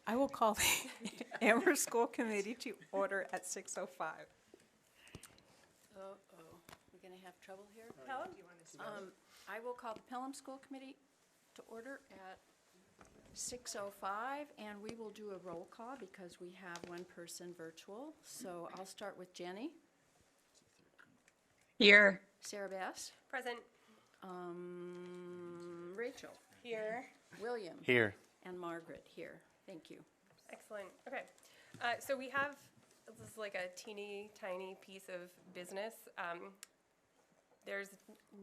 I will call the Amherst School Committee to order at 6:05. Uh-oh, we're going to have trouble here. Pelham? I will call the Pelham School Committee to order at 6:05, and we will do a roll call because we have one person virtual. So I'll start with Jenny. Here. Sarah Bass. Present. Rachel. Here. William. Here. And Margaret here. Thank you. Excellent. Okay. So we have, this is like a teeny tiny piece of business. There's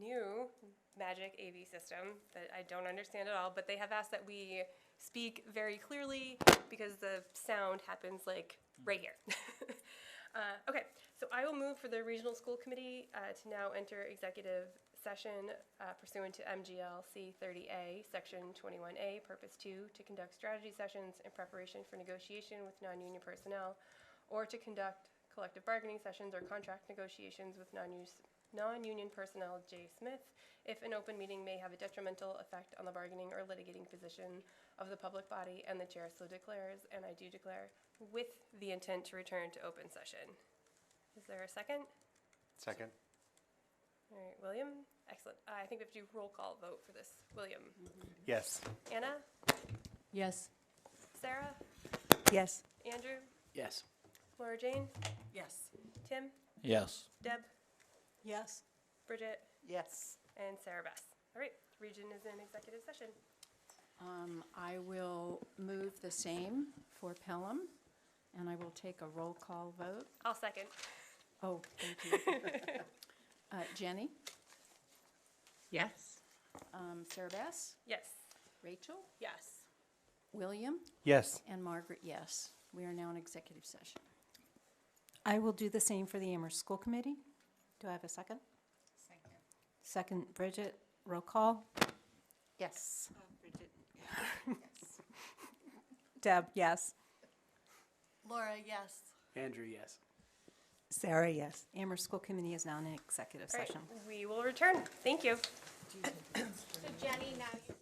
new magic AV system that I don't understand at all, but they have asked that we speak very clearly because the sound happens like right here. Okay, so I will move for the Regional School Committee to now enter executive session pursuant to MGL C30A, Section 21A, Purpose 2, to conduct strategy sessions in preparation for negotiation with non-union personnel, or to conduct collective bargaining sessions or contract negotiations with non-union personnel. J. Smith, if an open meeting may have a detrimental effect on the bargaining or litigating position of the public body, and the chair so declares, and I do declare, with the intent to return to open session. Is there a second? Second. All right, William? Excellent. I think we have to do roll call vote for this. William? Yes. Anna? Yes. Sarah? Yes. Andrew? Yes. Laura Jane? Yes. Tim? Yes. Deb? Yes. Bridget? Yes. And Sarah Bess. All right, region is in executive session. I will move the same for Pelham, and I will take a roll call vote. I'll second. Oh, thank you. Jenny? Yes. Sarah Bass? Yes. Rachel? Yes. William? Yes. And Margaret, yes. We are now in executive session. I will do the same for the Amherst School Committee. Do I have a second? Second, Bridget. Roll call. Yes. Bridget. Deb, yes. Laura, yes. Andrew, yes. Sarah, yes. Amherst School Committee is now in executive All right, session. we will return. Thank you. So Jenny, now you.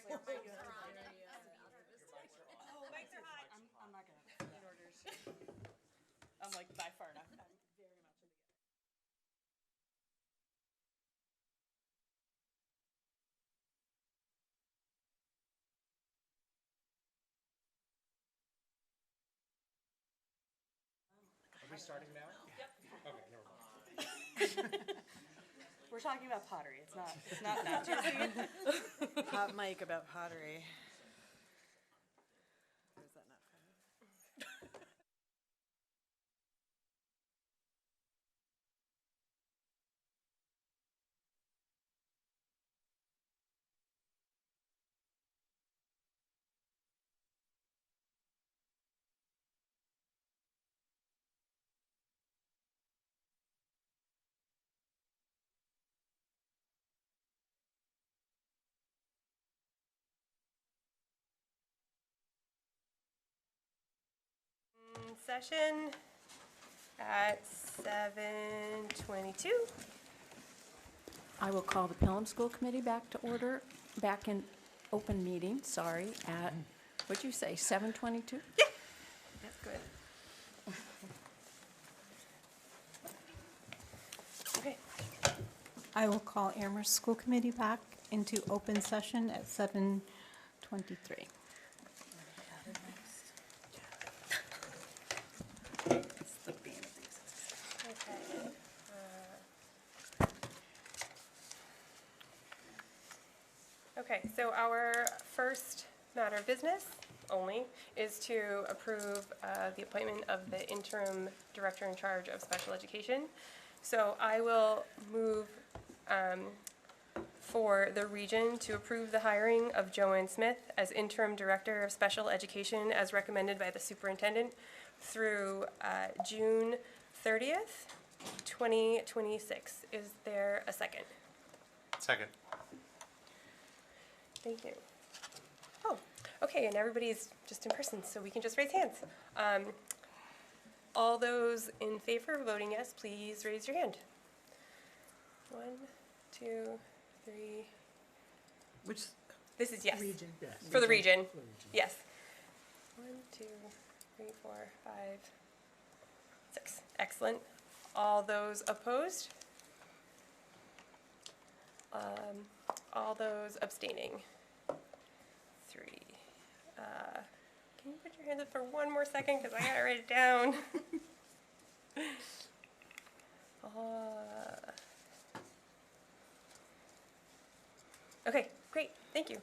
I'm like by far not. I'm very much in the. Are we starting now? Yep. Okay, never mind. We're talking about pottery. It's not that juicy. Hot mic about pottery. Or is that not funny? Session at 7:22. I will call the Pelham School Committee back to order, back in open meeting, sorry, at, what'd you say, 7:22? Yeah. That's good. Okay. I will call Amherst School Committee back into open session at 7:23. Okay, so our first matter of business only is to approve the appointment of the interim director in charge of special education. So I will move for the region to approve the hiring of Joanne Smith as interim director of special education as recommended by the superintendent through June 30th, 2026. Is there a second? Second. Thank you. Oh, okay, and everybody's just in person, so we can just raise hands. All those in favor of voting yes, please raise your hand. 1, 2, 3. Which This is yes. region? For the region, yes. 1, 2, 3, 4, 5, 6. Excellent. All those opposed? All those abstaining? 3. Can you put your hands up for one more second, because I gotta write it down. Okay, great, thank you.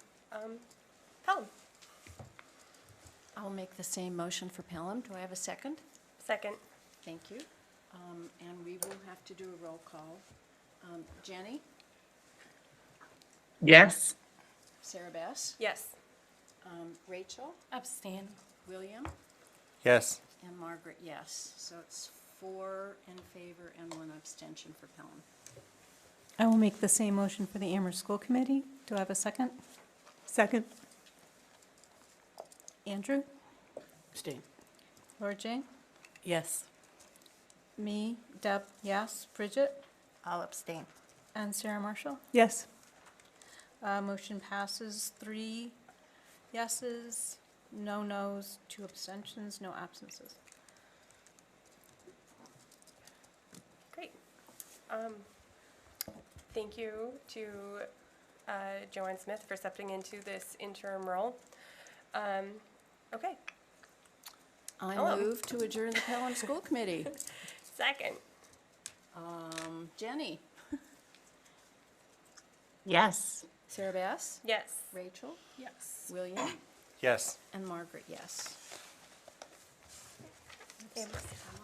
Pelham, I'll make the same motion for Pelham. Do I have a second? second. Thank you. And we will have to do a roll call. Jenny? Yes. Sarah Bass? Yes. Rachel? Abstain. William? Yes. And Margaret, yes. So it's 4 in favor and 1 abstention for Pelham. I will make the same motion for the Amherst School Committee. Do I have a second? Second. Andrew? Abstain. Laura Jane? Yes. Me, Deb, yes. Bridget? I'll abstain. And Sarah Marshall? Yes. Motion passes 3 yeses, no nos, 2 abstentions, no absences. Great. Thank you to Joanne Smith for stepping into this interim role. Okay, I Pelham. move to adjourn the Pelham School Committee. second. Jenny? Yes. Sarah Bass? Yes. Rachel? Yes. William? Yes. And Margaret, yes.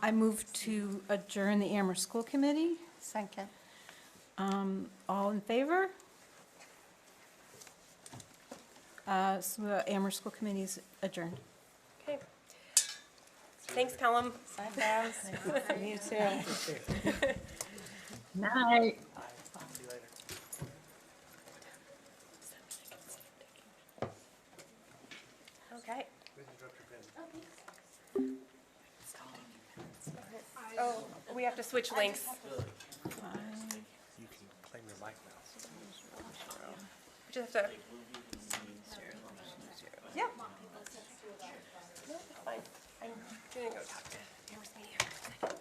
I move to adjourn the Amherst School Committee. Second. All in favor? So the Amherst School Committee is adjourned. Okay. Thanks, Pelham. Bye, Baz. You too. Night. See you later. Okay. Oh, we have to switch links. You can claim your mic now. We just have to gonna go talk to Amherst Media for a second.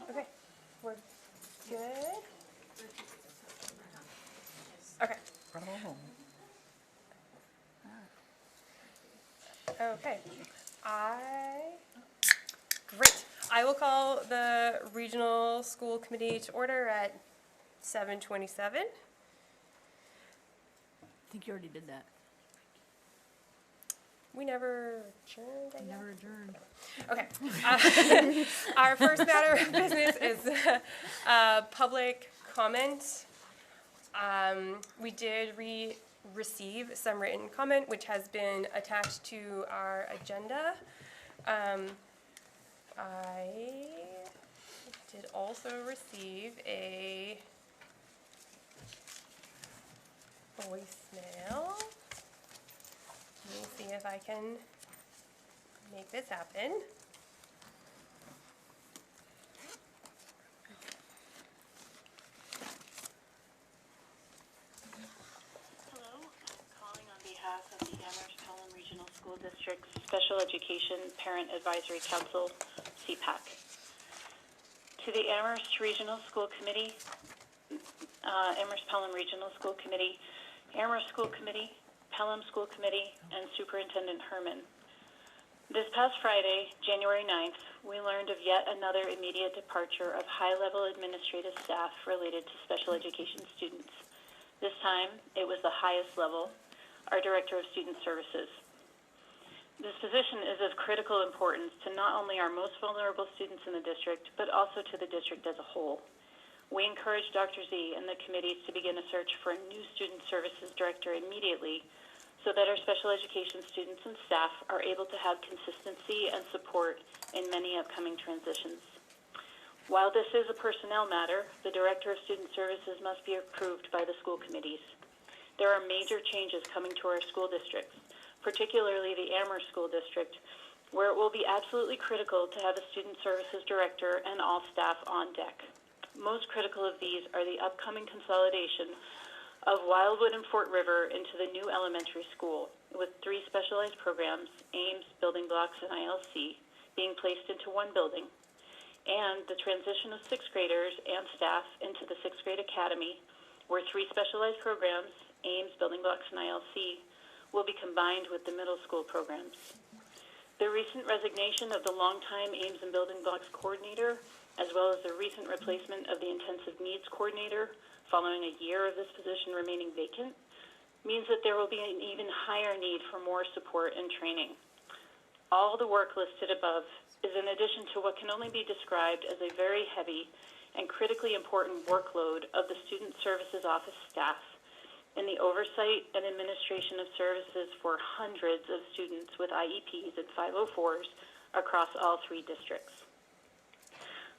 Okay, we're good. Okay. Okay. Great. I will call the regional school committee to order at 7:27. I think you already did that. We never adjourned, I guess. Never adjourned. Okay. Our first matter of business is public comment. We did receive some written comment, which has been attached to our agenda. I did also receive a voicemail. Let me see if I can make this happen. Hello, I'm calling on behalf of the Amherst Regional School District's Special Education Parent Advisory Council, CPAC. To the Amherst Regional School Committee, Amherst Pelham Regional School Committee, Amherst School Committee, Pelham School Committee, and Superintendent Herman. This past Friday, January 9th, we learned of yet another immediate departure of high-level administrative staff related to special education students. This time, it was the highest level, our Director of Student Services. This position is of critical importance to not only our most vulnerable students in the district, but also to the district as a whole. We encourage Dr. Z and the committees to begin a search for a new Student Services Director immediately so that our special education students and staff are able to have consistency and support in many upcoming transitions. While this is a personnel matter, the Director of Student Services must be approved by the school committees. There are major changes coming to our school districts, particularly the Amherst School District, where it will be absolutely critical to have a Student Services Director and all staff on deck. Most critical of these are the upcoming consolidation of Wildwood and Fort River into the new elementary school, with 3 specialized programs, Ames, Building Blocks, and ILC, being placed into one building, and the transition of 6th graders and staff into the 6th grade academy, where 3 specialized programs, Ames, Building Blocks, and ILC, will be combined with the middle school programs. The recent resignation of the longtime Ames and Building Blocks coordinator, as well as the recent replacement of the intensive needs coordinator following a year of this position remaining vacant, means that there will be an even higher need for more support and training. All the work listed above is in addition to what can only be described as a very heavy and critically important workload of the Student Services Office staff in the oversight and administration of services for hundreds of students with IEPs and 504s across all 3 districts.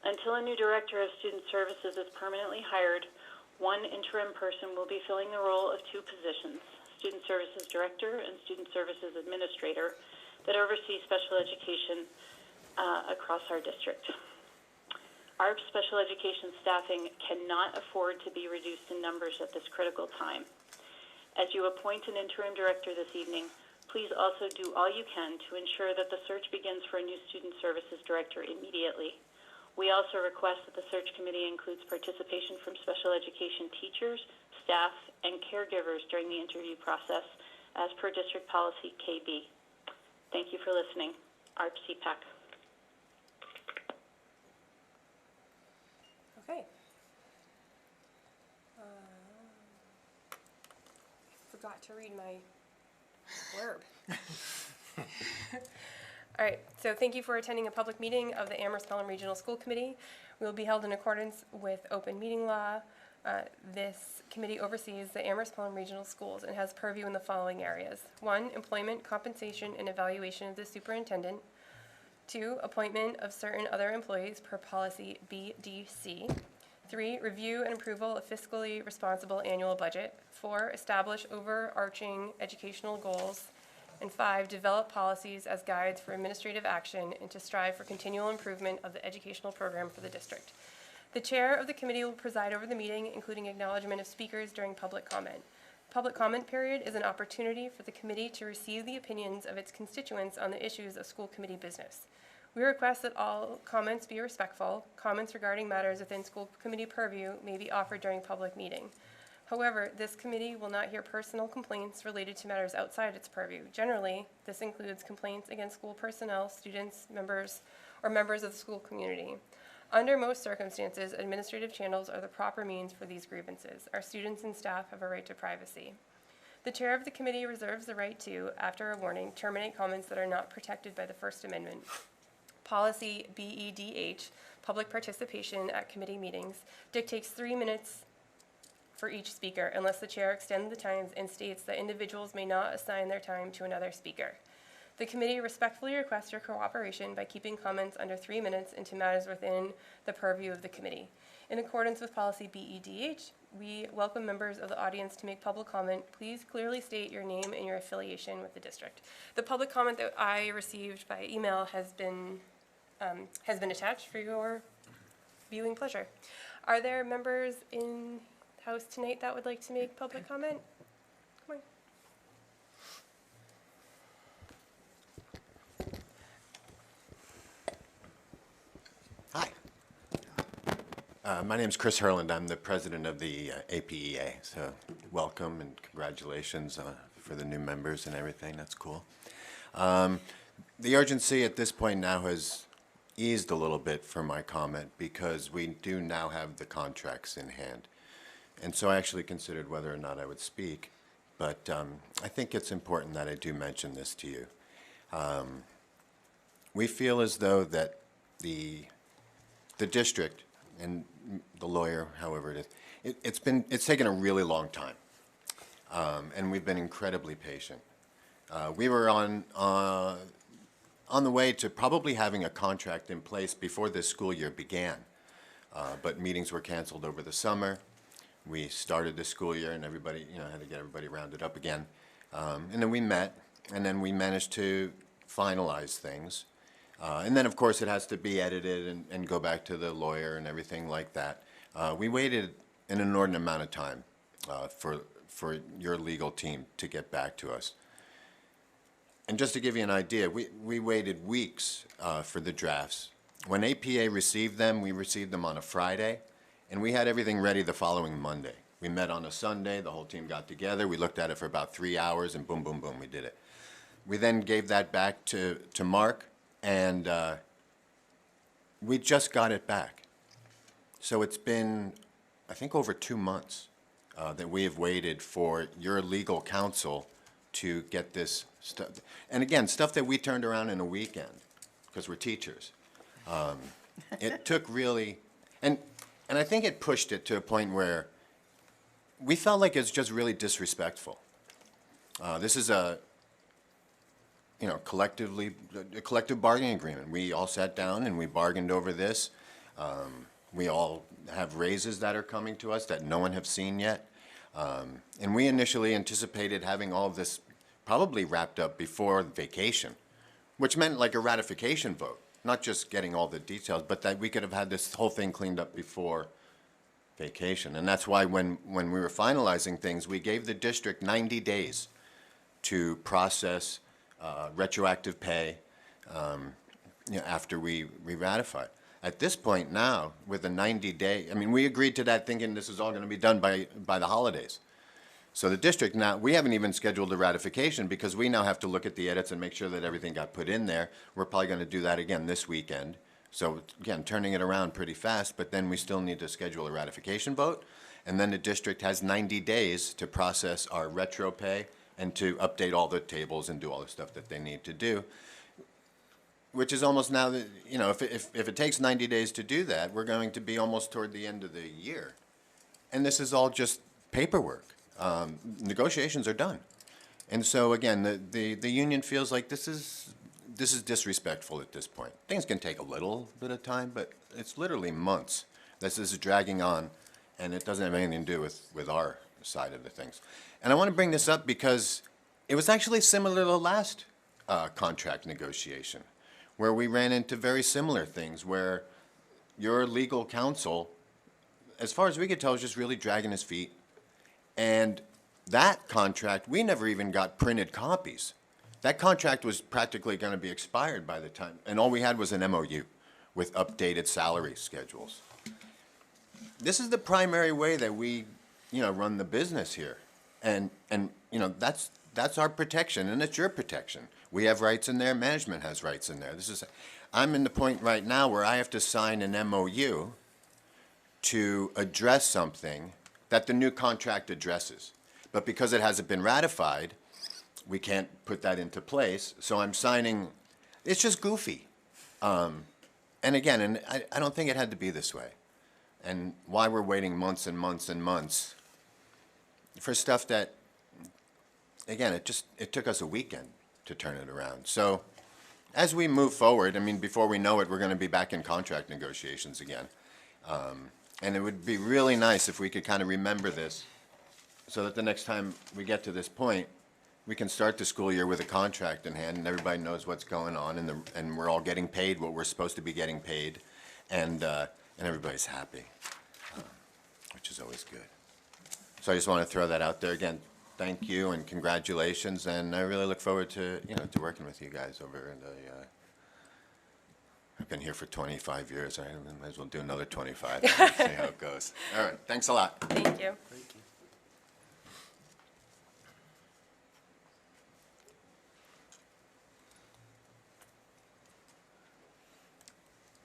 Until a new Director of Student Services is permanently hired, one interim person will be filling the role of 2 positions, Student Services Director and Student Services Administrator, that oversee special education across our district. Our special education staffing cannot afford to be reduced in numbers at this critical time. As you appoint an interim director this evening, please also do all you can to ensure that the search begins for a new Student Services Director immediately. We also request that the search committee includes participation from special education teachers, staff, and caregivers during the interview process as per District Policy KB. Thank you for listening. ARP CPAC. Okay. Forgot to read my blurb. All right, so thank you for attending a public meeting of the Amherst Pelham Regional School Committee. We will be held in accordance with open meeting law. This committee oversees the Amherst Pelham Regional Schools and has purview in the following areas. 1, employment, compensation, and evaluation of the superintendent. 2, appointment of certain other employees per policy BDC. 3, review and approval of fiscally responsible annual budget. 4, establish overarching educational goals. And 5, develop policies as guides for administrative action and to strive for continual improvement of the educational program for the district. The chair of the committee will preside over the meeting, including acknowledgement of speakers during public comment. Public comment period is an opportunity for the committee to receive the opinions of its constituents on the issues of school committee business. We request that all comments be respectful. Comments regarding matters within school committee purview may be offered during public meeting. However, this committee will not hear personal complaints related to matters outside its purview. Generally, this includes complaints against school personnel, students, members, or members of the school community. Under most circumstances, administrative channels are the proper means for these grievances. Our students and staff have a right to privacy. The chair of the committee reserves the right to, after a warning, terminate comments that are not protected by the First Amendment. Policy BEDH, public participation at committee meetings, dictates 3 minutes for each speaker unless the chair extends the times and states that individuals may not assign their time to another speaker. The committee respectfully requests your cooperation by keeping comments under 3 minutes into matters within the purview of the committee. In accordance with policy BEDH, we welcome members of the audience to make public comment. Please clearly state your name and your affiliation with the district. The public comment that I received by email has been attached for your viewing pleasure. Are there members in the house tonight that would like to make public comment? Come on. Hi. My name is Chris Herland. I'm the president of the APEA. So welcome and congratulations for the new members and everything. That's cool. The urgency at this point now has eased a little bit for my comment because we do now have the contracts in hand. And so I actually considered whether or not I would speak. But I think it's important that I do mention this to you. We feel as though that the district and the lawyer, however it is, it's taken a really long time, and we've been incredibly patient. We were on the way to probably having a contract in place before this school year began, but meetings were canceled over the summer. We started the school year, and everybody, had to get everybody rounded up again, and then we met, and then we managed to finalize things. And then, of course, it has to be edited and go back to the lawyer and everything like that. We waited an inordinate amount of time for your legal team to get back to us. And just to give you an idea, we waited weeks for the drafts. When APA received them, we received them on a Friday, and we had everything ready the following Monday. We met on a Sunday, the whole team got together, we looked at it for about 3 hours, and boom, boom, boom, we did it. We then gave that back to Mark, and we just got it back. So it's been, I think, over 2 months that we have waited for your legal counsel to get this stuff. And again, stuff that we turned around in a weekend, because we're teachers. It took really, and I think it pushed it to a point where we felt like it's just really disrespectful. This is a collective bargaining agreement. We all sat down and we bargained over this. We all have raises that are coming to us that no one have seen yet. And we initially anticipated having all of this probably wrapped up before vacation, which meant like a ratification vote, not just getting all the details, but that we could have had this whole thing cleaned up before vacation. And that's why when we were finalizing things, we gave the district 90 days to process retroactive pay after we ratified. At this point now, with a 90-day, I mean, we agreed to that thinking this is all going to be done by the holidays. So the district now, we haven't even scheduled a ratification because we now have to look at the edits and make sure that everything got put in there. We're probably going to do that again this weekend. So again, turning it around pretty fast, but then we still need to schedule a ratification vote. And then the district has 90 days to process our retro pay and to update all the tables and do all the stuff that they need to do, which is almost now, that, if it takes 90 days to do that, we're going to be almost toward the end of the year. and this is all just paperwork. Negotiations are done. And so again, the union feels like this is disrespectful at this point. Things can take a little bit of time, but it's literally months. This is dragging on, and it doesn't have anything to do with our side of the things. And I want to bring this up because it was actually similar to the last contract negotiation, where we ran into very similar things, where your legal counsel, as far as we could tell, was just really dragging his feet. And that contract, we never even got printed copies. That contract was practically going to be expired by the time, and all we had was an MOU with updated salary schedules. This is the primary way that we, run the business here. And that's our protection, and it's your protection. We have rights in there, management has rights in there. I'm in the point right now where I have to sign an MOU to address something that the new contract addresses. But because it hasn't been ratified, we can't put that into place. So I'm signing, it's just goofy. And again, I don't think it had to be this way. And why we're waiting months and months and months for stuff that, again, it took us a weekend to turn it around. So as we move forward, before we know it, we're going to be back in contract negotiations again. And it would be really nice if we could kind of remember this so that the next time we get to this point, we can start the school year with a contract in hand and everybody knows what's going on and we're all getting paid what we're supposed to be getting paid and everybody's happy, which is always good. So I just want to throw that out there again. Thank you and congratulations, and I really look forward to to working with you guys over the. I've been here for 25 years. I might as well do another 25. See how it goes. All right. Thanks a lot. Thank you.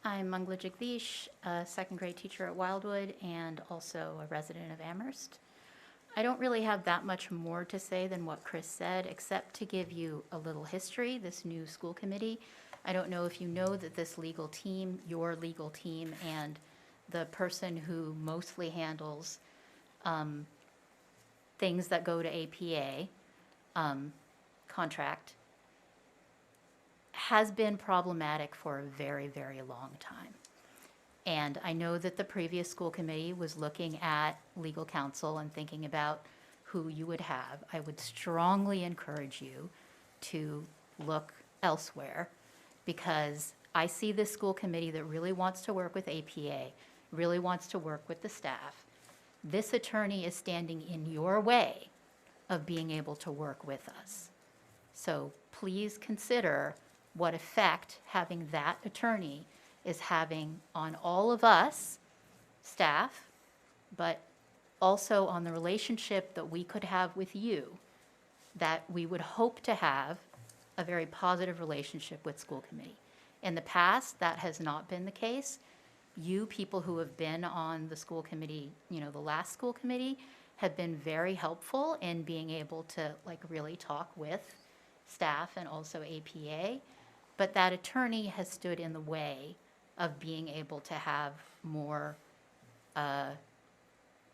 I'm Mangla Jagdish, a second grade teacher at Wildwood and also a resident of Amherst. I don't really have that much more to say than what Chris said, except to give you a little history, this new school committee. I don't know if you know that this legal team, your legal team, and the person who mostly handles things that go to APA contract has been problematic for a very, very long time. And I know that the previous school committee was looking at legal counsel and thinking about who you would have. I would strongly encourage you to look elsewhere because I see this school committee that really wants to work with APA, really wants to work with the staff. This attorney is standing in your way of being able to work with us. So please consider what effect having that attorney is having on all of us, staff, but also on the relationship that we could have with you, that we would hope to have a very positive relationship with school committee. In the past, that has not been the case. You people who have been on the school committee, the last school committee, have been very helpful in being able to really talk with staff and also APA. But that attorney has stood in the way of being able to have more a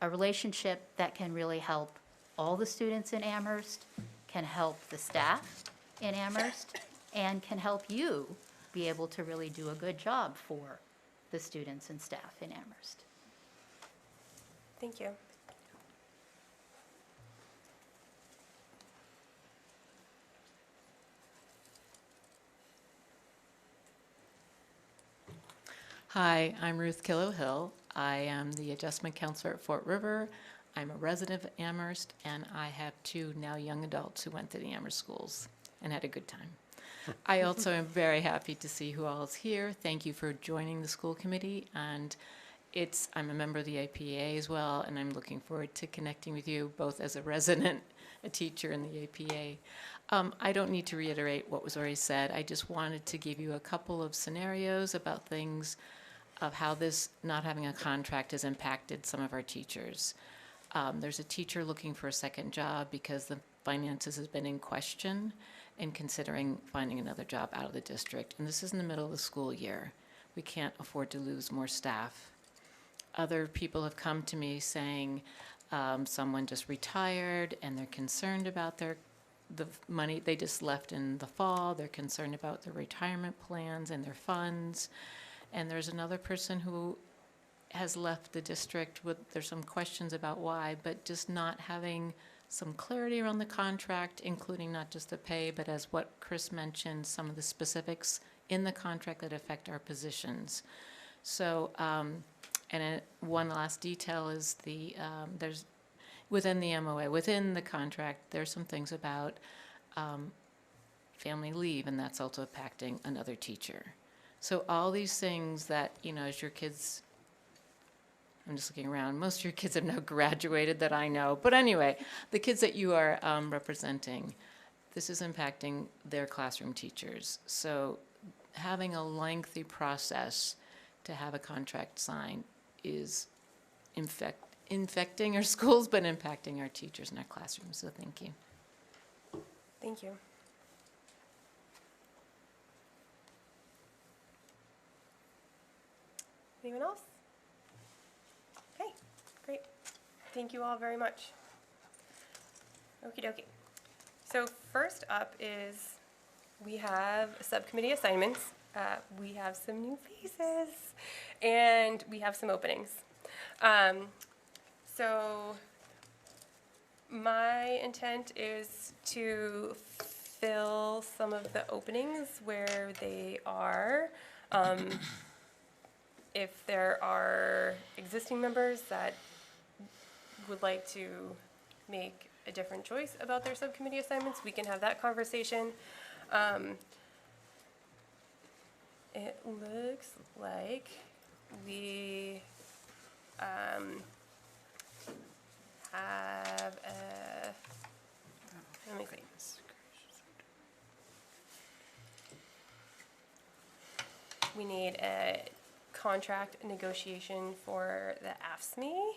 relationship that can really help all the students in Amherst, can help the staff in Amherst, and can help you be able to really do a good job for the students and staff in Amherst. Thank you. Hi, I'm Ruth Killow-Hill. I am the adjustment counselor at Fort River. I'm a resident of Amherst, and I have two now young adults who went to the Amherst schools and had a good time. I also am very happy to see who all is here. Thank you for joining the school committee, and I'm a member of the APA as well, and I'm looking forward to connecting with you both as a resident, a teacher in the APA. I don't need to reiterate what was already said. I just wanted to give you a couple of scenarios about things of how this not having a contract has impacted some of our teachers. There's a teacher looking for a second job because the finances has been in question and considering finding another job out of the district. And this is in the middle of the school year. We can't afford to lose more staff. other people have come to me saying someone just retired and they're concerned about the money they just left in the fall. They're concerned about their retirement plans and their funds. And there's another person who has left the district there's some questions about why, but just not having some clarity around the contract, including not just the pay, but as what Chris mentioned, some of the specifics in the contract that affect our positions. So, one last detail is there's, within the MOA, within the contract, there's some things about family leave, and that's also impacting another teacher. So all these things that, as your kids, I'm just looking around, most of your kids have now graduated that I know. But anyway, the kids that you are representing, this is impacting their classroom teachers. So having a lengthy process to have a contract signed is infecting our schools, but impacting our teachers in our classrooms. So thank you. Thank you. Anyone else? Okay, great. Thank you all very much. Okie dokie. So first up is we have subcommittee assignments. We have some new faces and we have some openings. So my intent is to fill some of the openings where they are. If there are existing members that would like to make a different choice about their subcommittee assignments, we can have that conversation. It looks like we have a, let me see. We need a contract negotiation for the AFSCME.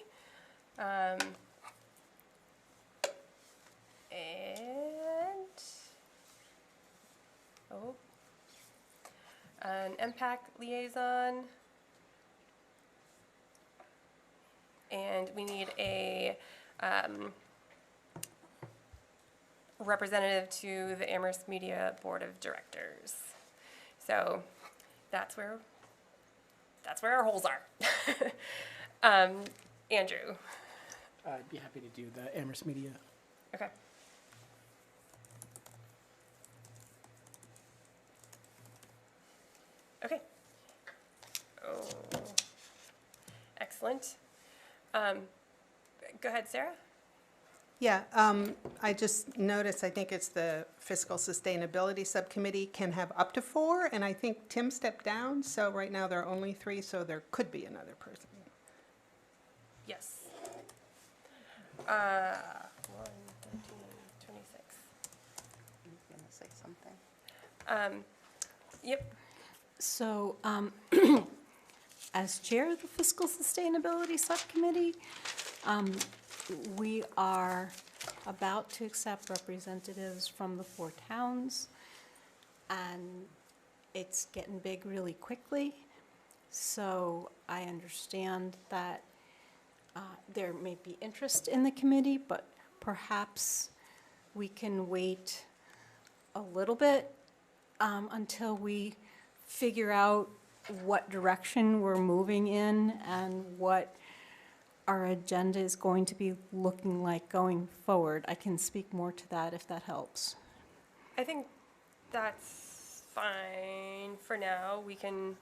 An MPAC liaison. And we need a representative to the Amherst Media Board of Directors. So that's where our holes are. Andrew. I'd be happy to do the Amherst Media. Okay. Okay. Oh, excellent. Go ahead, Sarah. Yeah, I just noticed, I think it's the Fiscal Sustainability Subcommittee can have up to 4, and I think Tim stepped down, so right now there are only 3, so there could be another person. Yes. 1, 13, 26. I'm going to say something. Yep. So, as chair of the Fiscal Sustainability Subcommittee, we are about to accept representatives from the 4 towns, and it's getting big really quickly. So I understand that there may be interest in the committee, but perhaps we can wait a little bit until we figure out what direction we're moving in and what our agenda is going to be looking like going forward. I can speak more to that if that helps. I think that's fine for now. We can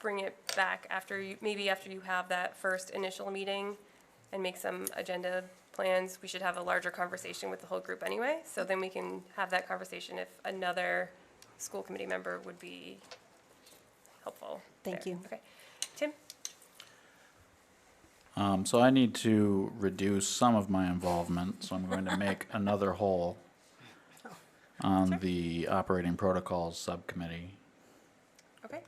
bring it back after maybe after you have that first initial meeting and make some agenda plans. We should have a larger conversation with the whole group anyway, so then we can have that conversation if another school committee member would be helpful. Thank you. Okay. Tim? So I need to reduce some of my involvement, so I'm going to make another hole on the Operating Protocols Subcommittee. Okay.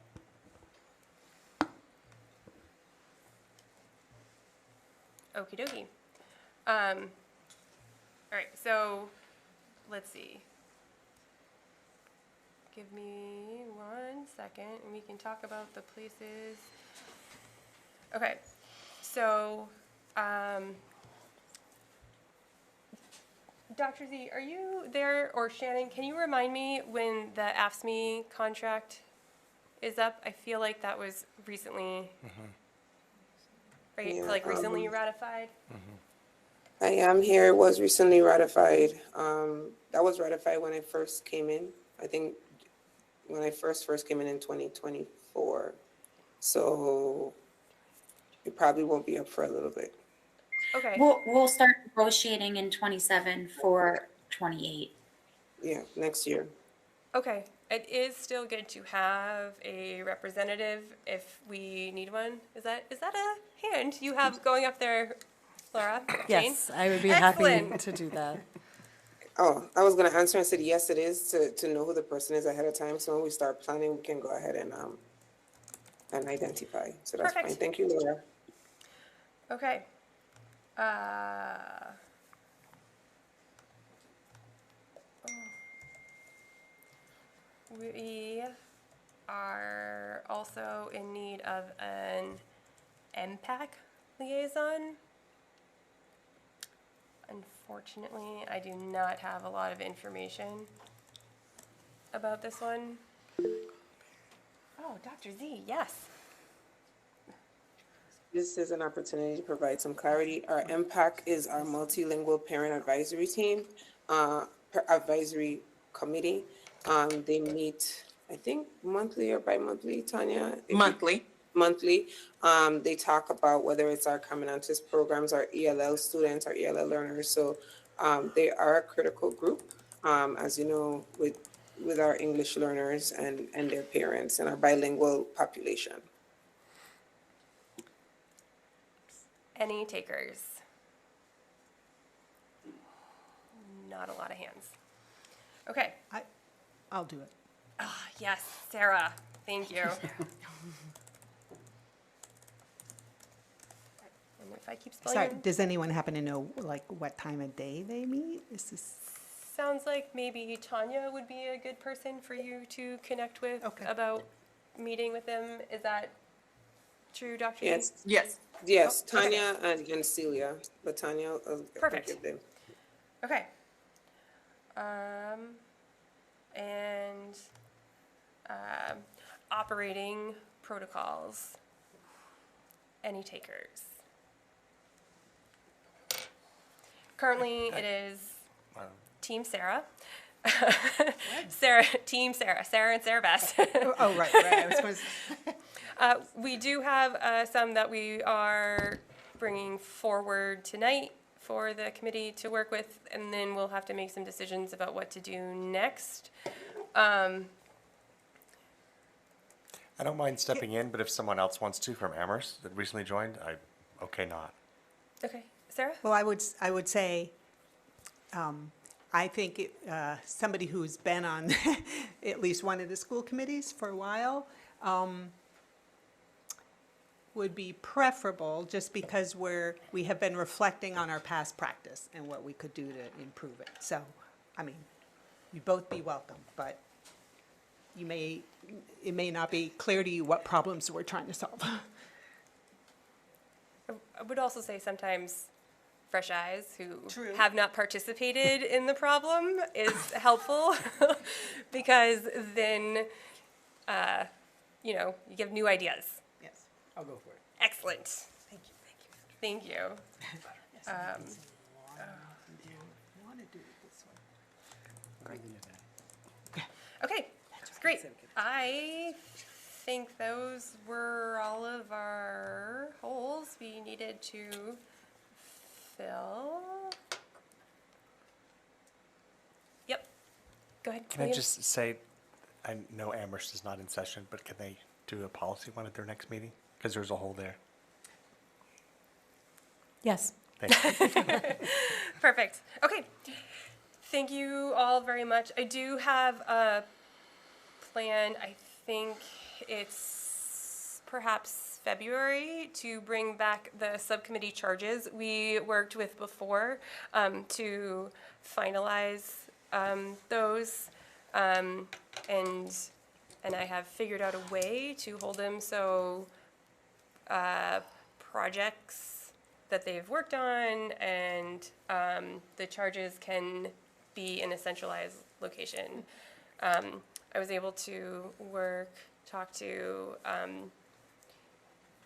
Okie dokie. All right, so let's see. Give me 1 second and we can talk about the places. Okay, So, Dr. Z, are you there, or Shannon, can you remind me when the AFSCME contract is up? I feel like that was recently, right, Yeah, like recently ratified? I am here. It was recently ratified. That was ratified when I first came in. I think when I first came in 2024. So it probably won't be up for a little bit. Okay. We'll start negotiating in 27 for 28. Yeah, next year. Okay. It is still good to have a representative if we need one. Is that a hand you have going up there, Laura? Jane? Yes, I would be Excellent. happy to do that. Oh, I was going to answer and said, yes, it is to know who the person is ahead of time. So when we start planning, we can go ahead and identify. So that's Perfect. fine. Thank you, Laura. Okay. We are also in need of an MPAC liaison. Unfortunately, I do not have a lot of information about this one. Oh, Dr. Z, yes. This is an opportunity to provide some clarity. Our MPAC is our multilingual parent advisory team, advisory committee. They meet, I think, monthly or bi-monthly, Tanya? Monthly. Monthly. They talk about whether it's our Caminantes programs, our ELL students, our ELL learners. So they are a critical group, as you know, with our English learners and their parents and our bilingual population. Any takers? Not a lot of hands. Okay. I'll do it. Ah, yes, Sarah. Thank you. And if I keep spelling Sorry, them- does anyone happen to know, like, what time of day they meet? Is this? Sounds like maybe Tanya would be a good person for you to connect with about meeting with them. Is that true, Dr. Yes. Yes. Yes, Oh, okay. Tanya and Celia, but Tanya, I'll Perfect. give them. Okay. And operating protocols. Any takers? Currently, it is Team Sarah. Team Sarah. Sarah and Sarah Best. Oh, right. I was supposed We do have some that we are bringing forward tonight for the committee to work with, and then we'll have to make some decisions about what to do next. I don't mind stepping in, but if someone else wants to from Amherst that recently joined, okay not. Okay, Sarah? Well, I would say, I think somebody who's been on at least one of the school committees for a while would be preferable, just because we have been reflecting on our past practice and what we could do to improve it. So, I mean, you'd both be welcome, but it may not be clear to you what problems we're trying to solve. I would also say sometimes fresh eyes who True. have not participated in the problem is helpful because then, you give new ideas. Yes, I'll go for it. Excellent. Thank you. Okay, great. I think those were all of our holes we needed to fill. Yep. Go ahead. Can I William. just say, I know Amherst is not in session, but can they do a policy one at their next meeting? Because there's a hole there. Yes. Thank you. Perfect. Okay. Thank you all very much. I do have a plan. I think it's perhaps February to bring back the subcommittee charges we worked with before to finalize those. And I have figured out a way to hold them so projects that they've worked on, and the charges can be in a centralized location. I was able to talk to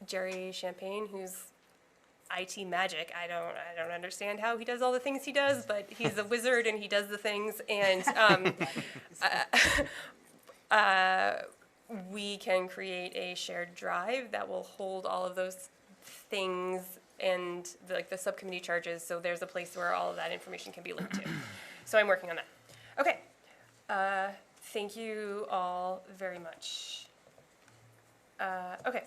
Jerry Champagne, who's IT magic. I don't understand how he does all the things he does, but he's a wizard and he does the things. And we can create a shared drive that will hold all of those things and the subcommittee charges. So there's a place where all of that information can be linked to. So I'm working on that. Okay. Thank you all very much. Okay.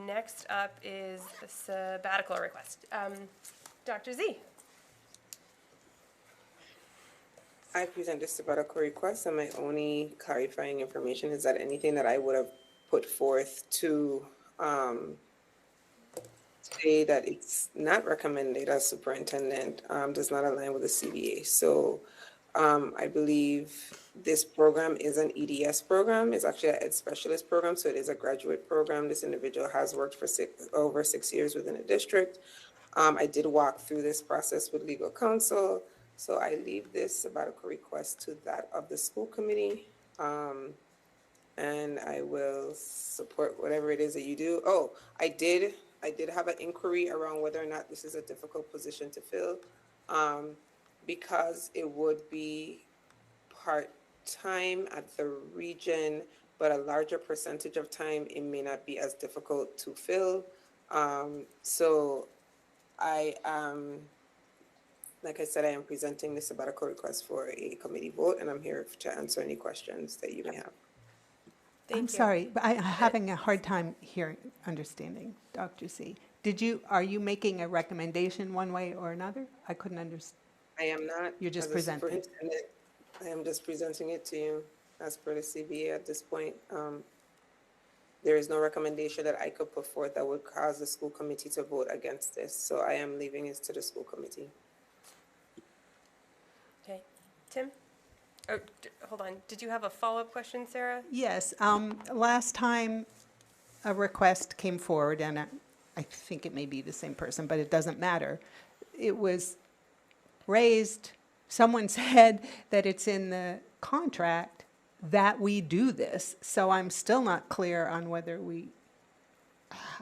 Next up is the sabbatical request. Dr. Z. I present this sabbatical request, and my only clarifying information is that anything that I would have put forth to say that it's not recommended as superintendent does not align with the CBA. So I believe this program is an EDS program. It's actually an Ed Specialist program, so it is a graduate program. This individual has worked for over 6 years within a district. I did walk through this process with legal counsel, so I leave this sabbatical request to that of the school committee. And I will support whatever it is that you do. Oh, I did have an inquiry around whether or not this is a difficult position to fill, because it would be part-time at the region, but a larger percentage of time, it may not be as difficult to fill. So I like I said, I am presenting the sabbatical request for a committee vote, and I'm here to answer any questions that you may have. I'm sorry, but I'm having a hard time understanding, Dr. Z. Are you making a recommendation one way or another? I couldn't understand. I am not. You're just as a presenting. superintendent, I am just presenting it to you as per the CBA at this point. There is no recommendation that I could put forth that would cause the school committee to vote against this. So I am leaving it to the school committee. Okay. Tim? Oh, hold on. Did you have a follow-up question, Sarah? Yes. Last time a request came forward, and I think it may be the same person, but it doesn't matter. It was raised, someone said that it's in the contract that we do this. So I'm still not clear on whether we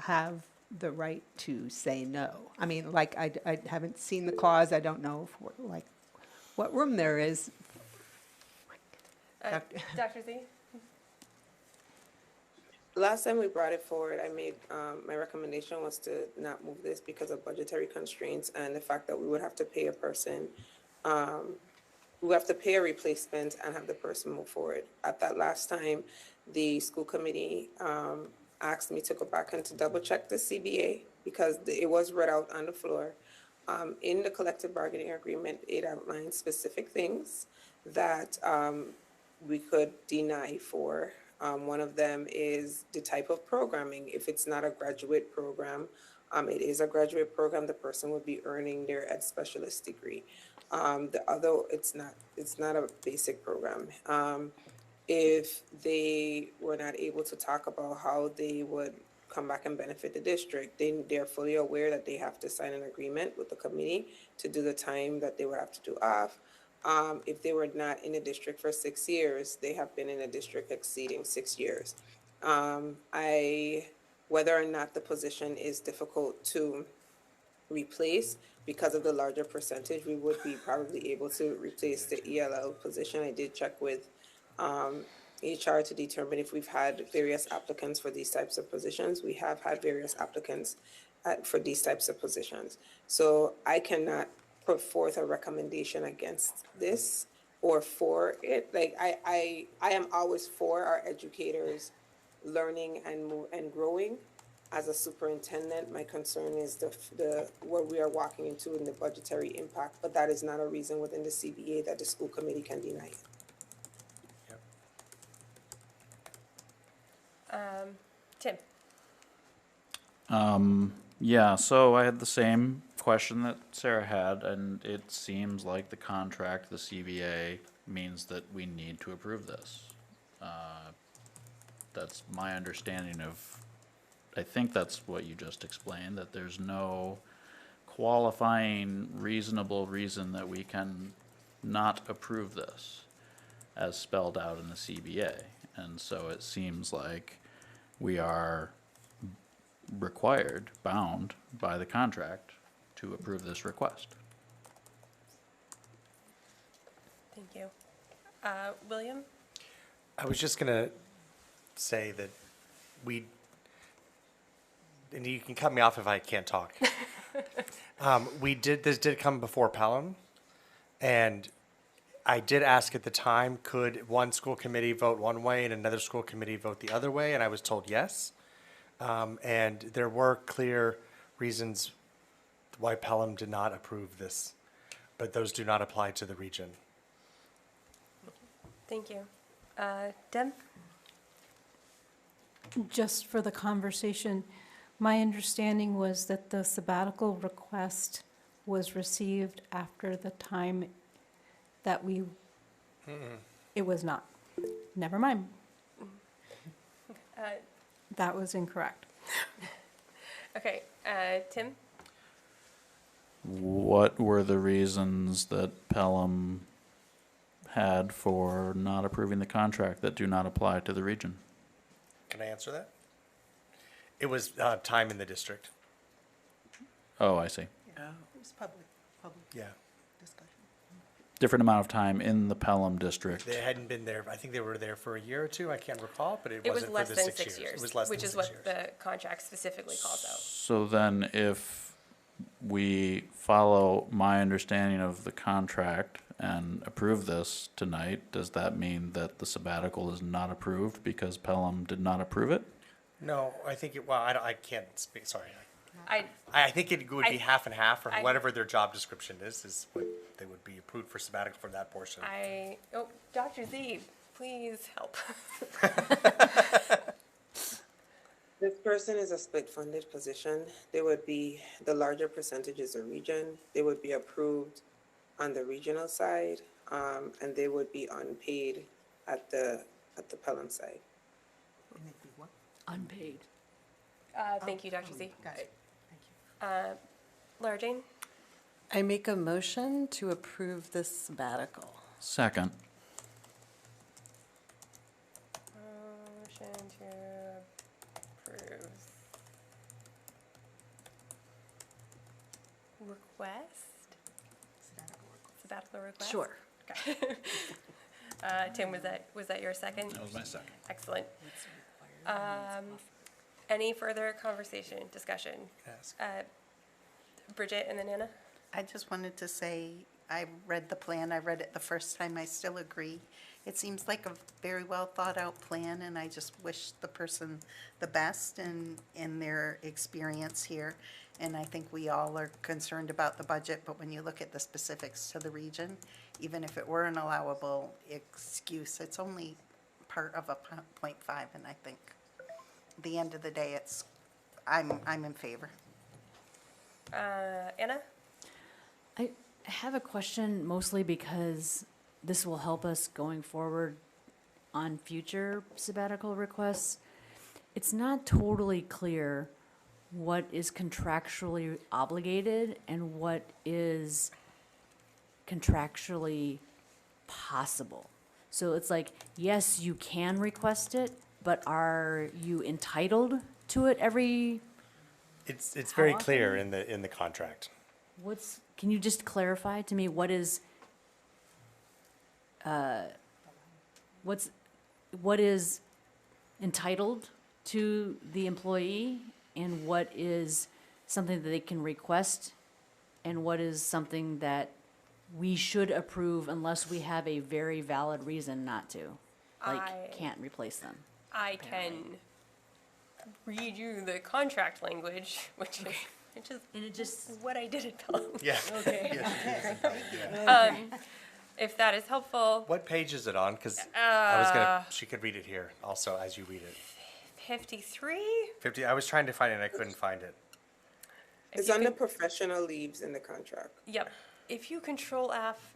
have the right to say no. I mean, like, I haven't seen the clause. I don't know if, what room there is. Dr. Z? Last time we brought it forward, I made, my recommendation was to not move this because of budgetary constraints and the fact that we would have to pay a person, we have to pay a replacement and have the person move forward. At that last time, the school committee asked me to go back and to double check the CBA because it was read out on the floor. In the collective bargaining agreement, it outlines specific things that we could deny for. One of them is the type of programming. If it's not a graduate program, it is a graduate program, the person would be earning their Ed Specialist degree. The other, it's not a basic program. If they were not able to talk about how they would come back and benefit the district, they're fully aware that they have to sign an agreement with the committee to do the time that they would have to do off. If they were not in the district for 6 years, they have been in a district exceeding 6 years. Whether or not the position is difficult to replace, because of the larger percentage, we would be probably able to replace the ELL position. I did check with HR to determine if we've had various applicants for these types of positions. We have had various applicants for these types of positions. So I cannot put forth a recommendation against this or for it. Like I am always for our educators learning and growing. As a superintendent, my concern is the what we are walking into in the budgetary impact, but that is not a reason within the CBA that the school committee can deny it. Tim? Yeah, so I had the same question that Sarah had, and it seems like the contract, the CBA, means that we need to approve this. That's my understanding of, I think that's what you just explained, that there's no qualifying reasonable reason that we can not approve this as spelled out in the CBA. And so it seems like we are required, bound by the contract to approve this request. Thank you. William? I was just gonna say that and you can cut me off if I can't talk. This did come before Pelham, and I did ask at the time, could one school committee vote one way and another school committee vote the other way, and I was told yes. And there were clear reasons why Pelham did not approve this, but those do not apply to the region. Thank you. Deb? Just for the conversation, my understanding was that the sabbatical request was received after the time that it was not. Never mind. That was incorrect. Okay, Tim? What were the reasons that Pelham had for not approving the contract that do not apply to the region? Can I answer that? It was time in the district. Oh, I see. It was public Yeah. discussion. Different amount of time in the Pelham district. They hadn't been there, I think they were there for a year or two, I can't recall, but it It was wasn't less for the than 6 years. It was less which than is 6 what years. the contract specifically calls out. So then if we follow my understanding of the contract and approve this tonight, does that mean that the sabbatical is not approved because Pelham did not approve it? No, I think I can't speak, sorry. I I think it would be half and half, or I- whatever their job description is what they would be approved for sabbatical for that portion. Dr. Z, please help. This person is a split funded position. They would be, the larger percentage is a region. They would be approved on the regional side, and they would be unpaid at the Pelham side. Unpaid. Thank you, Dr. Z. Got it. Laura Jane? I make a motion to approve this sabbatical. Second. Motion to approve. Request? Sabbatical request? Sure. Okay. Tim, was that your second? That was my second. Excellent. Any further conversation, discussion? Yes. Bridget and then Anna? I just wanted to say, I read the plan, I read it the first time, I still agree. It seems like a very well thought out plan, and I just wish the person the best in their experience here. And I think we all are concerned about the budget, but when you look at the specifics to the region, even if it were an allowable excuse, it's only part of a 0.5, and I think at the end of the day, I'm in favor. Anna? I have a question mostly because this will help us going forward on future sabbatical requests. It's not totally clear what is contractually obligated and what is contractually possible. So it's like, yes, you can request it, but are you entitled to it every? It's How very clear often? in the contract. Can you just clarify to me what is, what is entitled to the employee and what is something that they can request and what is something that we should approve unless we have a very valid reason not to? Can't replace them. I can read you the contract language, which is just what I did at Pelham. Yeah. Okay. Yes, If that is helpful. What page is it on? Because she could read it here also as you read it. 53? 50, I was trying to find it and I couldn't find it. It's under professional leaves in the contract. Yep. If you Control F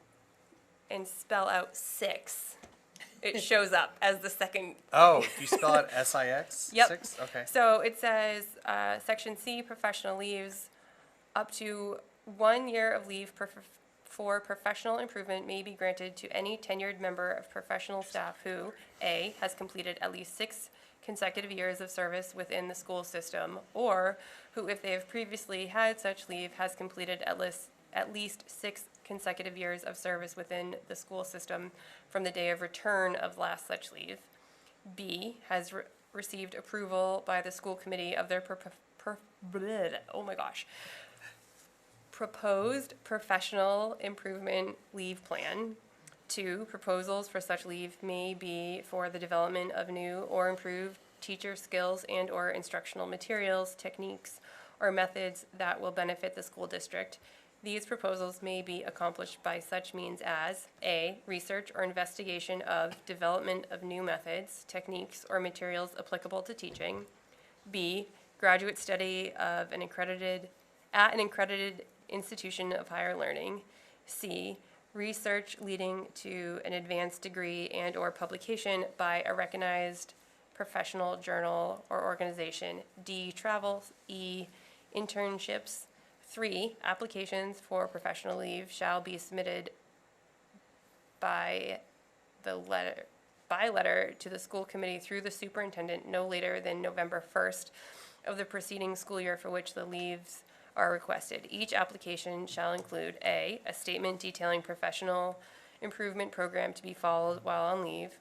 and spell out 6, it shows up as the second. Oh, if you spell it S-I-X? Yep. 6? Okay. So it says, Section C, professional leaves, up to 1 year of leave for professional improvement may be granted to any tenured member of professional staff who, A, has completed at least 6 consecutive years of service within the school system, or who, if they have previously had such leave, has completed at least 6 consecutive years of service within the school system from the day of return of last such leave. B, has received approval by the school committee of their proposed professional improvement leave plan. 2, proposals for such leave may be for the development of new or improved teacher skills and/or instructional materials, techniques, or methods that will benefit the school district. These proposals may be accomplished by such means as A, research or investigation of development of new methods, techniques, or materials applicable to teaching. B, graduate study of an accredited institution of higher learning. C, research leading to an advanced degree and/or publication by a recognized professional journal or organization. D, travel. E, internships. 3, applications for professional leave shall be submitted by letter to the school committee through the superintendent no later than November 1st of the preceding school year for which the leaves are requested. Each application shall include A, a statement detailing professional improvement program to be followed while on leave.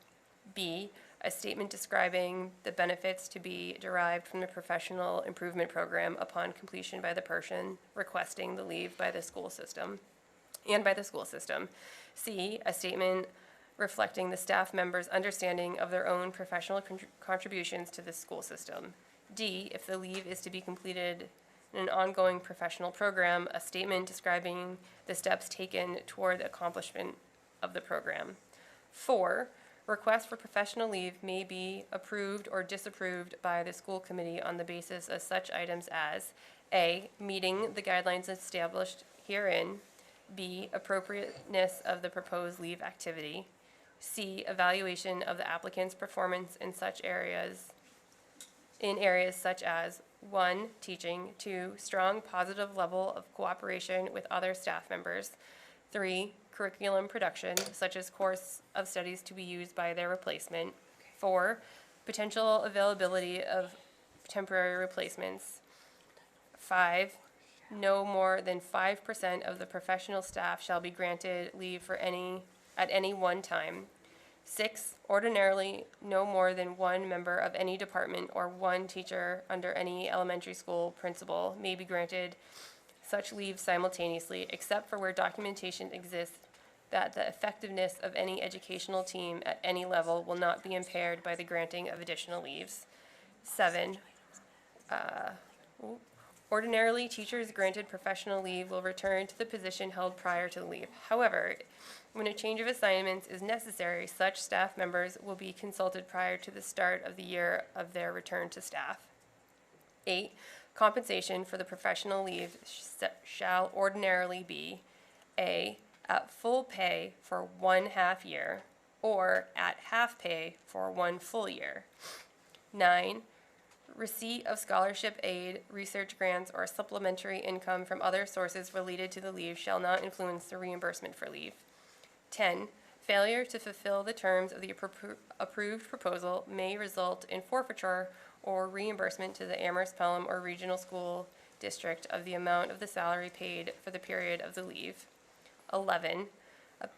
B, a statement describing the benefits to be derived from the professional improvement program upon completion by the person requesting the leave by the school system. C, a statement reflecting the staff members' understanding of their own professional contributions to the school system. D, if the leave is to be completed in an ongoing professional program, a statement describing the steps taken toward the accomplishment of the program. 4, requests for professional leave may be approved or disapproved by the school committee on the basis of such items as A, meeting the guidelines established herein, B, appropriateness of the proposed leave activity, C, evaluation of the applicant's performance in areas such as 1, teaching, 2, strong positive level of cooperation with other staff members, 3, curriculum production, such as course of studies to be used by their replacement, 4, potential availability of temporary replacements, 5, no more than 5% of the professional staff shall be granted leave at any one time. 6, ordinarily, no more than 1 member of any department or 1 teacher under any elementary school principal may be granted such leave simultaneously, except for where documentation exists that the effectiveness of any educational team at any level will not be impaired by the granting of additional leaves. 7, ordinarily, teachers granted professional leave will return to the position held prior to the leave. However, when a change of assignments is necessary, such staff members will be consulted prior to the start of the year of their return to staff. 8, compensation for the professional leave shall ordinarily be A, at full pay for 1/2 year, or at half pay for 1 full year. 9, receipt of scholarship aid, research grants, or supplementary income from other sources related to the leave shall not influence the reimbursement for leave. 10, failure to fulfill the terms of the approved proposal may result in forfeiture or reimbursement to the Amherst, Pelham, or Regional School District of the amount of the salary paid for the period of the leave. 11, a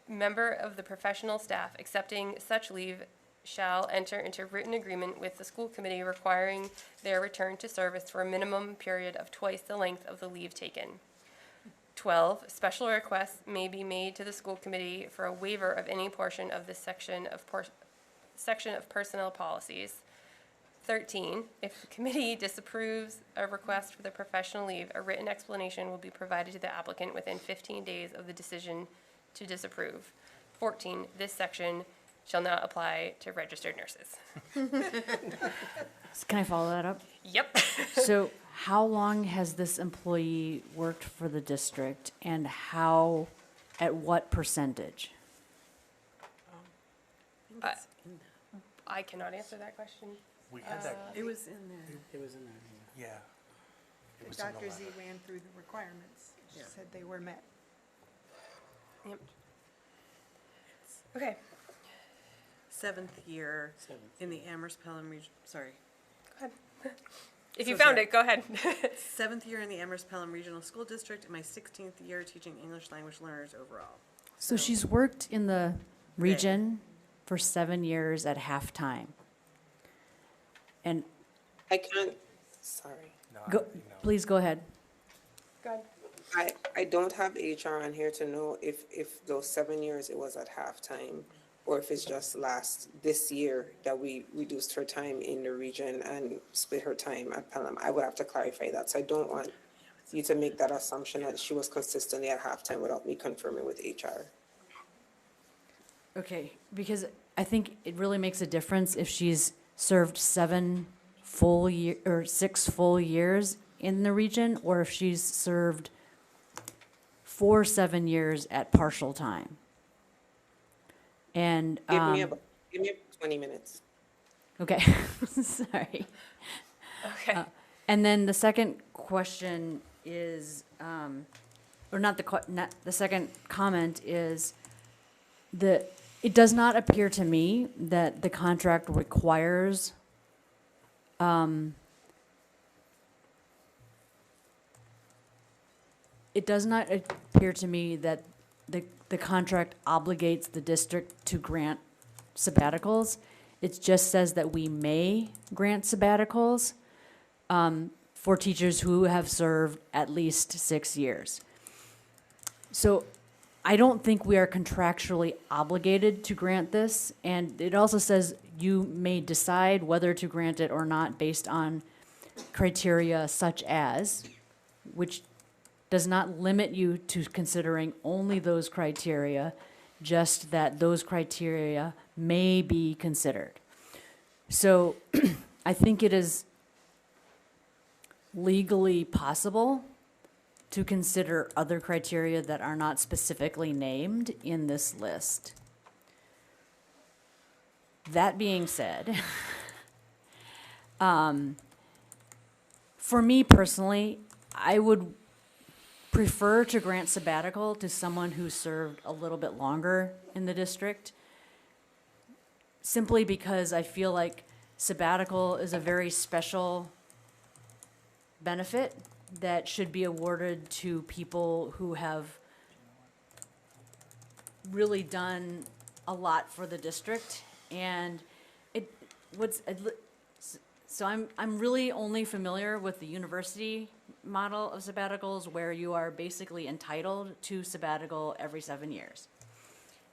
member of the professional staff accepting such leave shall enter into written agreement with the school committee requiring their return to service for a minimum period of twice the length of the leave taken. 12, special requests may be made to the school committee for a waiver of any portion of this section of personnel policies. 13, if the committee disapproves a request for the professional leave, a written explanation will be provided to the applicant within 15 days of the decision to disapprove. 14, this section shall not apply to registered nurses. Can I follow that up? Yep. So how long has this employee worked for the district and at what percentage? I cannot answer that question. We had that, It was in there. It was in there, yeah. yeah. It was in the Dr. Z letter. ran through the requirements. She said they were met. Yep. Okay, 7th year in the Amherst Pelham region, sorry. go ahead. If So you found sorry. it, go ahead. 7th year in the Amherst Pelham Regional School District, and my 16th year teaching English language learners overall. So she's worked in the region for 7 years at half-time. And I can't, sorry. No, go, no. please go ahead. Go ahead. I don't have HR on here to know if those 7 years it was at halftime, or if it's just this year that we reduced her time in the region and split her time at Pelham. I would have to clarify that, so I don't want you to make that assumption that she was consistently at halftime without me confirming with HR. Okay, because I think it really makes a difference if she's served 6 full years in the region, or if she's served 7 years at partial time. And, Give me about 20 minutes. okay, sorry. Okay. And then the second question is, or not the second comment is that it does not appear to me that the contract requires it does not appear to me that the contract obligates the district to grant sabbaticals. It just says that we may grant sabbaticals for teachers who have served at least 6 years. So I don't think we are contractually obligated to grant this, and it also says you may decide whether to grant it or not based on criteria such as, which does not limit you to considering only those criteria, just that those criteria may be considered. So I think it is legally possible to consider other criteria that are not specifically named in this list. That being said, for me personally, I would prefer to grant sabbatical to someone who served a little bit longer in the district, simply because I feel like sabbatical is a very special benefit that should be awarded to people who have really done a lot for the district. And so I'm really only familiar with the university model of sabbaticals, where you are basically entitled to sabbatical every 7 years.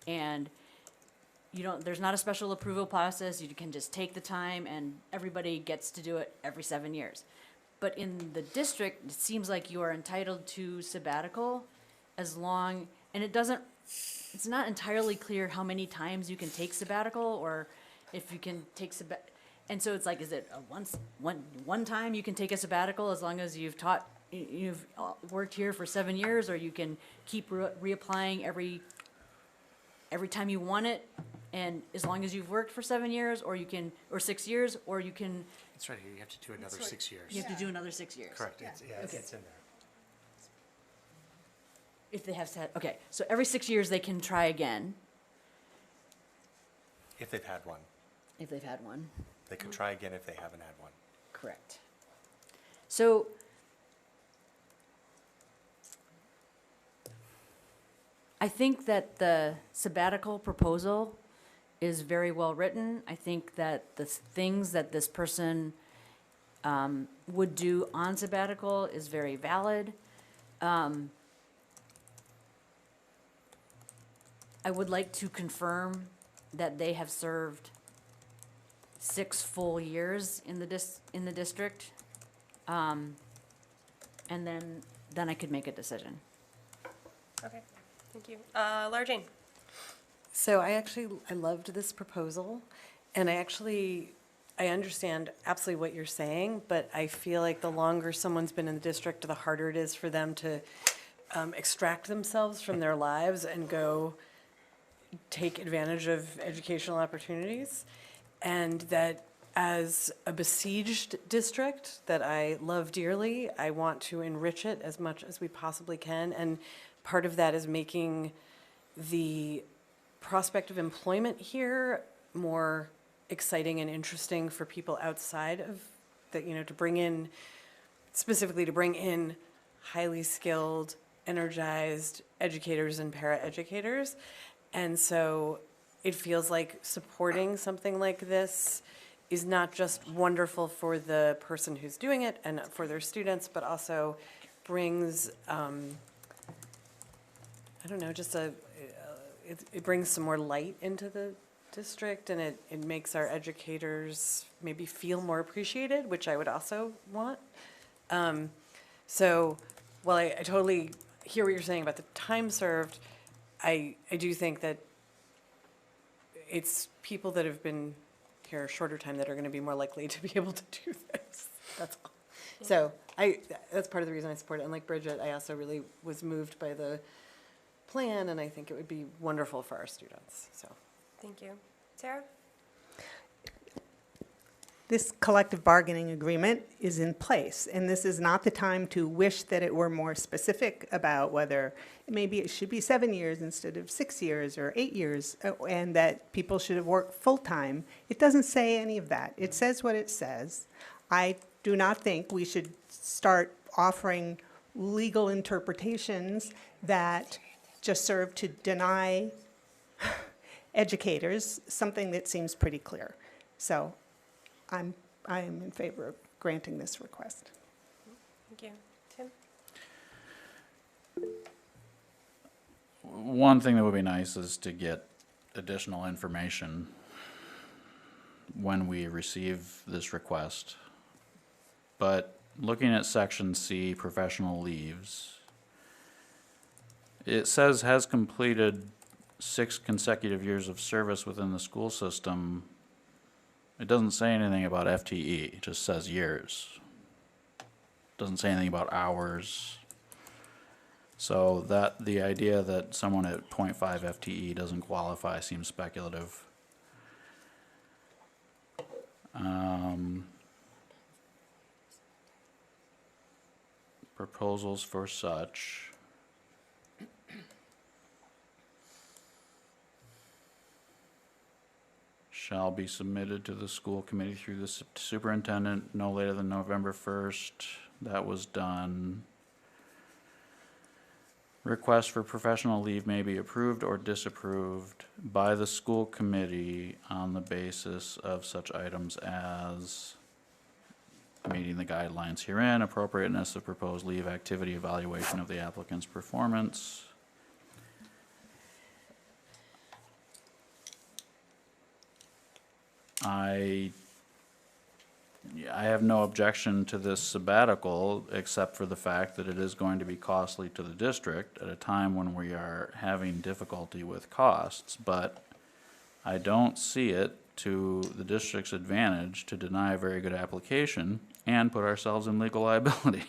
And there's not a special approval process. You can just take the time and everybody gets to do it every 7 years. But in the district, it seems like you are entitled to sabbatical as long, and it's not entirely clear how many times you can take sabbatical, or if you can take and so it's like, is it one time you can take a sabbatical as long as you've worked here for 7 years, or you can keep reapplying every time you want it, and as long as you've worked for 7 years, or 6 years, or you can. It's right here, you have to do another 6 years. You have to do another 6 years. Correct, it's Okay. it's in there. If they have said, okay, so every 6 years they can try again, If they've had one. if they've had one. They can try again if they haven't had one. Correct. So I think that the sabbatical proposal is very well written. I think that the things that this person would do on sabbatical is very valid. I would like to confirm that they have served 6 full years in the district, and then I could make a decision. Okay, thank you. Laura Jane. So I loved this proposal, and I understand absolutely what you're saying, but I feel like the longer someone's been in the district, the harder it is for them to extract themselves from their lives and go take advantage of educational opportunities, and that as a besieged district that I love dearly, I want to enrich it as much as we possibly can. And part of that is making the prospect of employment here more exciting and interesting for people outside of that, you know, to bring in, specifically to bring in highly skilled, energized educators and paraeducators. And so it feels like supporting something like this is not just wonderful for the person who's doing it and for their students, but also brings, I don't know, just it brings some more light into the district, and it makes our educators maybe feel more appreciated, which I would also want. So while I totally hear what you're saying about the time served, I do think that it's people that have been here a shorter time that are going to be more likely to be able to do this. That's all. So that's part of the reason I support it. And like Bridget, I also really was moved by the plan, and I think it would be wonderful for our students. So Thank you. Sarah? This collective bargaining agreement is in place, and this is not the time to wish that it were more specific about whether maybe it should be 7 years instead of 6 years or 8 years, and that people should have worked full-time. It doesn't say any of that. It says what it says. I do not think we should start offering legal interpretations that just serve to deny educators something that seems pretty clear. So I am in favor of granting this request. Thank you. Tim? One thing that would be nice is to get additional information when we receive this request. But looking at section C, professional leaves, it says has completed 6 consecutive years of service within the school system. It doesn't say anything about FTE, it just says years. Doesn't say anything about hours. So that the idea that someone at 0.5 FTE doesn't qualify seems speculative. Proposals for such. Shall be submitted to the school committee through the superintendent no later than November 1st. That was done. Request for professional leave may be approved or disapproved by the school committee on the basis of such items as meeting the guidelines herein, appropriateness of proposed leave, activity, evaluation of the applicant's performance. I have no objection to this sabbatical, except for the fact that it is going to be costly to the district at a time when we are having difficulty with costs, but I don't see it to the district's advantage to deny a very good application and put ourselves in legal liability.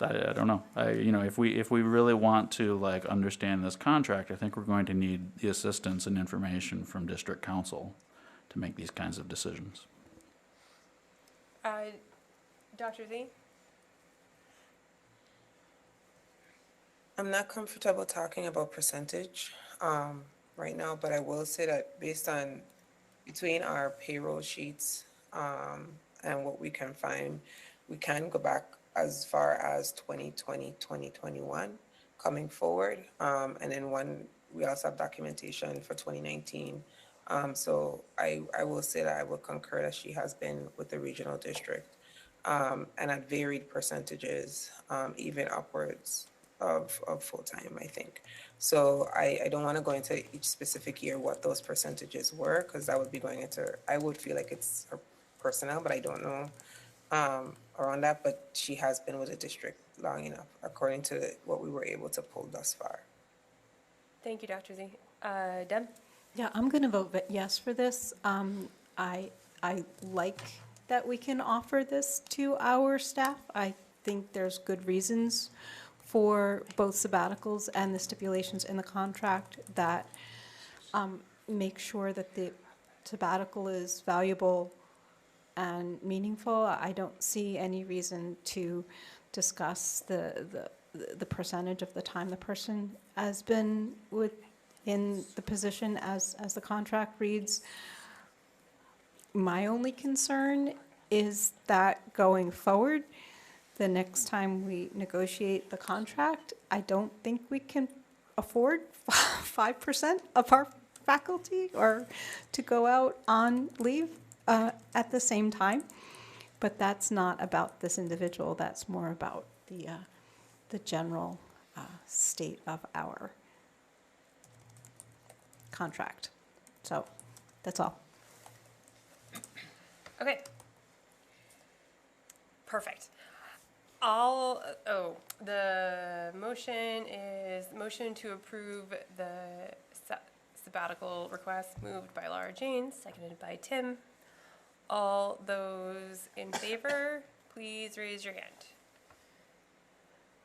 I don't know. If we really want to like understand this contract, I think we're going to need the assistance and information from district council to make these kinds of decisions. Dr. Z? I'm not comfortable talking about percentage right now, but I will say that based on between our payroll sheets and what we can find, we can go back as far as 2020, 2021 coming forward. And then we also have documentation for 2019. So I will say that I will concur that she has been with the regional district and at varied percentages, even upwards of full-time, I think. So I don't want to go into each specific year what those percentages were, because that would be going into, I would feel like it's her personnel, but I don't know around that, but she has been with the district long enough, according to what we were able to pull thus far. Thank you, Dr. Z. Deb? Yeah, I'm going to vote yes for this. I like that we can offer this to our staff. I think there's good reasons for both sabbaticals and the stipulations in the contract that make sure that the sabbatical is valuable and meaningful. I don't see any reason to discuss the percentage of the time the person has been within the position as the contract reads. My only concern is that going forward, the next time we negotiate the contract, I don't think we can afford 5% of our faculty or to go out on leave at the same time. But that's not about this individual, that's more about the general state of our contract. So, that's all. Okay. Perfect. The motion is motion to approve the sabbatical request moved by Laura Jane, seconded by Tim. All those in favor, please raise your hand.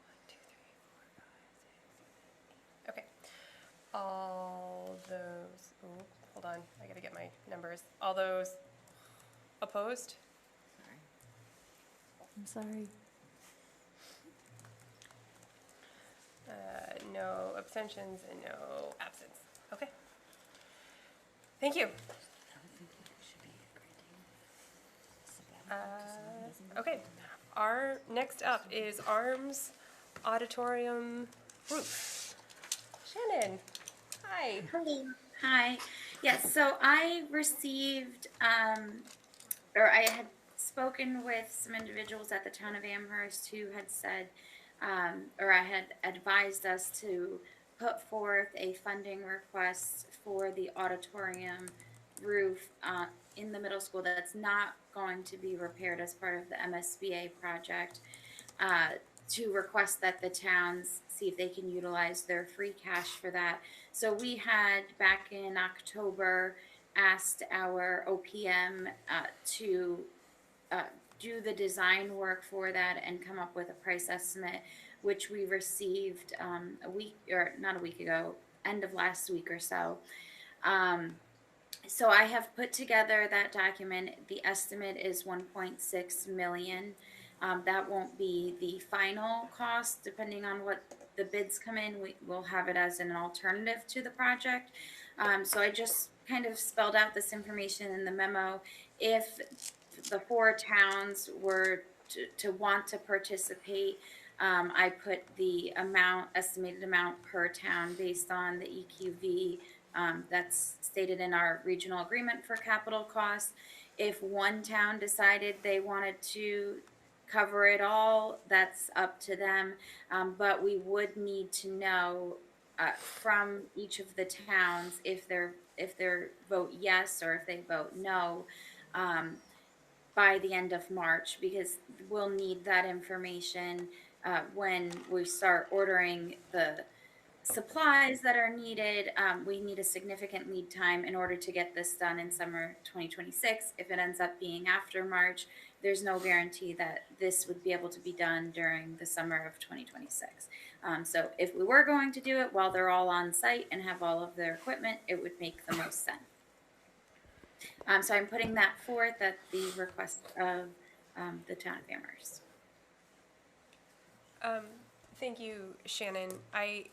1, 2, 3, 4, 5, 6, 7, 8. Okay. All those, hold on, I gotta get my numbers. All those opposed? I'm sorry. No abstentions and no absence. Okay. Thank you. Okay. Our next up is ARMS Auditorium Roof. Shannon, hi. Hello. Hi. Yes, so I received, or I had spoken with some individuals at the town of Amherst who had said, or I had advised us to put forth a funding request for the auditorium roof in the middle school that's not going to be repaired as part of the MSBA project, to request that the towns see if they can utilize their free cash for that. So we had back in October asked our OPM to do the design work for that and come up with a price estimate, which we received not a week ago, end of last week or so. So I have put together that document. The estimate is 1.6 million. That won't be the final cost, depending on what the bids come in. We will have it as an alternative to the project. So I just kind of spelled out this information in the memo. If the 4 towns were to want to participate, I put the estimated amount per town based on the EQV that's stated in our regional agreement for capital costs. If one town decided they wanted to cover it all, that's up to them. But we would need to know from each of the towns if they vote yes or if they vote no by the end of March, because we'll need that information when we start ordering the supplies that are needed. We need a significant lead time in order to get this done in summer 2026. If it ends up being after March, there's no guarantee that this would be able to be done during the summer of 2026. So if we were going to do it while they're all on site and have all of their equipment, it would make the most sense. So I'm putting that forth at the request of the town of Amherst. Thank you, Shannon. I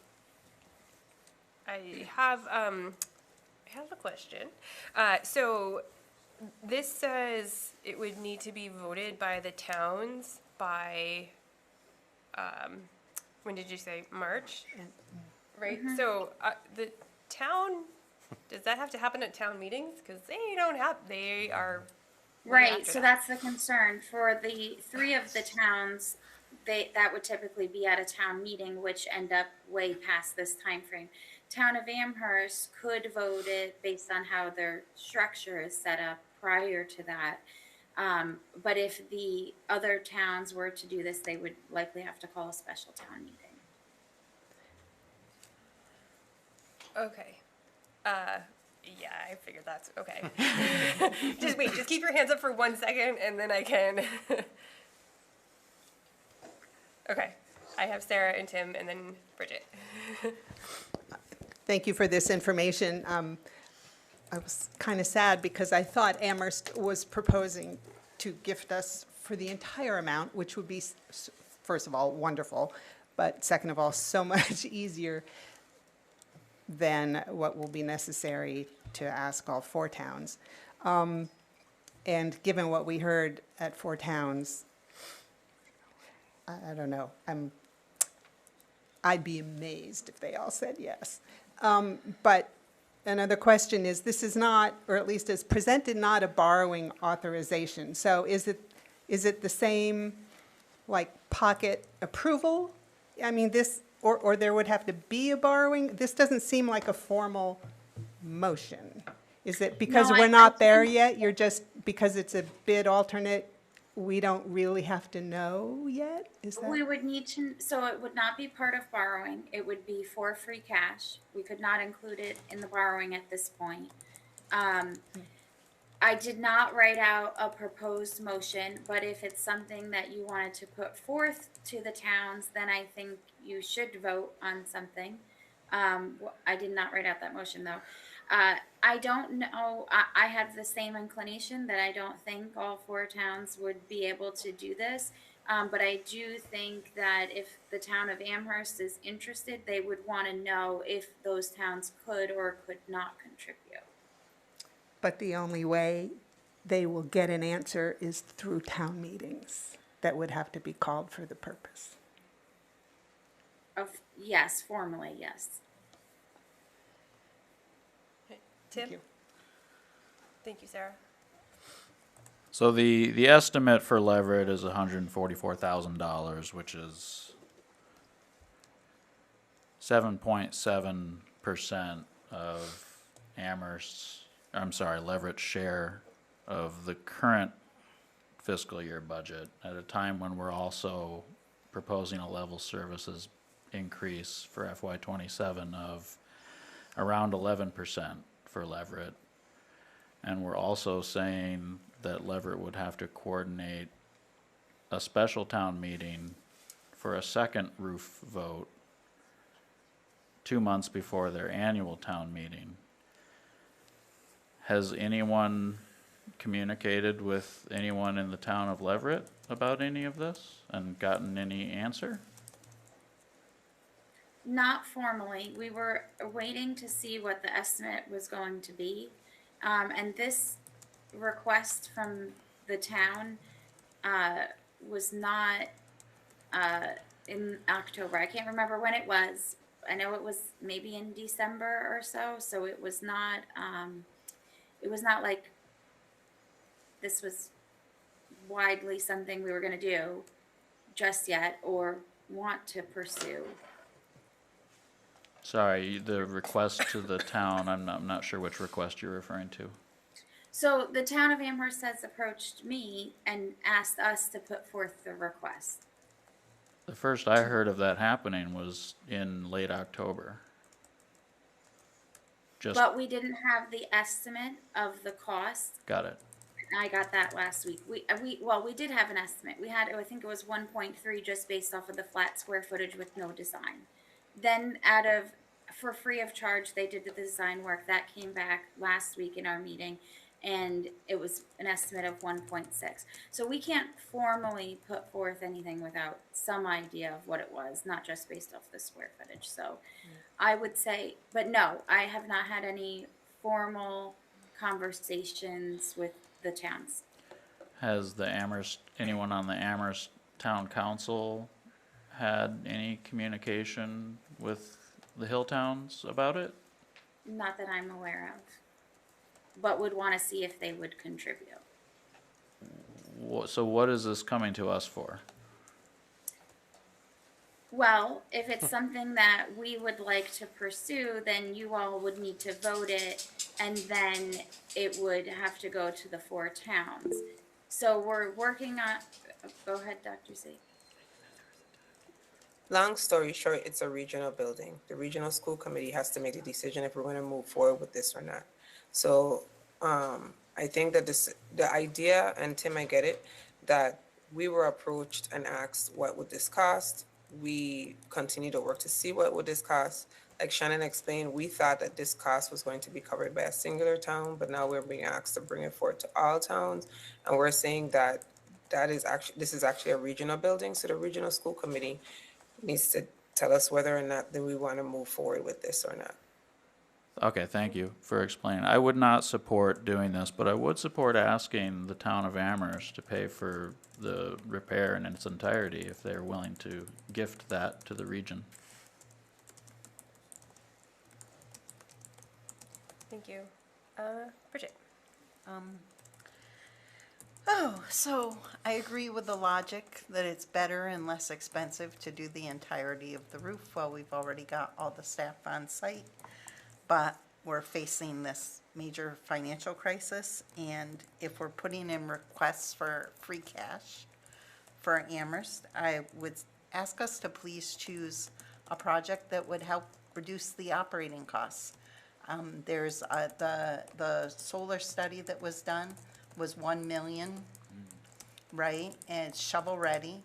have a question. So this says it would need to be voted by the towns by, when did you say, March? Right? Mm-hmm. So the town, does that have to happen at town meetings? Because they are. Right, so that's the concern. For the 3 of the towns, that would typically be at a town meeting, which end up way past this time frame. Town of Amherst could vote it based on how their structure is set up prior to that. But if the other towns were to do this, they would likely have to call a special town meeting. Okay. Yeah, I figured that's okay. Just keep your hands up for 1 second and then I can. Okay. I have Sarah and Tim and then Bridget. Thank you for this information. I was kind of sad because I thought Amherst was proposing to gift us for the entire amount, which would be, first of all, wonderful, but second of all, so much easier than what will be necessary to ask all four towns. And given what we heard at four towns, I don't know, I'd be amazed if they all said yes. But another question is, this is not, or at least as presented, not a borrowing authorization. So is it the same, like, pocket approval? I mean, this, or there would have to be a borrowing? This doesn't seem like a formal motion. Is it because No, we're I not there think- yet? You're just, because it's a bid alternate, we don't really have to know yet? Is that? We would need to, so it would not be part of borrowing. It would be for free cash. We could not include it in the borrowing at this point. I did not write out a proposed motion, but if it's something that you wanted to put forth to the towns, then I think you should vote on something. I did not write out that motion though. I don't know, I have the same inclination that I don't think all four towns would be able to do this. But I do think that if the town of Amherst is interested, they would want to know if those towns could or could not contribute. But the only way they will get an answer is through town meetings that would have to be called for the purpose. Yes, formally, yes. Tim? you. Thank you, Sarah. So the estimate for Leverett is $144,000, which is 7.7% of Leverett's share of the current fiscal year budget at a time when we're also proposing a level services increase for FY27 of around 11% for Leverett. And we're also saying that Leverett would have to coordinate a special town meeting for a second roof vote 2 months before their annual town meeting. Has anyone communicated with anyone in the town of Leverett about any of this and gotten any answer? Not formally. We were waiting to see what the estimate was going to be. And this request from the town was not in October. I can't remember when it was. I know it was maybe in December or so. So it was not like this was widely something we were going to do just yet or want to pursue. Sorry, the request to the town, I'm not sure which request you're referring to. So the town of Amherst has approached me and asked us to put forth the request. The first I heard of that happening was in late October. But we didn't have the estimate of the cost. Got it. I got that last week. We did have an estimate. We had, I think it was 1.3 just based off of the flat square footage with no design. Then for free of charge, they did the design work. That came back last week in our meeting, and it was an estimate of 1.6. So we can't formally put forth anything without some idea of what it was, not just based off the square footage. So I would say, but no, I have not had any formal conversations with the towns. Has anyone on the Amherst Town Council had any communication with the hill towns about it? Not that I'm aware of, but would want to see if they would contribute. So what is this coming to us for? Well, if it's something that we would like to pursue, then you all would need to vote it, and then it would have to go to the four towns. So we're working on, go ahead, Dr. Z. Long story short, it's a regional building. The regional school committee has to make a decision if we're going to move forward with this or not. So I think that the idea, and Tim, I get it, that we were approached and asked what would this cost. we continue to work to see what would this cost. Like Shannon explained, we thought that this cost was going to be covered by a singular town, but now we're being asked to bring it forward to all towns. And we're saying that this is actually a regional building, so the regional school committee needs to tell us whether or not that we want to move forward with this or not. Okay, thank you for explaining. I would not support doing this, but I would support asking the town of Amherst to pay for the repair in its entirety if they're willing to gift that to the region. Thank you. Bridget? So I agree with the logic that it's better and less expensive to do the entirety of the roof while we've already got all the staff on site. But we're facing this major financial crisis, and if we're putting in requests for free cash for Amherst, I would ask us to please choose a project that would help reduce the operating costs. There's the solar study that was done was 1 million, right? And it's shovel ready,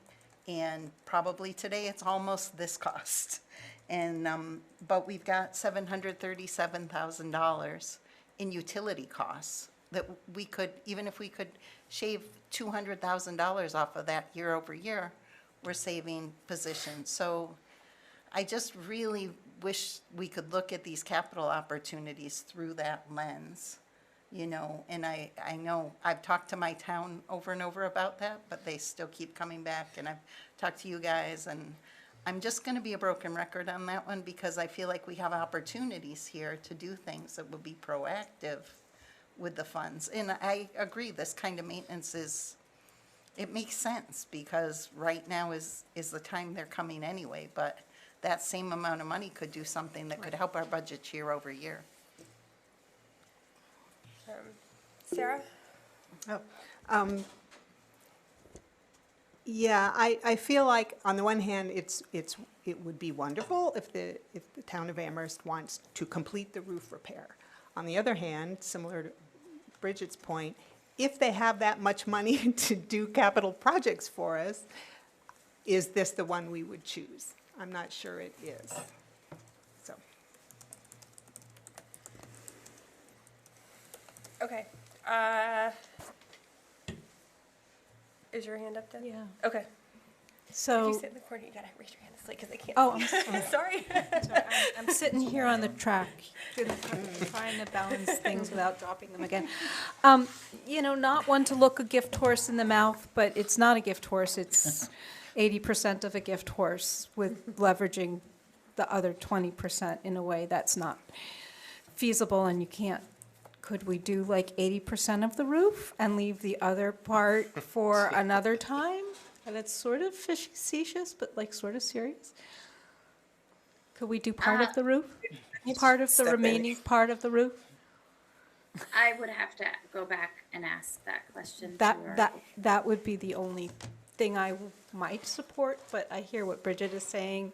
and probably today it's almost this cost. And, but we've got $737,000 in utility costs that we could, even if we could shave $200,000 off of that year over year, we're saving positions. So I just really wish we could look at these capital opportunities through that lens, you know, and I know I've talked to my town over and over about that, but they still keep coming back, and I've talked to you guys, and I'm just going to be a broken record on that one because I feel like we have opportunities here to do things that will be proactive with the funds. And I agree, this kind of maintenance it makes sense because right now is the time they're coming anyway, but that same amount of money could do something that could help our budget year over year. Sarah? Yeah, I feel like on the one hand, it would be wonderful if the town of Amherst wants to complete the roof repair. On the other hand, similar to Bridget's point, if they have that much money to do capital projects for us, is this the one we would choose? I'm not sure it is. So. Okay. Is your hand up, Deb? Yeah. Okay. If So. you sit in the corner, you gotta raise your hand this late because they can't. Oh, I'm see. sorry. Sorry. I'm sitting here on the track, trying to balance things without dropping them again. You know, not one to look a gift horse in the mouth, but it's not a gift horse. It's 80% of a gift horse with leveraging the other 20% in a way that's not feasible, and you can't. Could we do like 80% of the roof and leave the other part for another time? And it's sort of facetious, but like sort of serious. Could we do part of the roof? Part of the remaining part of the roof? I would have to go back and ask that question to her. That would be the only thing I might support, but I hear what Bridget is saying,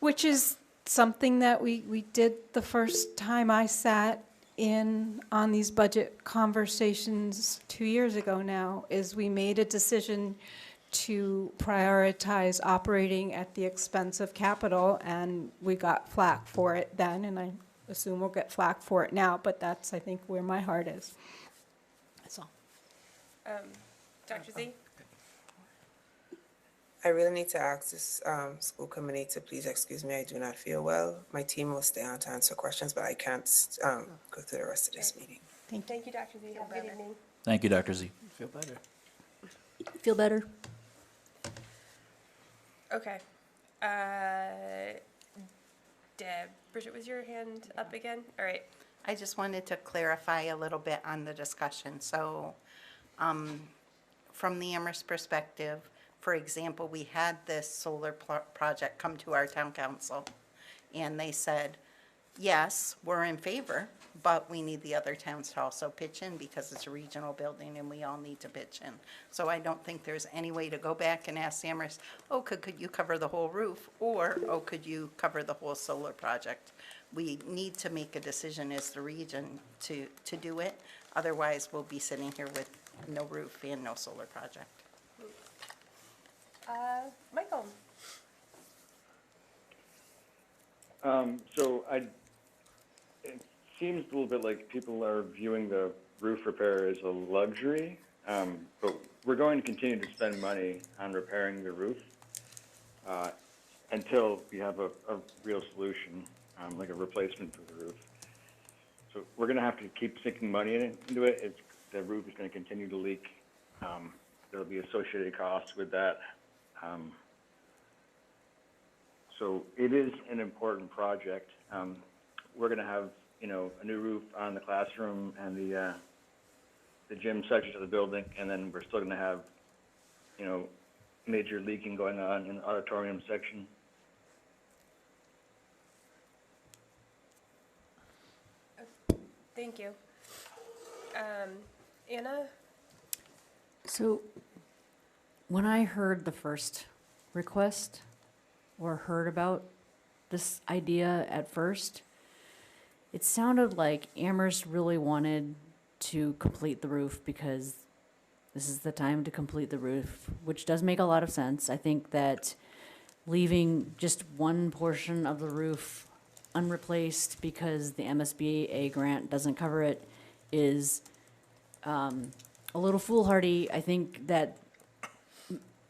which is something that we did the first time I sat in on these budget conversations 2 years ago now, is we made a decision to prioritize operating at the expense of capital, and we got flack for it then, and I assume we'll get flack for it now, but that's, I think, where my heart is. That's all. Dr. Z? I really need to ask this school committee to please excuse me. I do not feel well. My team will stay on to answer questions, but I can't go through the rest of this meeting. Thank you, Dr. Z. Have a good evening. Thank you, Dr. Z. Feel better. Feel better? Okay. Deb, Bridget, was your hand up again? All right. I just wanted to clarify a little bit on the discussion. So from the Amherst perspective, for example, we had this solar project come to our town council, and they said, yes, we're in favor, but we need the other towns to also pitch in because it's a regional building and we all need to pitch in. So I don't think there's any way to go back and ask Amherst, oh, could you cover the whole roof? Or, oh, could you cover the whole solar project? We need to make a decision as the region to do it. Otherwise, we'll be sitting here with no roof and no solar project. Michael? It seems a little bit like people are viewing the roof repair as a luxury, but we're going to continue to spend money on repairing the roof until we have a real solution, like a replacement for the roof. So we're going to have to keep sinking money into it. The roof is going to continue to leak. There'll be associated costs with that. So it is an important project. We're going to have, a new roof on the classroom and the gym section of the building, and then we're still going to have, major leaking going on in the auditorium section. Thank you. Anna? So when I heard the first request or heard about this idea at first, it sounded like Amherst really wanted to complete the roof because this is the time to complete the roof, which does make a lot of sense. I think that leaving just one portion of the roof unreplaced because the MSBA grant doesn't cover it is a little foolhardy. I think that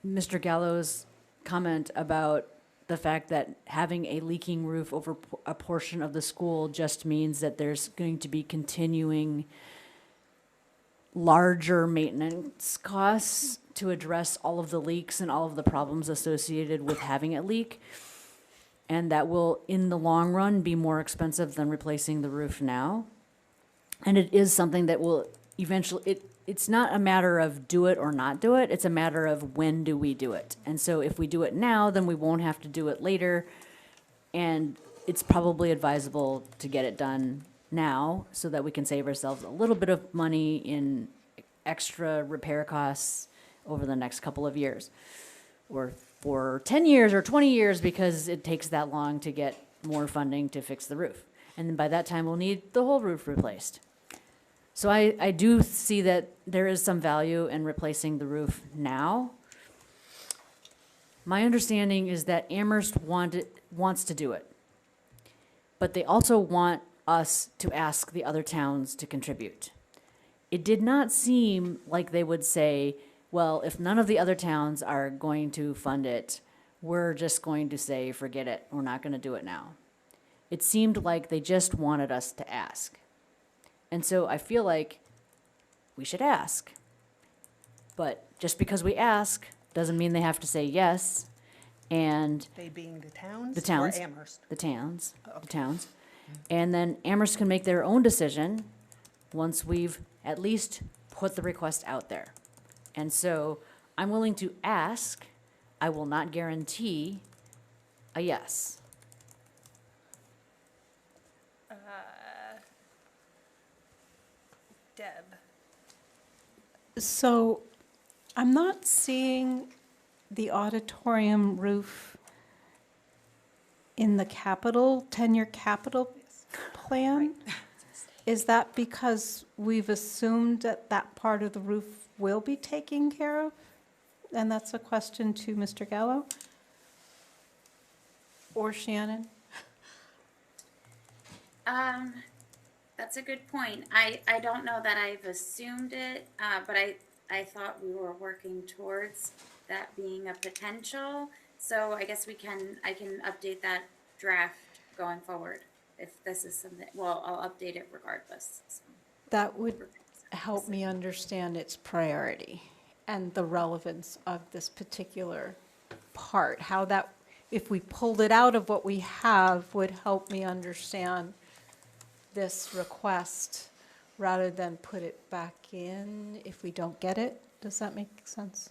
Mr. Gallo's comment about the fact that having a leaking roof over a portion of the school just means that there's going to be continuing larger maintenance costs to address all of the leaks and all of the problems associated with having it leak. And that will, in the long run, be more expensive than replacing the roof now. And it is something that will eventually, it's not a matter of do it or not do it, it's a matter of when do we do it. And so if we do it now, then we won't have to do it later. And it's probably advisable to get it done now so that we can save ourselves a little bit of money in extra repair costs over the next couple of years. Or for 10 years or 20 years because it takes that long to get more funding to fix the roof. And then by that time, we'll need the whole roof replaced. So I do see that there is some value in replacing the roof now. My understanding is that Amherst wants to do it, but they also want us to ask the other towns to contribute. It did not seem like they would say, well, if none of the other towns are going to fund it, we're just going to say, forget it, we're not going to do it now. It seemed like they just wanted us to ask. And so I feel like we should ask. But just because we ask doesn't mean they have to say yes. And They being the towns? the towns, Or Amherst? the towns, Okay. the towns. And then Amherst can make their own decision once we've at least put the request out there. And so I'm willing to ask. I will not guarantee a yes. Deb? So I'm not seeing the auditorium roof in the 10-year capital plan. Is that because we've assumed that that part of the roof will be taken care of? And that's a question to Mr. Gallo? Or Shannon? That's a good point. I don't know that I've assumed it, but I thought we were working towards that being a potential. So I guess I can update that draft going forward if this is something, well, I'll update it regardless. So. That would help me understand its priority and the relevance of this particular part. How that, if we pulled it out of what we have, would help me understand this request rather than put it back in if we don't get it. Does that make sense?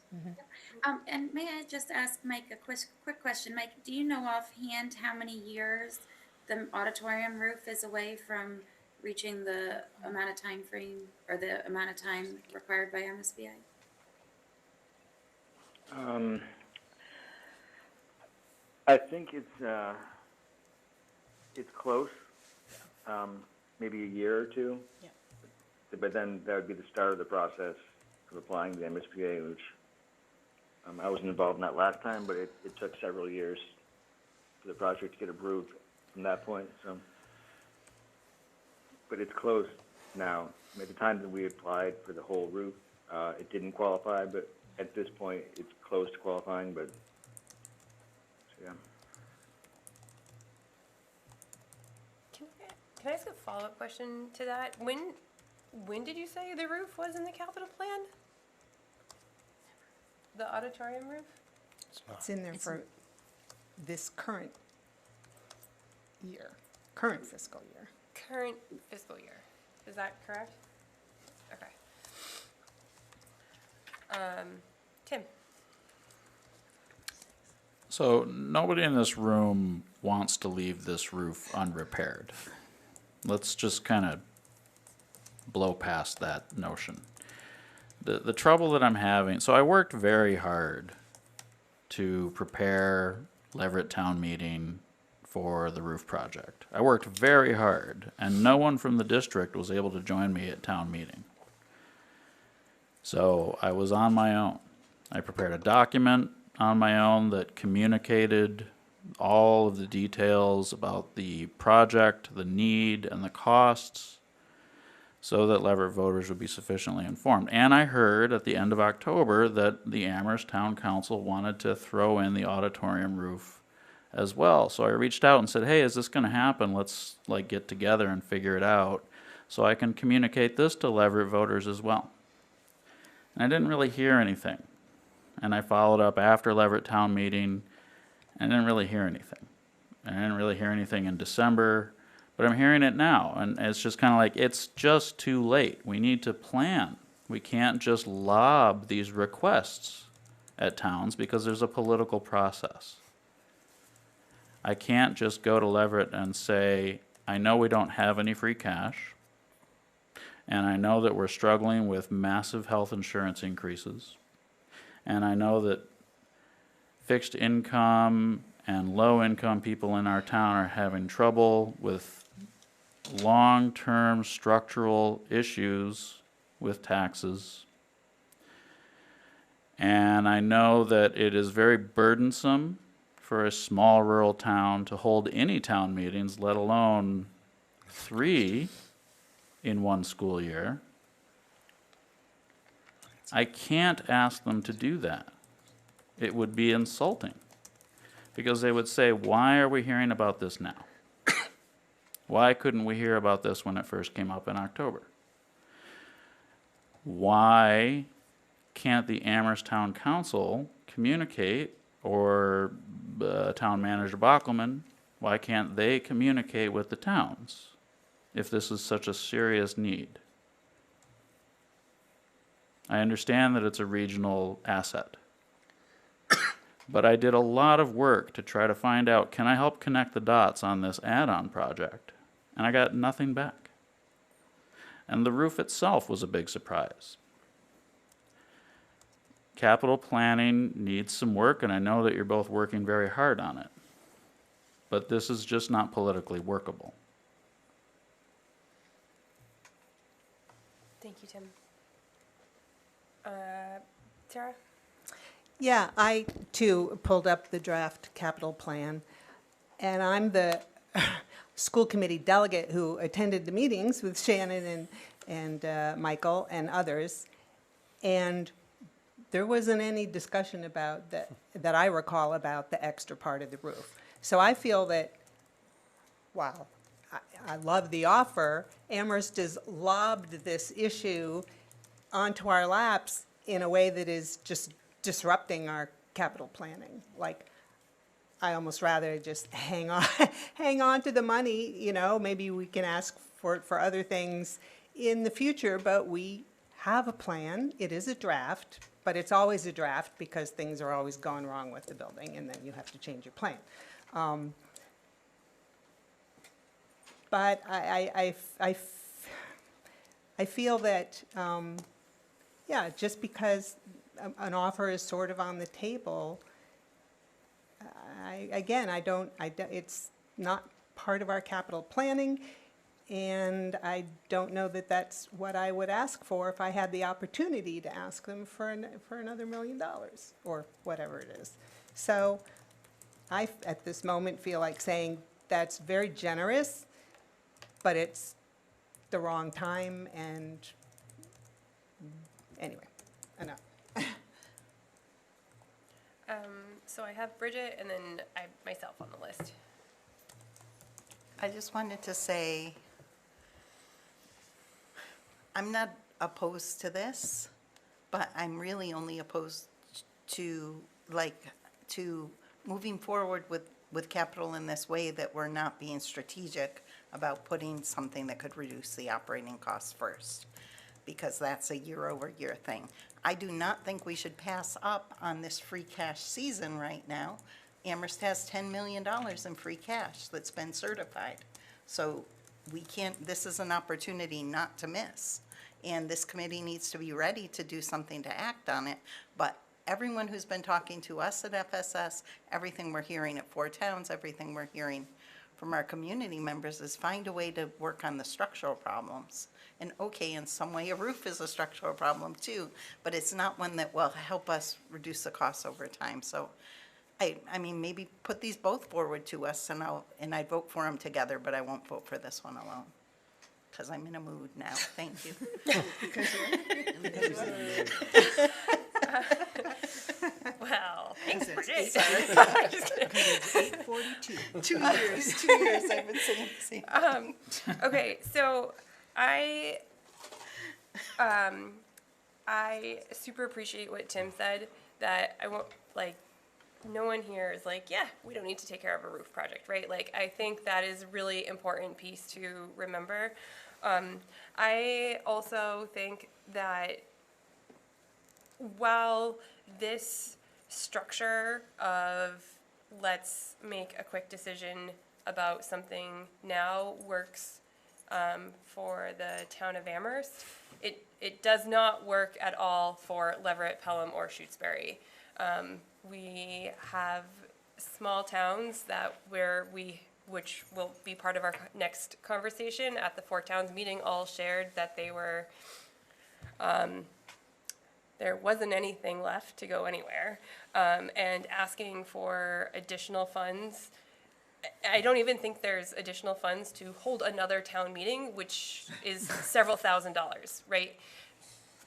And may I just ask Mike a quick question? Mike, do you know offhand how many years the auditorium roof is away from reaching the amount of time frame or the amount of time required by MSBA? I think it's close, maybe a year or two. Yeah. But then that would be the start of the process of applying to the MSBA, which I wasn't involved in that last time, but it took several years for the project to get approved. from that point, so. But it's closed now. At the time that we applied for the whole roof, it didn't qualify, but at this point, it's close to qualifying, but, so, yeah. Can I ask a follow-up question to that? When did you say the roof was in the capital plan? The auditorium roof? It's in there for this current year, current fiscal year. Current fiscal year. Is that correct? Okay. Tim? So nobody in this room wants to leave this roof unrepaired. Let's just kind of blow past that notion. The trouble that I'm having, so I worked very hard to prepare Leverett Town Meeting for the roof project. I worked very hard, and no one from the district was able to join me at town meeting. So I was on my own. I prepared a document on my own that communicated all of the details about the project, the need, and the costs, so that Leverett voters would be sufficiently informed. And I heard at the end of October that the Amherst Town Council wanted to throw in the auditorium roof as well. So I reached out and said, hey, is this going to happen? Let's get together and figure it out so I can communicate this to Leverett voters as well. And I didn't really hear anything. And I followed up after Leverett Town Meeting and didn't really hear anything. I didn't really hear anything in December, but I'm hearing it now. And it's just kind of like, it's just too late. We need to plan. We can't just lob these requests at towns because there's a political process. I can't just go to Leverett and say, I know we don't have any free cash, and I know that we're struggling with massive health insurance increases, and I know that fixed income and low income people in our town are having trouble with long-term structural issues with taxes. And I know that it is very burdensome for a small rural town to hold any town meetings, let alone 3 in one school year. I can't ask them to do that. It would be insulting, because they would say, why are we hearing about this now? Why couldn't we hear about this when it first came up in October? Why can't the Amherst Town Council communicate, or Town Manager Bockelman, why can't they communicate with the towns if this is such a serious need? I understand that it's a regional asset, but I did a lot of work to try to find out, can I help connect the dots on this add-on project? And I got nothing back. And the roof itself was a big surprise. Capital planning needs some work, and I know that you're both working very hard on it. But this is just not politically workable. Thank you, Tim. Sarah? Yeah, I too pulled up the draft capital plan, and I'm the school committee delegate who attended the meetings with Shannon and Michael and others, and there wasn't any discussion about that I recall about the extra part of the roof. So I feel that, wow, I love the offer. Amherst has lobbed this issue onto our laps in a way that is just disrupting our capital planning. Like, I almost rather just hang on to the money, maybe we can ask for it for other things in the future, but we have a plan. It is a draft, but it's always a draft because things are always going wrong with the building, and then you have to change your plan. But I feel that, yeah, just because an offer is sort of on the table, it's not part of our capital planning, and I don't know that that's what I would ask for if I had the opportunity to ask them for another $1 million or whatever it is. So I, at this moment, feel like saying, that's very generous, but it's the wrong time, and anyway, enough. So I have Bridget and then I myself on the list. I just wanted to say, I'm not opposed to this, but I'm really only opposed to, to moving forward with capital in this way, that we're not being strategic about putting something that could reduce the operating costs first, because that's a year-over-year thing. I do not think we should pass up on this free cash season right now. Amherst has $10 million in free cash that's been certified. So we can't, this is an opportunity not to miss. And this committee needs to be ready to do something to act on it. But everyone who's been talking to us at FSS, everything we're hearing at Four Towns, everything we're hearing from our community members is find a way to work on the structural problems. And okay, in some way, a roof is a structural problem too, but it's not one that will help us reduce the costs over time. So I mean, maybe put these both forward to us, and I'd vote for them together, but I won't vote for this one alone, because I'm in a mood now. Thank you. Well, thanks, Bridget. Just kidding. 8:42. 2 years I've been saying the same. Okay, so I super appreciate what Tim said, that I won't, like, no one here is like, yeah, we don't need to take care of a roof project, right? Like, I think that is a really important piece to remember. I also think that while this structure of let's make a quick decision about something now works for the town of Amherst, it does not work at all for Leverett, Pelham, or Shutesbury. We have small towns which will be part of our next conversation at the Four Towns meeting, all shared that they were, there wasn't anything left to go anywhere, and asking for additional funds. I don't even think there's additional funds to hold another town meeting, which is several $1,000s, right?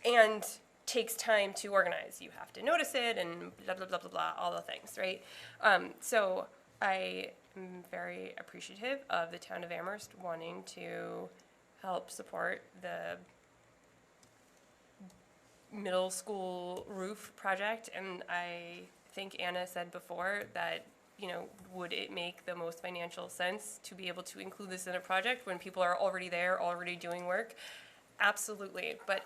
And takes time to organize. You have to notice it and blah, blah, blah, blah, blah, all the things, right? So I am very appreciative of the town of Amherst wanting to help support the middle school roof project. And I think Anna said before that, you know, would it make the most financial sense to be able to include this in a project when people are already there, already doing work? Absolutely. But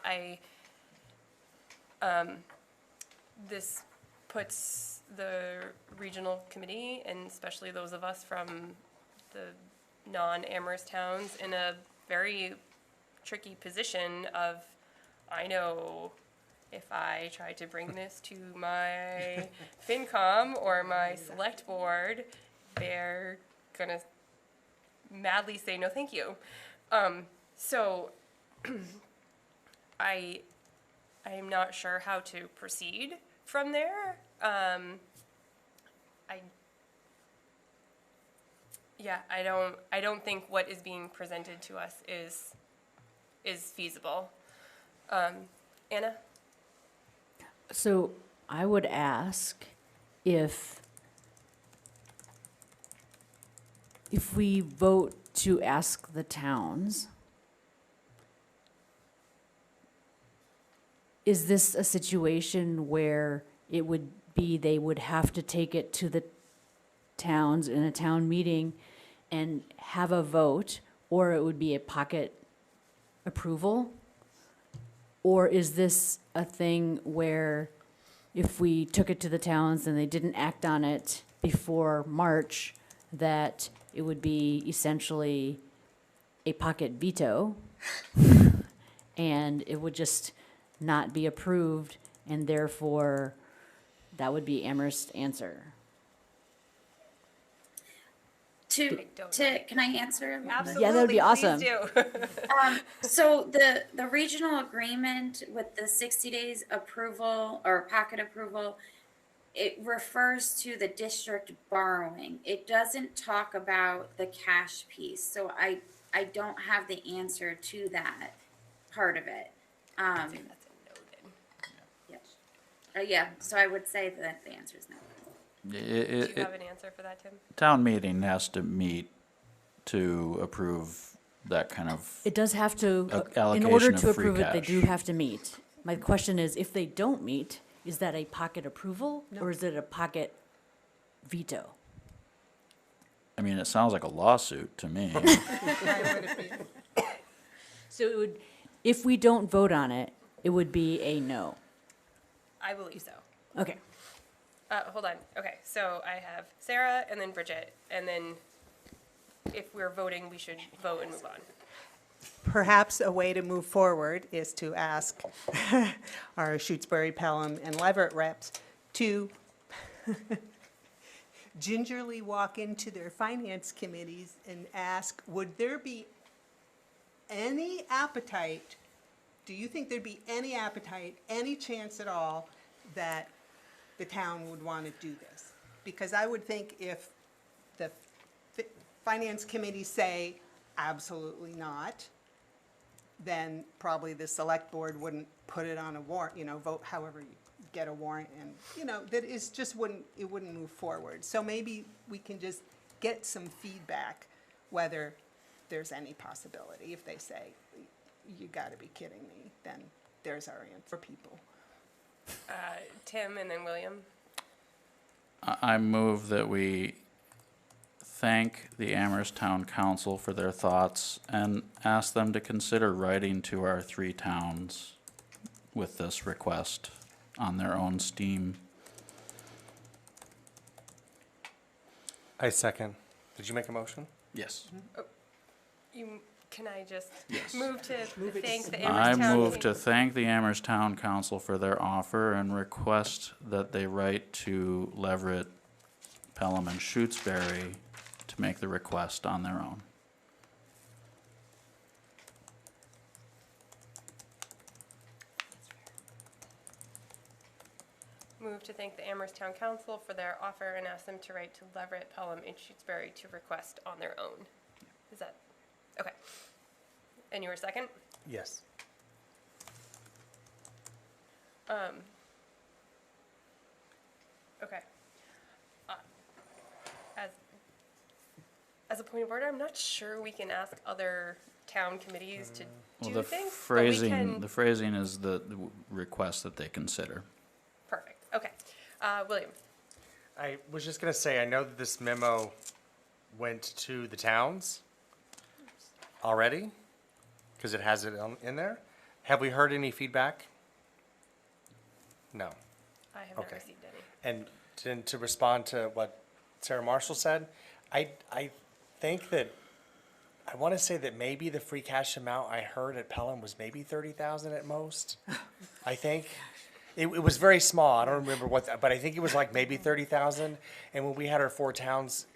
this puts the regional committee, and especially those of us from the non-Amherst towns, in a very tricky position of, I know if I try to bring this to my FinCom or my select board, they're gonna madly say no thank you. So I am not sure how to proceed from there. I don't think what is being presented to us is feasible. Anna? So I would ask if we vote to ask the towns, is this a situation where it would be they would have to take it to the towns in a town meeting and have a vote, or it would be a pocket approval? Or is this a thing where if we took it to the towns and they didn't act on it before March, that it would be essentially a pocket veto and it would just not be approved, and therefore that would be Amherst's answer? Can I answer? Absolutely. Yeah, that would be awesome. Please do. So the regional agreement with the 60 days approval or pocket approval it refers to the district borrowing. It doesn't talk about the cash piece, so I don't have the answer to that part of it. I think that's a no then. Yeah. Yeah, so I would say that the answer is no. Do you have an answer for that, Tim? Town meeting has to meet to approve that kind of. It does have to, in allocation order of to free approve it, they cash. do have to meet. My question is, if they don't meet, is that a pocket approval or is it a pocket veto? I mean, it sounds like a lawsuit to me. So it would, if we don't vote on it, it would be a no. I believe so. Okay. Hold on. Okay, so I have Sarah and then Bridget, and then if we're voting, we should vote and move on. Perhaps a way to move forward is to ask our Shutesbury, Pelham, and Leverett reps to gingerly walk into their finance committees and ask, would there be any appetite, do you think there'd be any appetite, any chance at all that the town would want to do this? Because I would think if the finance committees say absolutely not, then probably the select board wouldn't put it on a warrant, vote however you get a warrant, and, that is just it wouldn't move forward. So maybe we can just get some feedback whether there's any possibility. If they say, you gotta be kidding me, then there's our answer for people. Tim and then William. I move that we thank the Amherst Town Council for their thoughts and ask them to consider writing to our 3 towns with this request on their own steam. I second. Did you make a motion? Yes. Can I just Yes. move to thank the I Amherst Town? move to thank the Amherst Town Council for their offer and request that they write to Leverett, Pelham, and Shutesbury to make the request on their own. Move to thank the Amherst Town Council for their offer and ask them to write to Leverett, Pelham, and Shutesbury to request on their own. Is that, okay. And you were second? Yes. Okay. As a point of order, I'm not sure we can ask other town committees to Well, do the things, but we phrasing, can. the phrasing is the request that they consider. Perfect, okay. William? I was just gonna say, I know that this memo went to the towns already, because it has it in there. Have we heard any feedback? No. I have not Okay. received any. And to respond to what Sarah Marshall said, I think that, I want to say that maybe the free cash amount I heard at Pelham was maybe 30,000 at most. I think. It was very small. I don't remember but I think it was like maybe 30,000. And when we had our 4 towns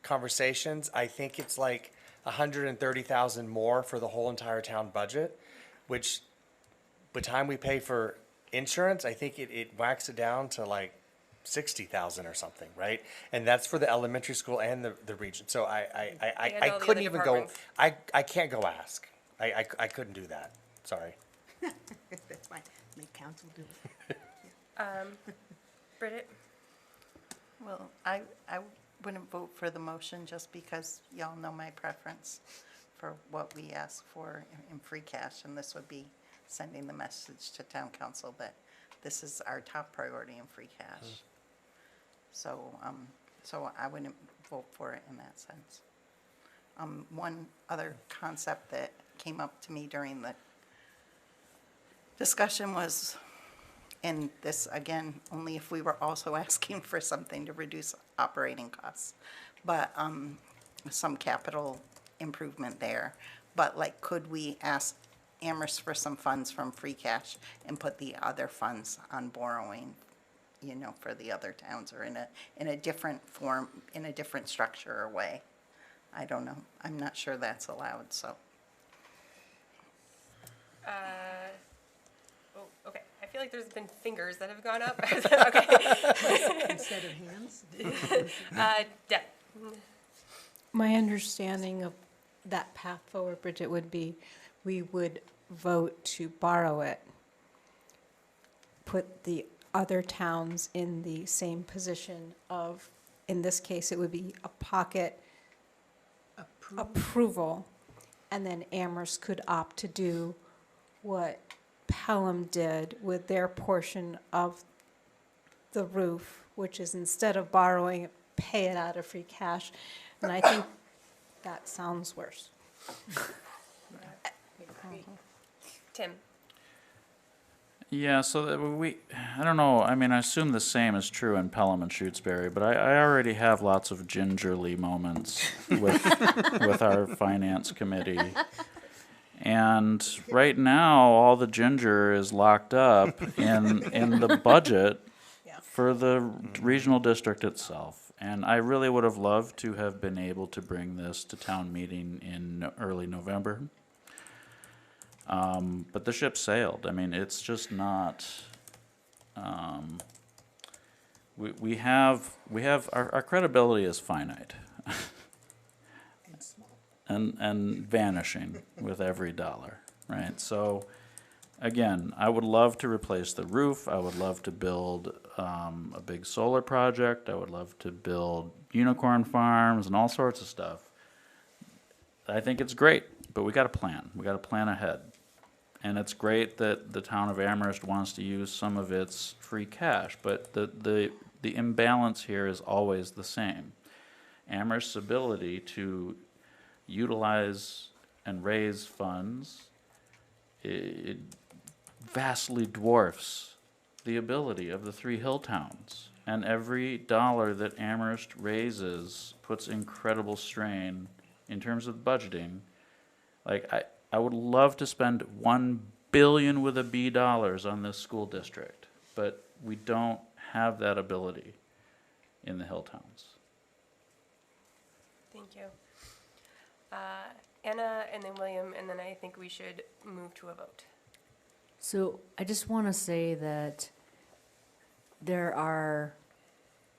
conversations, I think it's like 130,000 more for the whole entire town budget, which by the time we pay for insurance, I think it whacks it down to like 60,000 or something, right? And that's for the elementary school and the region. So I And all the couldn't other even go, departments. I can't go ask. I couldn't do that. Sorry. That's fine. Make council do it. Bridget? Well, I wouldn't vote for the motion just because y'all know my preference for what we ask for in free cash, and this would be sending the message to town council that this is our top priority in free cash. So I wouldn't vote for it in that sense. One other concept that came up to me during the discussion was, and this, again, only if we were also asking for something to reduce operating costs, but some capital improvement there. But like, could we ask Amherst for some funds from free cash and put the other funds on borrowing, for the other towns, or in a different form, in a different structure or way? I don't know. I'm not sure that's allowed, so. Okay, I feel like there's been fingers that have gone up. Okay. Instead of hands? Deb. My understanding of that path forward, Bridget, would be we would vote to borrow it, put the other towns in the same position of, in this case, it would be a pocket approval, and then Amherst could opt to do what Pelham did with their portion of the roof, which is instead of borrowing, pay it out of free cash. And I think that sounds worse. Tim. Yeah, so that I don't know, I mean, I assume the same is true in Pelham and Shutesbury, but I already have lots of gingerly moments with our finance committee. And right now, all the ginger is locked up in the budget for the regional district itself. And I really would have loved to have been able to bring this to town meeting in early November. But the ship sailed. I mean, it's just not, we have our credibility is finite. And vanishing with every dollar, right? So, again, I would love to replace the roof. I would love to build a big solar project. I would love to build unicorn farms and all sorts of stuff. I think it's great, but we got to plan. We got to plan ahead. And it's great that the town of Amherst wants to use some of its free cash, but the imbalance here is always the same. Amherst's ability to utilize and raise funds, it vastly dwarfs the ability of the three hill towns. And every dollar that Amherst raises puts incredible strain in terms of budgeting. Like, I would love to spend $1 billion with a B dollars on this school district, but we don't have that ability in the hill towns. Thank you. Anna, and then William, and then I think we should move to a vote. So I just want to say that there are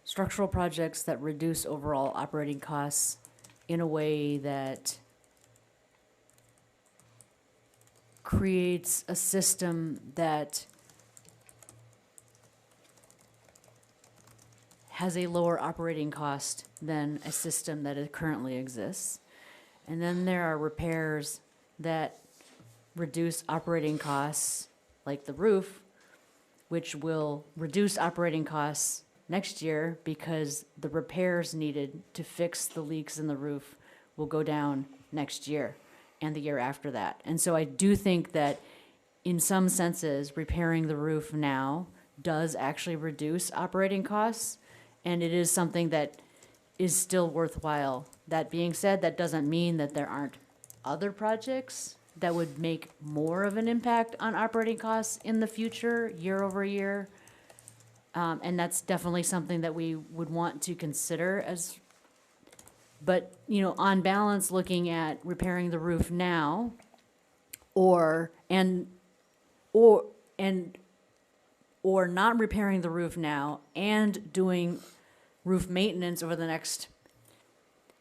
structural projects that reduce overall operating costs in a way that creates a system that has a lower operating cost than a system that it currently exists. And then there are repairs that reduce operating costs, like the roof, which will reduce operating costs next year because the repairs needed to fix the leaks in the roof will go down next year and the year after that. And so I do think that in some senses, repairing the roof now does actually reduce operating costs, and it is something that is still worthwhile. That being said, that doesn't mean that there aren't other projects that would make more of an impact on operating costs in the future, year over year. And that's definitely something that we would want to consider as, but, you know, on balance, looking at repairing the roof now or not repairing the roof now and doing roof maintenance over the next,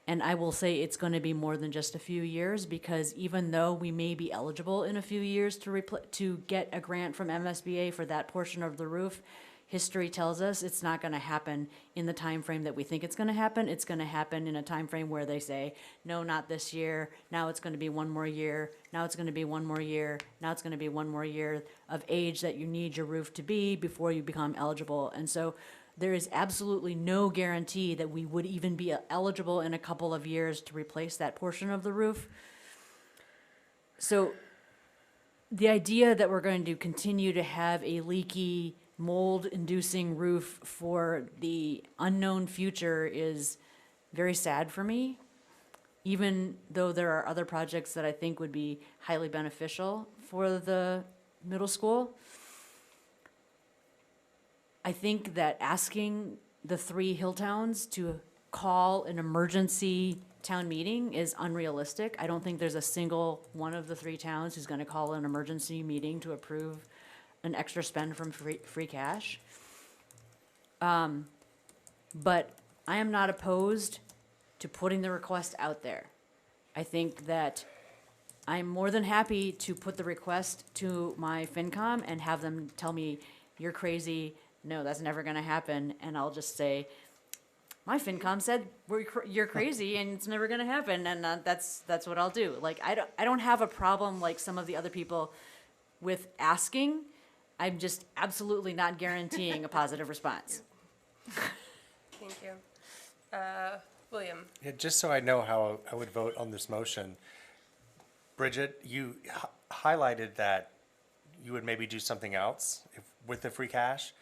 and I will say it's going to be more than just a few years, because even though we may be eligible in a few years to get a grant from MSBA for that portion of the roof, history tells us it's not going to happen in the time frame that we think it's going to happen. It's going to happen in a time frame where they say, no, not this year. Now it's going to be one more year. Now it's going to be one more year. Now it's going to be one more year of age that you need your roof to be before you become eligible. And so there is absolutely no guarantee that we would even be eligible in a couple of years to replace that portion of the roof. So the idea that we're going to continue to have a leaky, mold-inducing roof for the unknown future is very sad for me, even though there are other projects that I think would be highly beneficial for the middle school. I think that asking the three hill towns to call an emergency town meeting is unrealistic. I don't think there's a single one of the three towns who's going to call an emergency meeting to approve an extra spend from free cash. But I am not opposed to putting the request out there. I think that I'm more than happy to put the request to my FinCom and have them tell me, you're crazy, no, that's never gonna happen, and I'll just say, my FinCom said you're crazy and it's never gonna happen, and that's what I'll do. Like, I don't have a problem like some of the other people with asking. I'm just absolutely not guaranteeing a positive response. Thank you. William? Yeah, just so I know how I would vote on this motion, Bridget, you highlighted that you would maybe do something else with the free cash.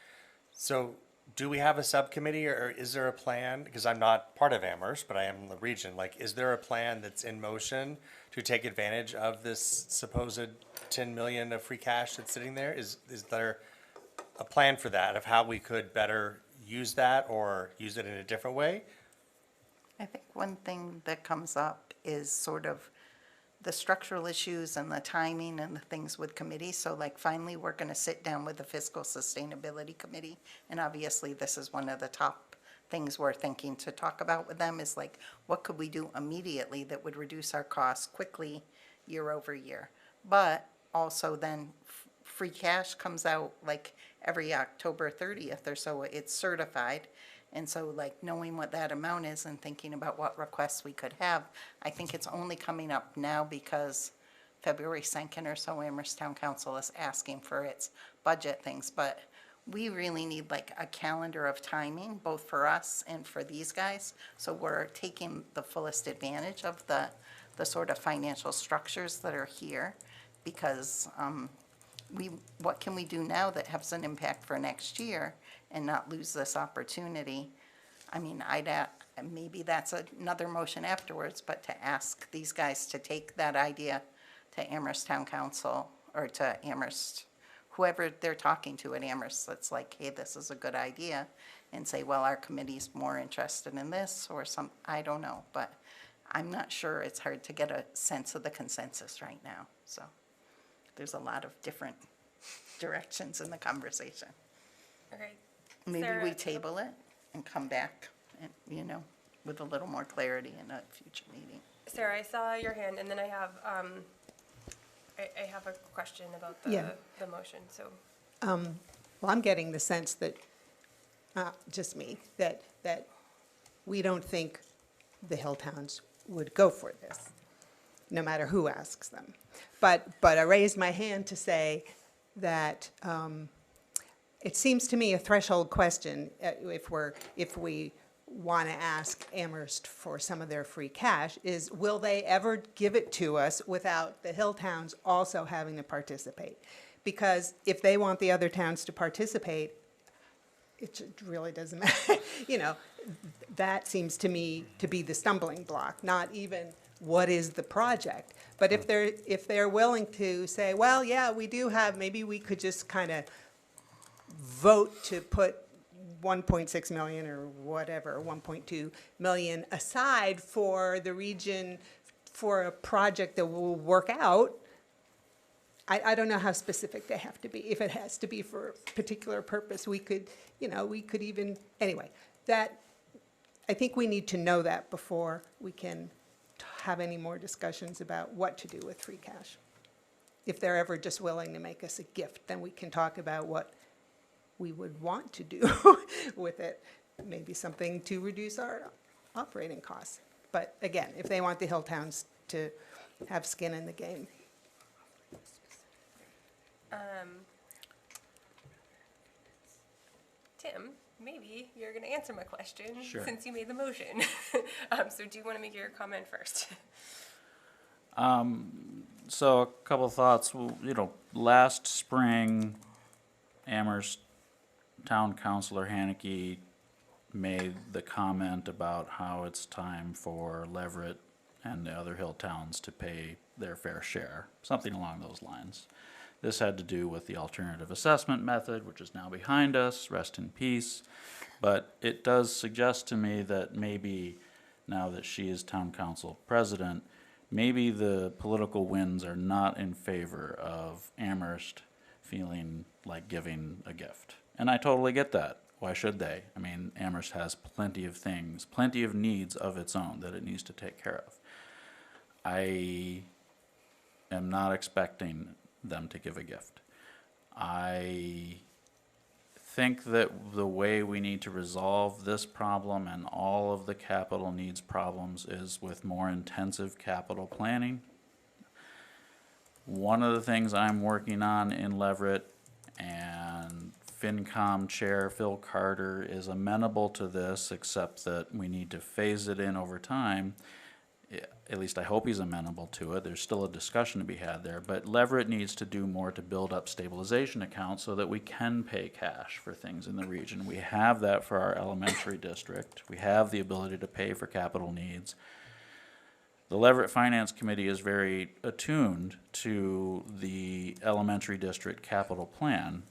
So do we have a subcommittee, or is there a plan? Because I'm not part of Amherst, but I am in the region. Like, is there a plan that's in motion to take advantage of this supposed 10 million of free cash that's sitting there? Is there a plan for that, of how we could better use that or use it in a different way? I think one thing that comes up is sort of the structural issues and the timing and the things with committees. So like finally, we're going to sit down with the Fiscal Sustainability Committee. And obviously, this is one of the top things we're thinking to talk about with them is like, what could we do immediately that would reduce our costs quickly year over year? But also then free cash comes out like every October 30th or so, it's certified. And so like knowing what that amount is and thinking about what requests we could have, I think it's only coming up now because February 2nd or so, Amherst Town Council is asking for its budget things. But we really need like a calendar of timing, both for us and for these guys. So we're taking the fullest advantage of the sort of financial structures that are here, because what can we do now that has an impact for next year and not lose this opportunity? I mean, maybe that's another motion afterwards, but to ask these guys to take that idea to Amherst Town Council or to Amherst, whoever they're talking to at Amherst, that's like, hey, this is a good idea, and say, well, our committee's more interested in this or I don't know, but I'm not sure. It's hard to get a sense of the consensus right now, so. There's a lot of different directions in the conversation. Okay. Maybe Sarah, we table it and come back, and, with a little more clarity in a future meeting. Sarah, I saw your hand, and then I have I have a question about the motion. So, Well, I'm getting the sense that, just me, that we don't think the hill towns would go for this, no matter who asks them. But I raised my hand to say that it seems to me a threshold question if we want to ask Amherst for some of their free cash is, will they ever give it to us without the hill towns also having to participate? Because if they want the other towns to participate, it really doesn't matter. That seems to me to be the stumbling block, not even what is the project. But if they're willing to say, well, yeah, we do have, maybe we could just kind of vote to put 1.6 million or whatever, 1.2 million aside for the region for a project that will work out. I don't know how specific they have to be. If it has to be for a particular purpose, we could even, anyway, I think we need to know that before we can have any more discussions about what to do with free cash. If they're ever just willing to make us a gift, then we can talk about what we would want to do with it. Maybe something to reduce our operating costs. But again, if they want the hill towns to have skin in the game. Tim, maybe you're going to answer my question Sure. since you made the motion. So do you want to make your comment first? So a couple of thoughts. Well, last spring, Amherst Town Councilor Haneke made the comment about how it's time for Leverett and the other hill towns to pay their fair share, something along those lines. This had to do with the alternative assessment method, which is now behind us, rest in peace. But it does suggest to me that maybe now that she is town council president, maybe the political winds are not in favor of Amherst feeling like giving a gift. And I totally get that. Why should they? I mean, Amherst has plenty of things, plenty of needs of its own that it needs to take care of. I am not expecting them to give a gift. I think that the way we need to resolve this problem and all of the capital needs problems is with more intensive capital planning. One of the things I'm working on in Leverett, and FinCom Chair Phil Carter is amenable to this, except that we need to phase it in over time. At least I hope he's amenable to it. There's still a discussion to be had there, but Leverett needs to do more to build up stabilization accounts so that we can pay cash for things in the region. We have that for our elementary district. We have the ability to pay for capital needs. The Leverett Finance Committee is very attuned to the elementary district capital plan,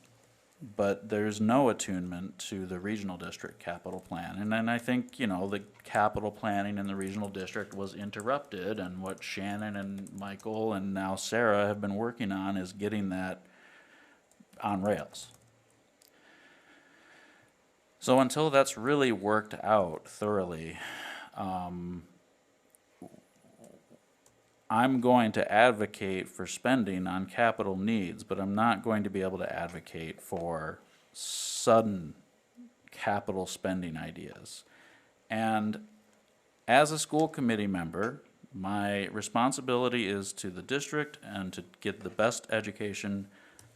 but there's no attunement to the regional district capital plan. And then I think, you know, the capital planning in the regional district was interrupted, and what Shannon and Michael and now Sarah have been working on is getting that on rails. So until that's really worked out thoroughly, I'm going to advocate for spending on capital needs, but I'm not going to be able to advocate for sudden capital spending ideas. And as a school committee member, my responsibility is to the district and to get the best education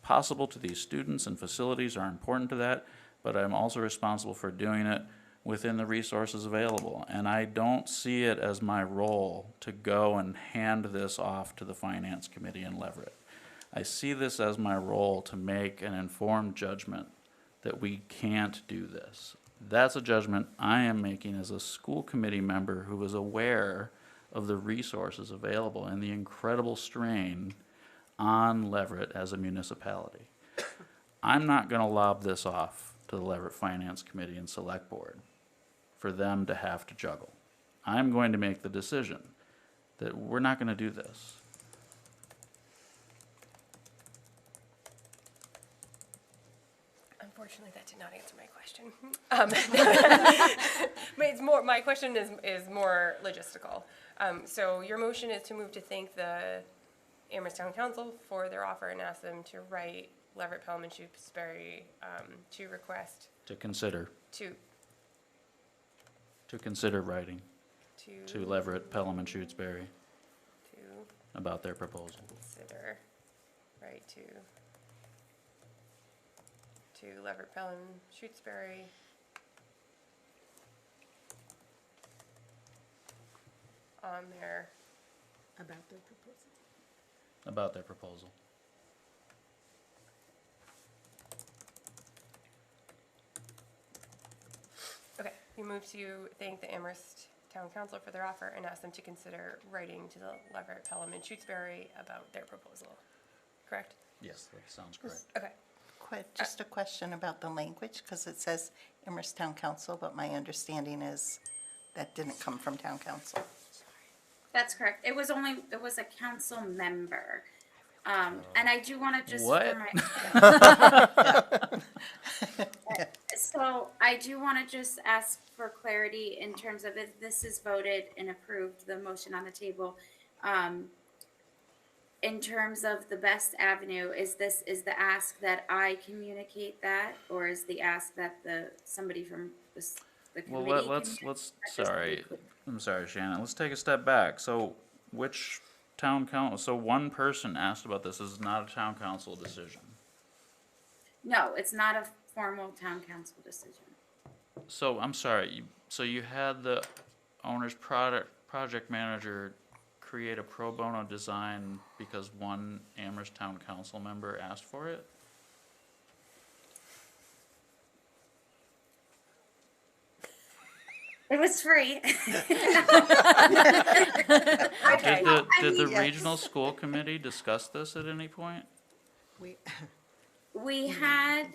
possible to these students, and facilities are important to that, but I'm also responsible for doing it within the resources available. And I don't see it as my role to go and hand this off to the Finance Committee in Leverett. I see this as my role to make an informed judgment that we can't do this. That's a judgment I am making as a school committee member who is aware of the resources available and the incredible strain on Leverett as a municipality. I'm not going to lob this off to the Leverett Finance Committee and Select Board for them to have to juggle. I'm going to make the decision that we're not going to do this. Unfortunately, that did not answer my question. But it's more, my question is more logistical. So your motion is to move to thank the Amherst Town Council for their offer and ask them to write Leverett, Pelham, and Shutesbury to request To consider writing to to Leverett, Pelham, and Shutesbury to about their proposal. consider right to Leverett, Pelham, Shutesbury on their About the proposal. About their proposal. Okay, you move to thank the Amherst Town Council for their offer and ask them to consider writing to the Leverett, Pelham, and Shutesbury about their proposal. Correct? Yes, that sounds correct. Okay. Just a question about the language, because it says Amherst Town Council, but my understanding is that didn't come from Town Council. That's correct. It was a council member. And I do want to just. What? So I do want to just ask for clarity in terms of if this is voted and approved, the motion on the table. In terms of the best avenue, is the ask that I communicate that, or is the ask that somebody from the committee? Well, let's, sorry, I'm sorry, Shannon, let's take a step back. So which town council, so one person asked about this, this is not a town council decision. No, it's not a formal town council decision. So, I'm sorry, so you had the owner's project manager create a pro bono design because one Amherst Town Council member asked for it? It was free. Okay. Did the regional school committee discuss this at any point? We had,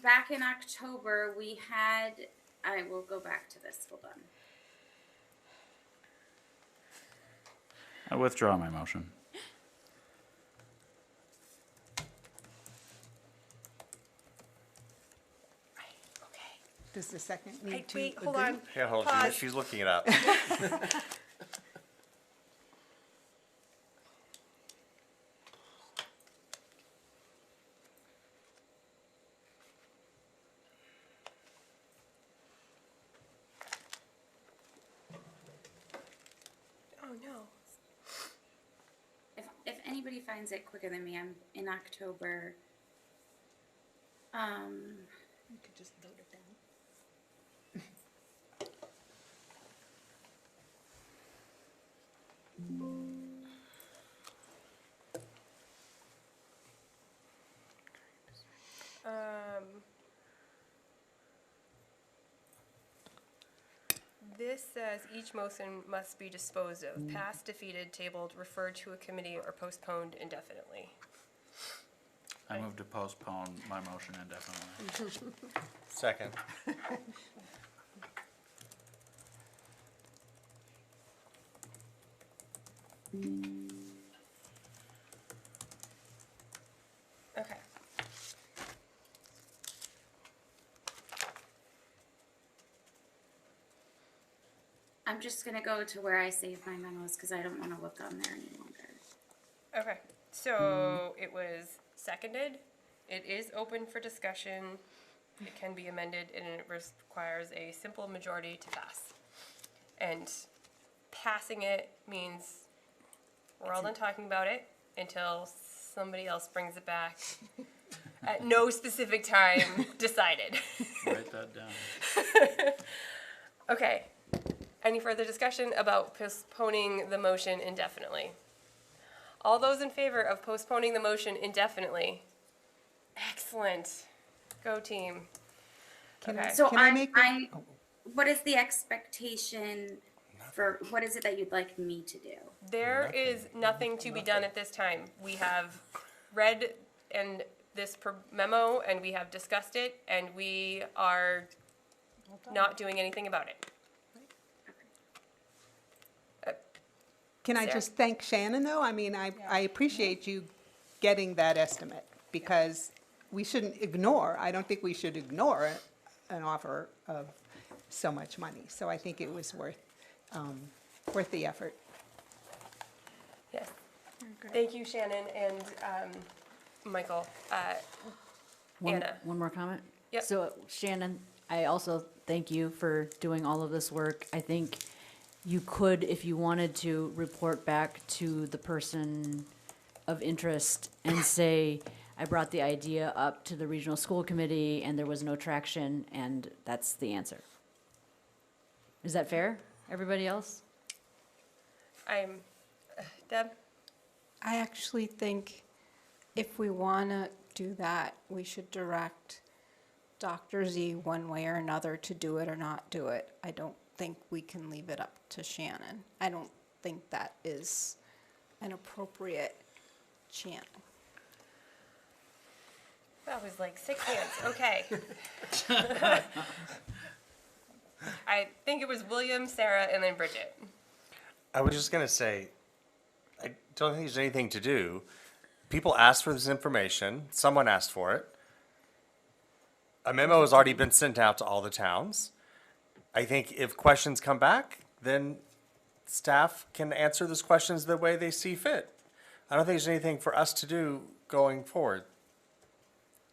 back in October, I will go back to this, hold on. I withdraw my motion. Does the second need to Wait, hold agree? on. Yeah, hold on, Pause. she's looking it up. Oh, no. If anybody finds it quicker than me, I'm in October. You could just vote it down. This says each motion must be disposed of, passed, defeated, tabled, referred to a committee, or postponed indefinitely. I move to postpone my motion indefinitely. Second. Okay. I'm just gonna go to where I save my memos because I don't want to look on there any longer. Okay, so it was seconded. It is open for discussion. It can be amended, and it requires a simple majority to pass. And passing it means we're all done talking about it until somebody else brings it back at no specific time decided. Write that down. Okay. Any further discussion about postponing the motion indefinitely? All those in favor of postponing the motion indefinitely? Excellent. Go team. Okay. So Can I make a- what is the expectation for, what is it that you'd like me to do? There is nothing to be done at this time. We have read and this memo, and we have discussed it, and we are not doing anything about it. Can I Sarah? just thank Shannon, though? I mean, I appreciate you getting that estimate, because we shouldn't ignore, I don't think we should ignore an offer of so much money. So I think it was worth the effort. Yes. Thank you, Shannon and Michael. Anna. One more comment? Yep. So Shannon, I also thank you for doing all of this work. I think you could, if you wanted to, report back to the person of interest and say, I brought the idea up to the regional school committee and there was no traction, and that's the answer. Is that fair, everybody else? Deb? I actually think if we want to do that, we should direct Dr. Z one way or another to do it or not do it. I don't think we can leave it up to Shannon. I don't think that is an appropriate channel. That was like 6 hands. Okay. I think it was William, Sarah, and then Bridget. I was just gonna say, I don't think there's anything to do. People asked for this information, someone asked for it. A memo has already been sent out to all the towns. I think if questions come back, then staff can answer those questions the way they see fit. I don't think there's anything for us to do going forward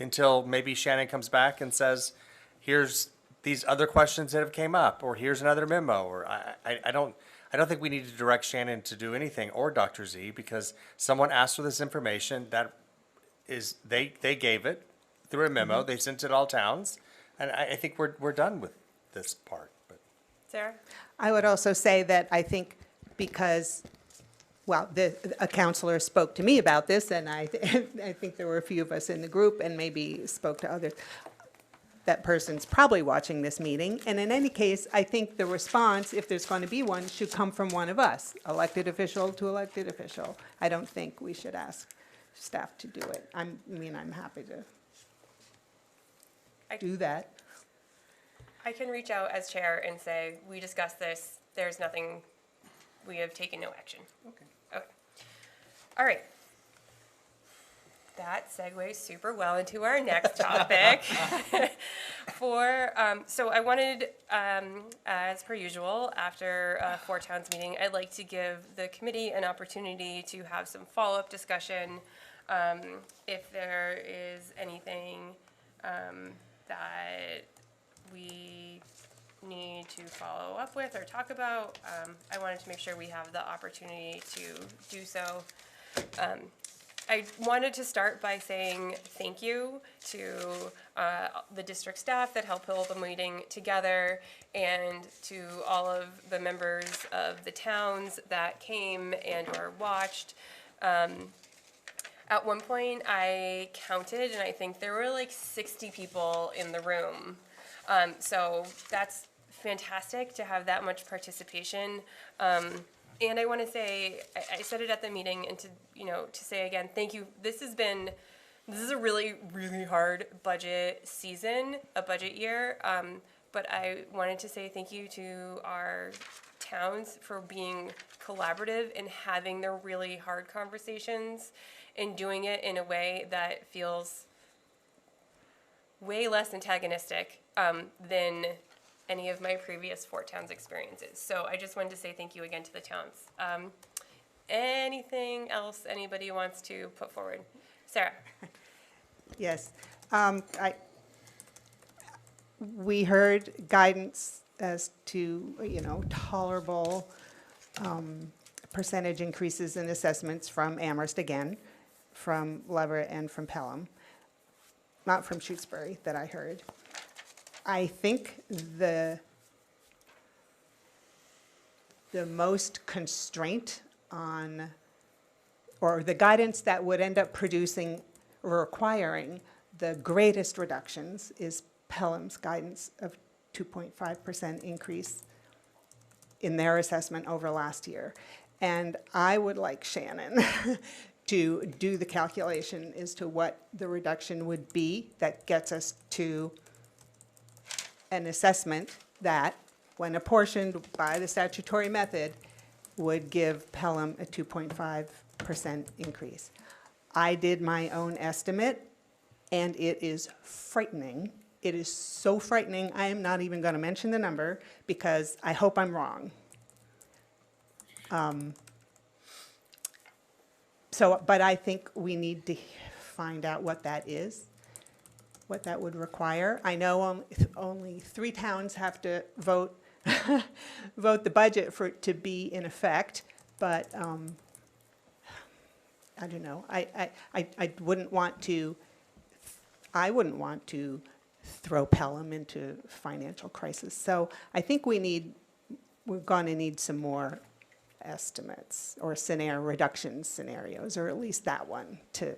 until maybe Shannon comes back and says, here's these other questions that have came up, or here's another memo, or I don't think we need to direct Shannon to do anything, or Dr. Z, because someone asked for this information. That is, they gave it through a memo. They sent it to all towns, and I think we're done with this part. But Sarah? I would also say that I think because, well, a counselor spoke to me about this, and I think there were a few of us in the group, and maybe spoke to others. That person's probably watching this meeting, and in any case, I think the response, if there's going to be one, should come from one of us, elected official to elected official. I don't think we should ask staff to do it. I'm happy to do that. I can reach out as chair and say, we discussed this, there's nothing, we have taken no action. Okay. Okay. All right. that segues super well into our next topic. So I wanted, as per usual, after a Four Towns meeting, I'd like to give the committee an opportunity to have some follow-up discussion. If there is anything that we need to follow up with or talk about, I wanted to make sure we have the opportunity to do so. I wanted to start by saying thank you to the district staff that helped pull the meeting together, and to all of the members of the towns that came and or watched. At one point, I counted, and I think there were like 60 people in the room. So that's fantastic to have that much participation. And I want to say, I said it at the meeting, and to say again, thank you. This is a really, really hard budget season, a budget year. But I wanted to say thank you to our towns for being collaborative and having the really hard conversations and doing it in a way that feels way less antagonistic than any of my previous Fort Towns experiences. So I just wanted to say thank you again to the towns. Anything else anybody wants to put forward? Sarah? Yes. We heard guidance as to, tolerable percentage increases in assessments from Amherst again, from Leverett and from Pelham, not from Shutesbury that I heard. I think the most constraint on, or the guidance that would end up producing or requiring the greatest reductions is Pelham's guidance of 2.5% increase in their assessment over last year. And I would like Shannon to do the calculation as to what the reduction would be that gets us to an assessment that, when apportioned by the statutory method, would give Pelham a 2.5% increase. I did my own estimate, and it is frightening. It is so frightening, I am not even going to mention the number because I hope I'm wrong. But I think we need to find out what that is, what that would require. I know only 3 towns have to vote vote the budget for it to be in effect, but I don't know. I wouldn't want to. I wouldn't want to throw Pelham into financial crisis. So I think we're going to need some more estimates or reduction scenarios, or at least that one, to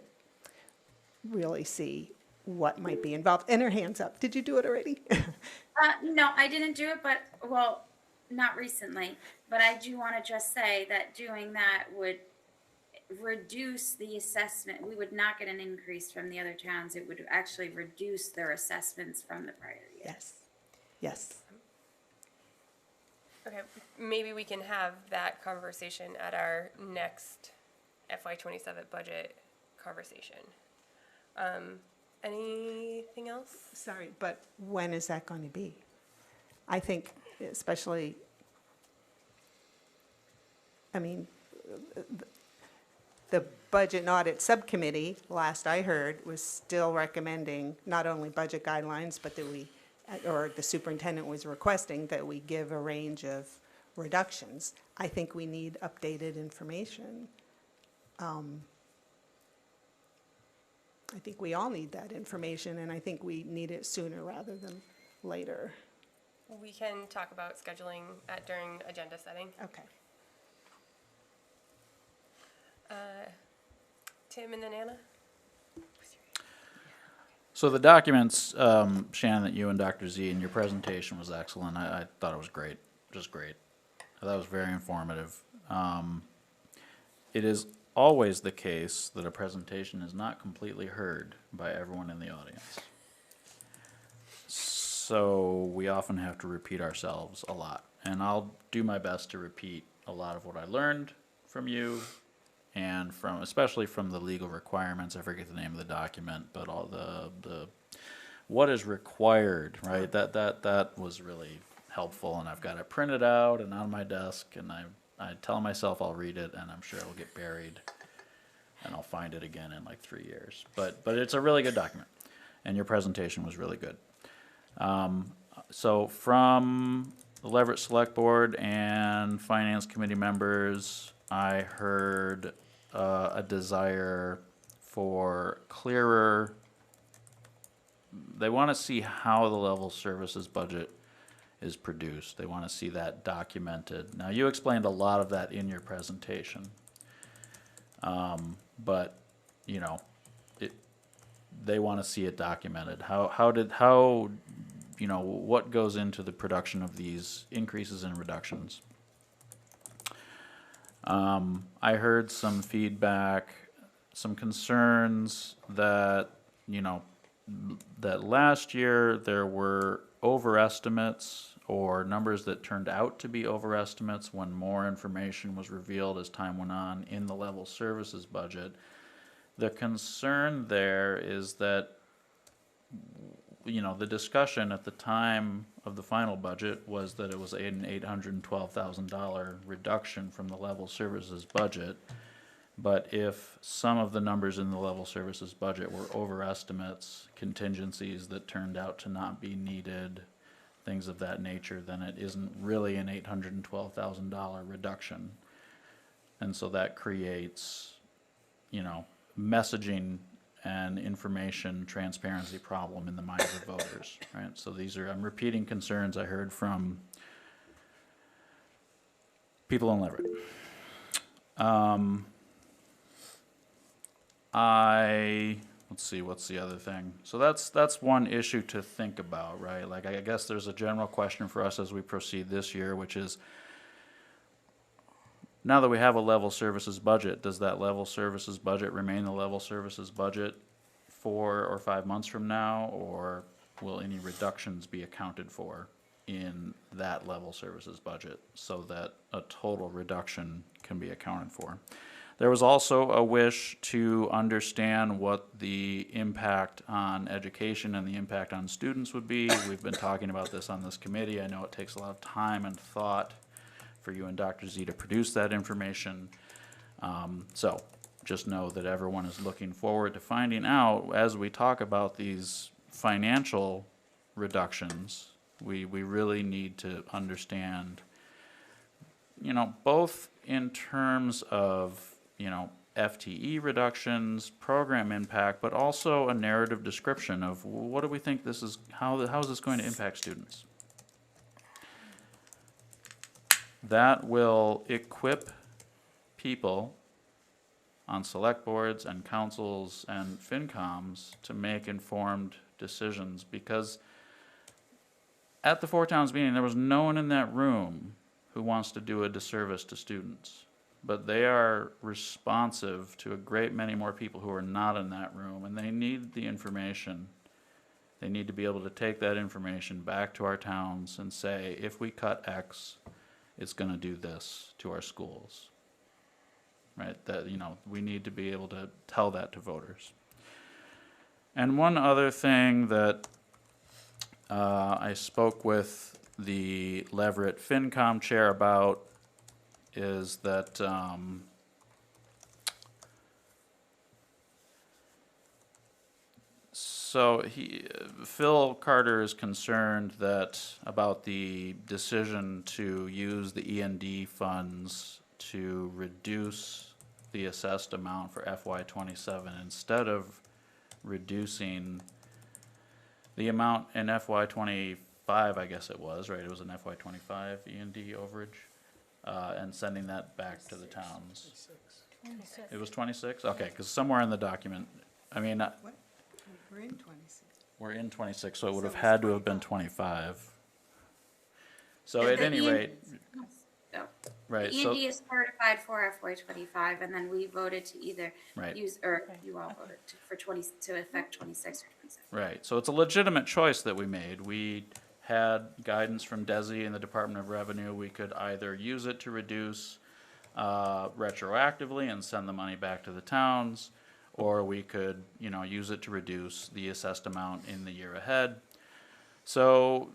really see what might be involved. And her hand's up. Did you do it already? No, I didn't do it, but, well, not recently. But I do want to just say that doing that would reduce the assessment. We would not get an increase from the other towns. It would actually reduce their assessments from the prior year. Yes. Yes. Okay, maybe we can have that conversation at our next FY27 budget conversation. Anything else? Sorry, but when is that going to be? I think especially, I mean, the Budget and Audit Subcommittee, last I heard, was still recommending not only budget guidelines, but that or the superintendent was requesting that we give a range of reductions. I think we need updated information. I think we all need that information, and I think we need it sooner rather than later. We can talk about scheduling during agenda setting. Okay. Tim and then Anna? So the documents, Shannon, that you and Dr. Z in your presentation was excellent. I thought it was great, just great. I thought it was very informative. It is always the case that a presentation is not completely heard by everyone in the audience. So we often have to repeat ourselves a lot. And I'll do my best to repeat a lot of what I learned from you and from, especially from the legal requirements, I forget the name of the document, but all the what is required, right? That was really helpful, and I've got it printed out and on my desk, and I tell myself I'll read it, and I'm sure it'll get buried, and I'll find it again in like 3 years. But it's a really good document, and your presentation was really good. So from the Leverett Select Board and Finance Committee members, I heard a desire for clearer. They want to see how the level services budget is produced. They want to see that documented. Now, you explained a lot of that in your presentation, but you know, they want to see it documented. How you know, what goes into the production of these increases and reductions? I heard some feedback, some concerns that, you know, that last year there were overestimates or numbers that turned out to be overestimates when more information was revealed as time went on in the level services budget. The concern there is that, you know, the discussion at the time of the final budget was that it was an $812,000 reduction from the level services budget. But if some of the numbers in the level services budget were overestimates, contingencies that turned out to not be needed, things of that nature, then it isn't really an $812,000 reduction. And so that creates, you know, messaging and information transparency problem in the minds of voters, right? So these are, I'm repeating concerns I heard from people in Leverett. Let's see, what's the other thing? So that's one issue to think about, right? Like, I guess there's a general question for us as we proceed this year, which is, now that we have a level services budget, does that level services budget remain the level services budget 4 or 5 months from now, or will any reductions be accounted for in that level services budget so that a total reduction can be accounted for? There was also a wish to understand what the impact on education and the impact on students would be. We've been talking about this on this committee. I know it takes a lot of time and thought for you and Dr. Z to produce that information. So just know that everyone is looking forward to finding out as we talk about these financial reductions. We really need to understand, you know, both in terms of, you know, FTE reductions, program impact, but also a narrative description of what do we think this is, how is this going to impact students? That will equip people on select boards and councils and FinComs to make informed decisions, because at the Four Towns meeting, there was no one in that room who wants to do a disservice to students. But they are responsive to a great many more people who are not in that room, and they need the information. They need to be able to take that information back to our towns and say, if we cut X, it's going to do this to our schools. Right? That, you know, we need to be able to tell that to voters. And one other thing that I spoke with the Leverett FinCom chair about is that Phil Carter is concerned that about the decision to use the E&D funds to reduce the assessed amount for FY27 instead of reducing the amount in FY25, I guess it was, right? It was an FY25 E&D overage. And sending that back to the towns. 26. It was 26? Okay, because somewhere in the document, I mean, We're in 26. we're in 26, so it would have had to have been 25. So at any rate, right, The so, E&D is certified for FY25, and then we voted to either Right. use, or you all voted for 20, to affect 26 or 27. right, so it's a legitimate choice that we made. We had guidance from DESI and the Department of Revenue. We could either use it to reduce retroactively and send the money back to the towns, or we could, you know, use it to reduce the assessed amount in the year ahead. So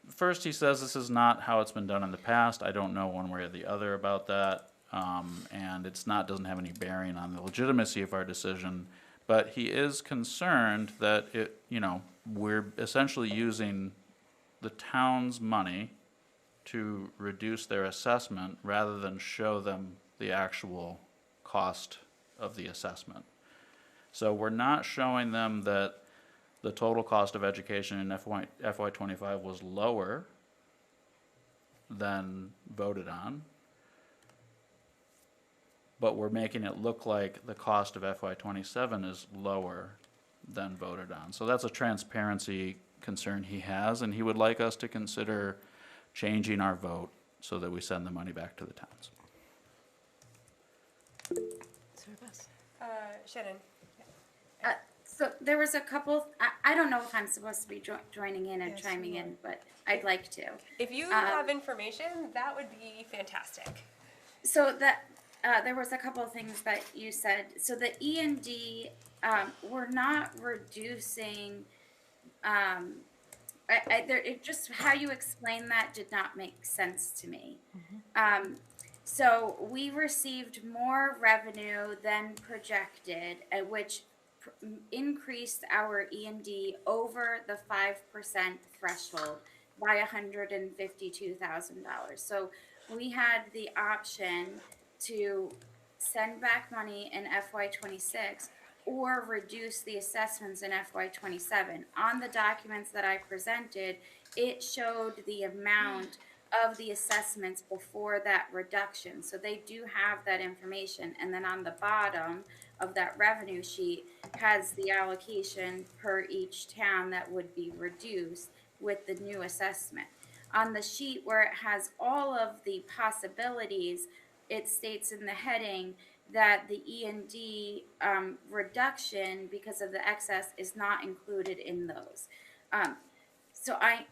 first he says this is not how it's been done in the past. I don't know one way or the other about that. And doesn't have any bearing on the legitimacy of our decision. But he is concerned that we're essentially using the town's money to reduce their assessment rather than show them the actual cost of the assessment. So we're not showing them that the total cost of education in FY25 was lower than voted on, but we're making it look like the cost of FY27 is lower than voted on. So that's a transparency concern he has, and he would like us to consider changing our vote so that we send the money back to the towns. Shannon. So there was a couple, I don't know if I'm supposed to be joining in and chiming in, but I'd like to. If you have information, that would be fantastic. So there was a couple of things that you said. So the E&D, we're not reducing, just how you explained that did not make sense to me. So we received more revenue than projected, which increased our E&D over the 5% threshold by $152,000. So we had the option to send back money in FY26 or reduce the assessments in FY27. On the documents that I presented, it showed the amount of the assessments before that reduction. So they do have that information. And then on the bottom of that revenue sheet has the allocation per each town that would be reduced with the new assessment. On the sheet where it has all of the possibilities, it states in the heading that the E&D reduction because of the excess is not included in those. So I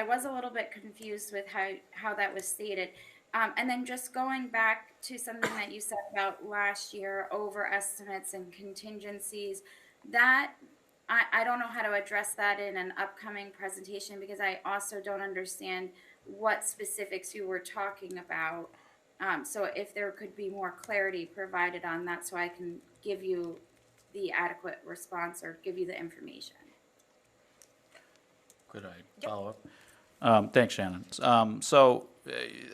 was a little bit confused with how that was stated. And then just going back to something that you said about last year, over estimates and contingencies, that I don't know how to address that in an upcoming presentation because I also don't understand what specifics you were talking about. So if there could be more clarity provided on that so I can give you the adequate response or give you the information. Could I follow up? Thanks, Shannon. So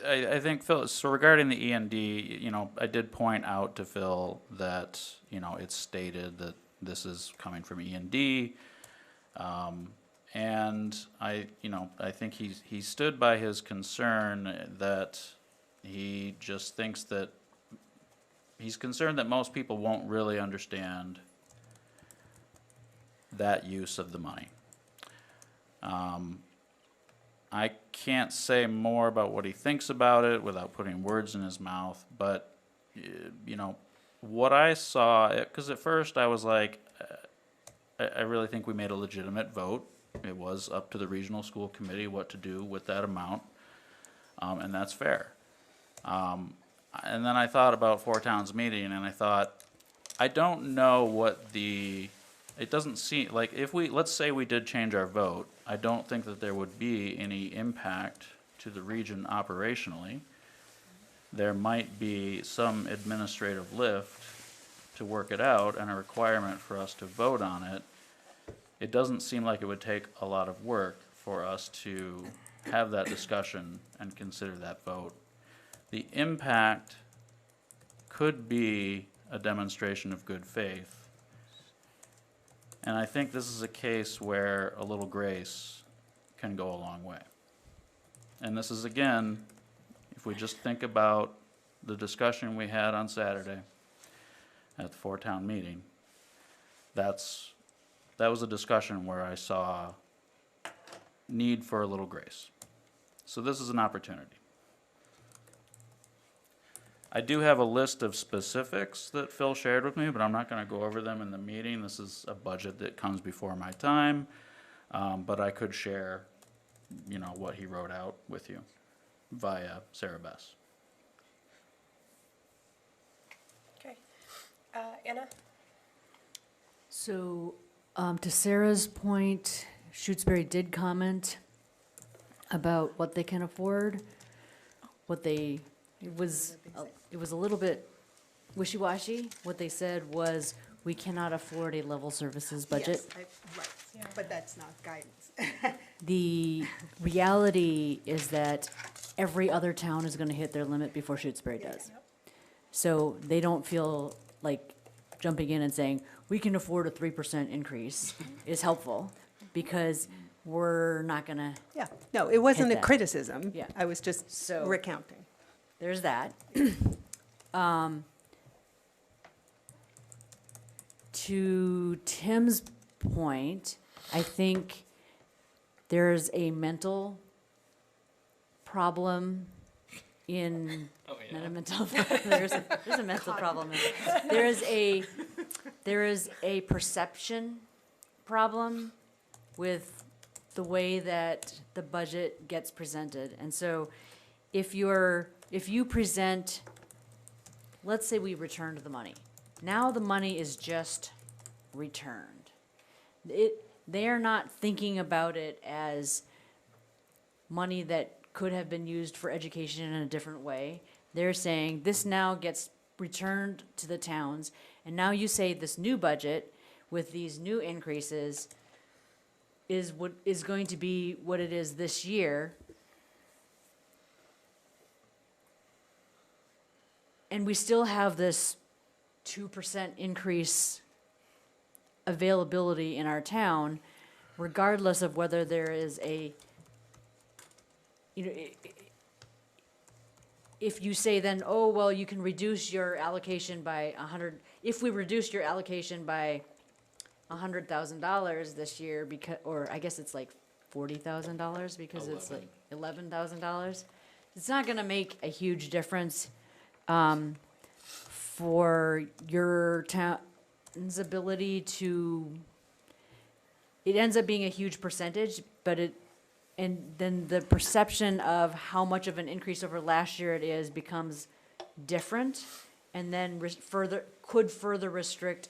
I think, Phil, so regarding the E&D, I did point out to Phil that, it's stated that this is coming from E&D. And I think he stood by his concern that he just thinks that he's concerned that most people won't really understand that use of the money. I can't say more about what he thinks about it without putting words in his mouth, but, what I saw, because at first I was like, I really think we made a legitimate vote. It was up to the regional school committee what to do with that amount, and that's fair. And then I thought about Four Towns meeting, and I thought, I don't know it doesn't seem, like, let's say we did change our vote, I don't think that there would be any impact to the region operationally. There might be some administrative lift to work it out and a requirement for us to vote on it. It doesn't seem like it would take a lot of work for us to have that discussion and consider that vote. The impact could be a demonstration of good faith. And I think this is a case where a little grace can go a long way. And this is, again, if we just think about the discussion we had on Saturday at the Four-Town meeting, that was a discussion where I saw need for a little grace. So this is an opportunity. I do have a list of specifics that Phil shared with me, but I'm not going to go over them in the meeting. This is a budget that comes before my time, but I could share, what he wrote out with you via Sarah Bess. Anna? So, to Sarah's point, Shutesbury did comment about what they can afford, it was a little bit wishy-washy. What they said was, we cannot afford a level services budget. Yes, right, but that's not guidance. The reality is that every other town is gonna hit their limit before Shutesbury does. So they don't feel like jumping in and saying, we can afford a 3% increase is helpful, because we're not gonna, Yeah, no, it wasn't a that. criticism. Yeah. I was just So- recounting. there's that. To Tim's point, I think there's a mental problem in, not a mental, there's a mental problem. There is a perception problem with the way that the budget gets presented. And so if you present, let's say we returned the money. Now the money is just returned. They are not thinking about it as money that could have been used for education in a different way. They're saying this now gets returned to the towns, and now you say this new budget with these new increases is what is going to be what it is this year. And we still have this 2% increase availability in our town, regardless of whether there is a, if you say then, oh, well, you can reduce your allocation by 100, if we reduce your allocation by $100,000 this year, because, or I guess it's like $40,000 because it's like $11,000, it's not gonna make a huge difference for your town's ability to, it ends up being a huge percentage, but and then the perception of how much of an increase over last year it is becomes different, and then could further restrict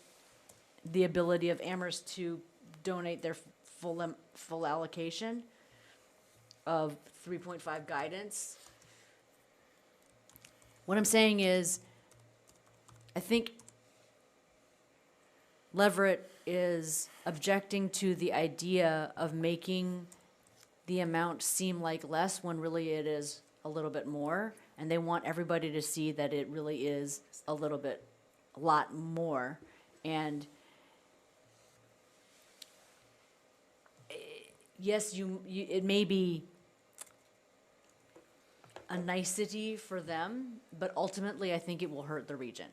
the ability of Amherst to donate their full allocation of 3.5 guidance. What I'm saying is, I think Leverett is objecting to the idea of making the amount seem like less when really it is a little bit more, and they want everybody to see that it really is a lot more. And yes, it may be a nicety for them, but ultimately I think it will hurt the region,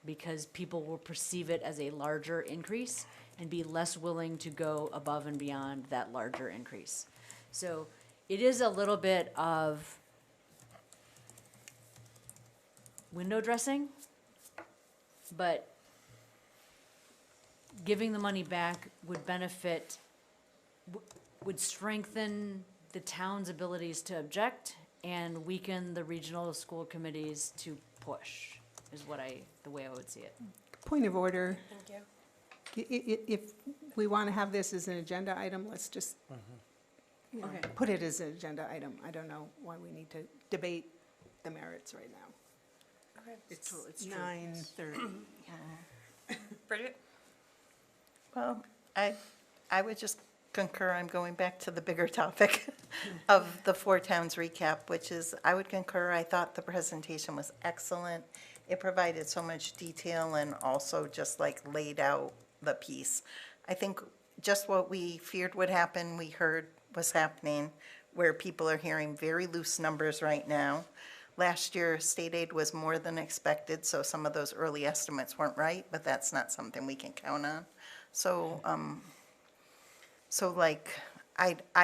because people will perceive it as a larger increase and be less willing to go above and beyond that larger increase. So it is a little bit of window dressing, but giving the money back would benefit, would strengthen the town's abilities to object and weaken the regional school committees to push, is the way I would see it. Point of order. Thank you. If we want to have this as an agenda item, let's just Okay. put it as an agenda item. I don't know why we need to debate the merits right now. Okay. It's true. 9:30. Bridget? Well, I would just concur, I'm going back to the bigger topic of the Four Towns recap, which is, I would concur, I thought the presentation was excellent. It provided so much detail and also just like laid out the piece. I think just what we feared would happen, we heard was happening, where people are hearing very loose numbers right now. Last year, state aid was more than expected, so some of those early estimates weren't right, but that's not something we can count on. So, I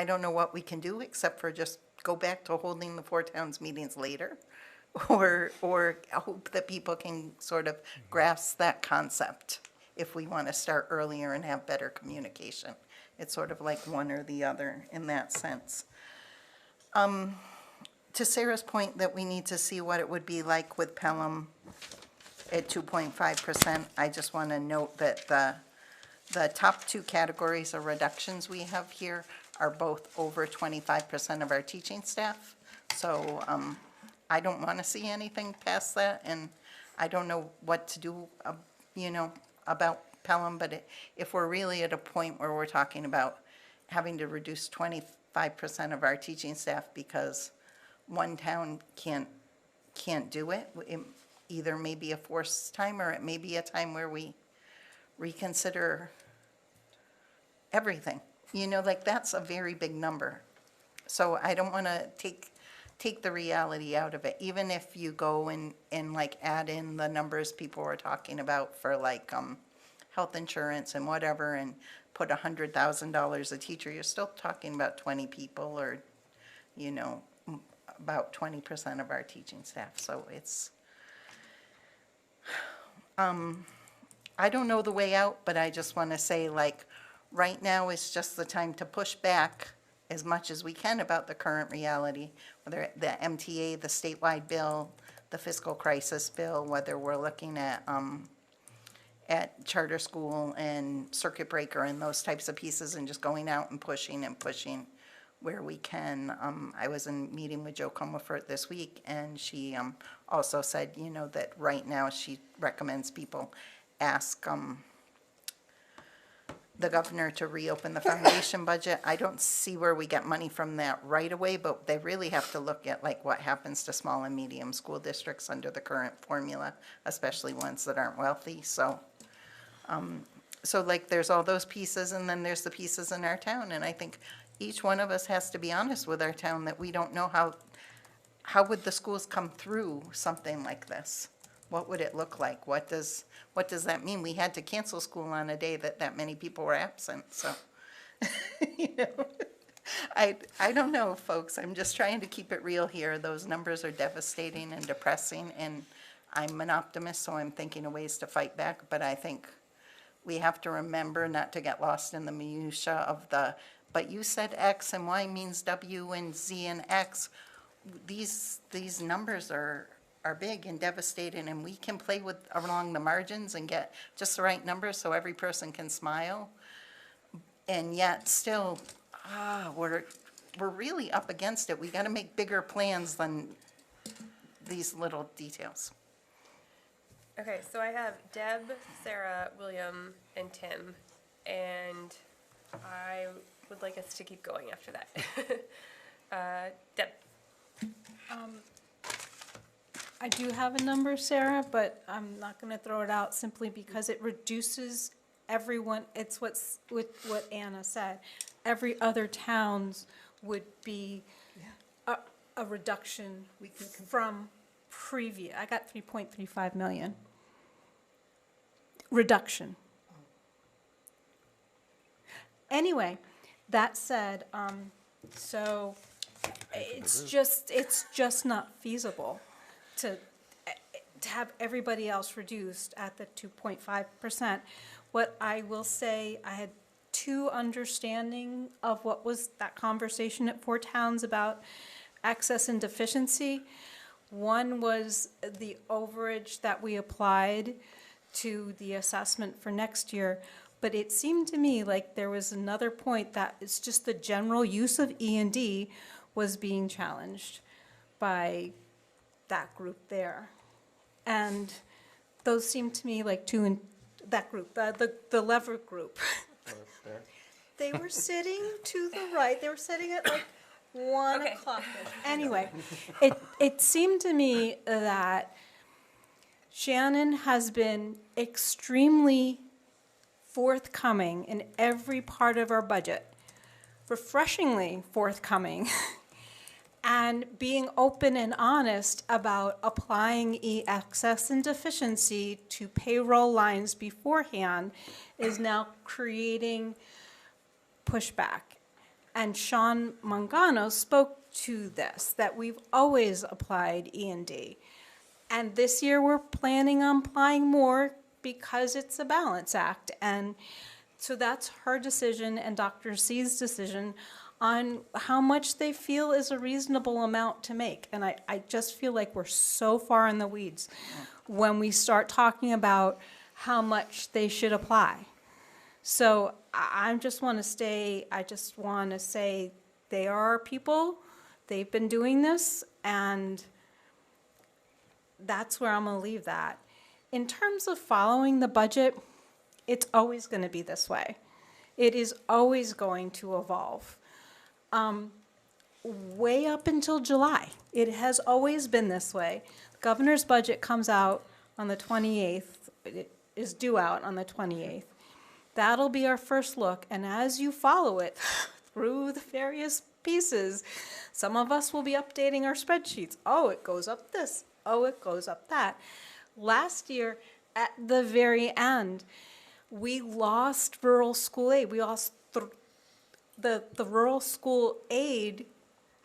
don't know what we can do except for just go back to holding the Four Towns meetings later, or hope that people can sort of grasp that concept if we want to start earlier and have better communication. It's sort of like one or the other in that sense. To Sarah's point that we need to see what it would be like with Pelham at 2.5%. I just want to note that the top two categories of reductions we have here are both over 25% of our teaching staff. So I don't want to see anything past that, and I don't know what to do, about Pelham, but if we're really at a point where we're talking about having to reduce 25% of our teaching staff because one town can't do it, it either may be a forced time or it may be a time where we reconsider everything. Like that's a very big number. So I don't want to take the reality out of it, even if you go and like add in the numbers people were talking about for like health insurance and whatever, and put $100,000 a teacher, you're still talking about 20 people, or about 20% of our teaching staff. So it's I don't know the way out, but I just want to say, like, right now is just the time to push back as much as we can about the current reality, whether the MTA, the statewide bill, the fiscal crisis bill, whether we're looking at charter school and circuit breaker and those types of pieces, and just going out and pushing where we can. I was in a meeting with Joe Comerford this week, and she also said, that right now she recommends people ask the governor to reopen the foundation budget. I don't see where we get money from that right away, but they really have to look at like what happens to small and medium school districts under the current formula, especially ones that aren't wealthy. So like there's all those pieces, and then there's the pieces in our town, and I think each one of us has to be honest with our town that we don't know how would the schools come through something like this. What would it look like? What does that mean? We had to cancel school on a day that many people were absent. So, I don't know, folks. I'm just trying to keep it real here. Those numbers are devastating and depressing, and I'm an optimist, so I'm thinking of ways to fight back. But I think we have to remember not to get lost in the minutia of but you said X and Y means W and Z and X. These numbers are big and devastating, and we can play with along the margins and get just the right numbers so every person can smile. And yet still, we're really up against it. We got to make bigger plans than these little details. Okay, so I have Deb, Sarah, William, and Tim, and I would like us to keep going after that. Deb. I do have a number, Sarah, but I'm not going to throw it out simply because it reduces everyone. It's with what Anna said. Every other towns would be a reduction from previous. I got 3.35 million. Reduction. Anyway, that said, so it's just not feasible to have everybody else reduced at the 2.5%. What I will say, I had two understanding of what was that conversation at Four Towns about access and deficiency. One was the overage that we applied to the assessment for next year, but it seemed to me like there was another point that it's just the general use of E&D was being challenged by that group there. And those seem to me like that group, the lever group. They were sitting to the right. They were sitting at like 1 o'clock. Anyway, it seemed to me that Shannon has been extremely forthcoming in every part of our budget, refreshingly forthcoming, and being open and honest about applying excess and deficiency to payroll lines beforehand is now creating pushback. And Sean Mangano spoke to this, that we've always applied E&D. And this year we're planning on applying more because it's a balance act. And so that's her decision and Dr. C's decision on how much they feel is a reasonable amount to make. And I just feel like we're so far in the weeds when we start talking about how much they should apply. So I just want to say they are our people, they've been doing this, and that's where I'm going to leave that. In terms of following the budget, it's always going to be this way. It is always going to evolve. Way up until July, it has always been this way. The governor's budget comes out on the 28th. It is due out on the 28th. That'll be our first look, and as you follow it through the various pieces, some of us will be updating our spreadsheets. Oh, it goes up this. Oh, it goes up that. Last year, at the very end, we lost rural school aid. We lost the rural school aid.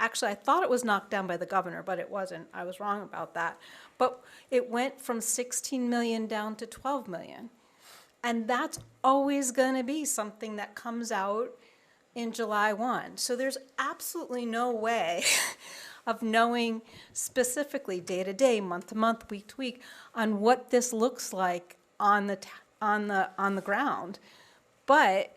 Actually, I thought it was knocked down by the governor, but it wasn't. I was wrong about that. But it went from 16 million down to 12 million. And that's always going to be something that comes out in July 1. So there's absolutely no way of knowing specifically day to day, month to month, week to week on what this looks like on the ground. But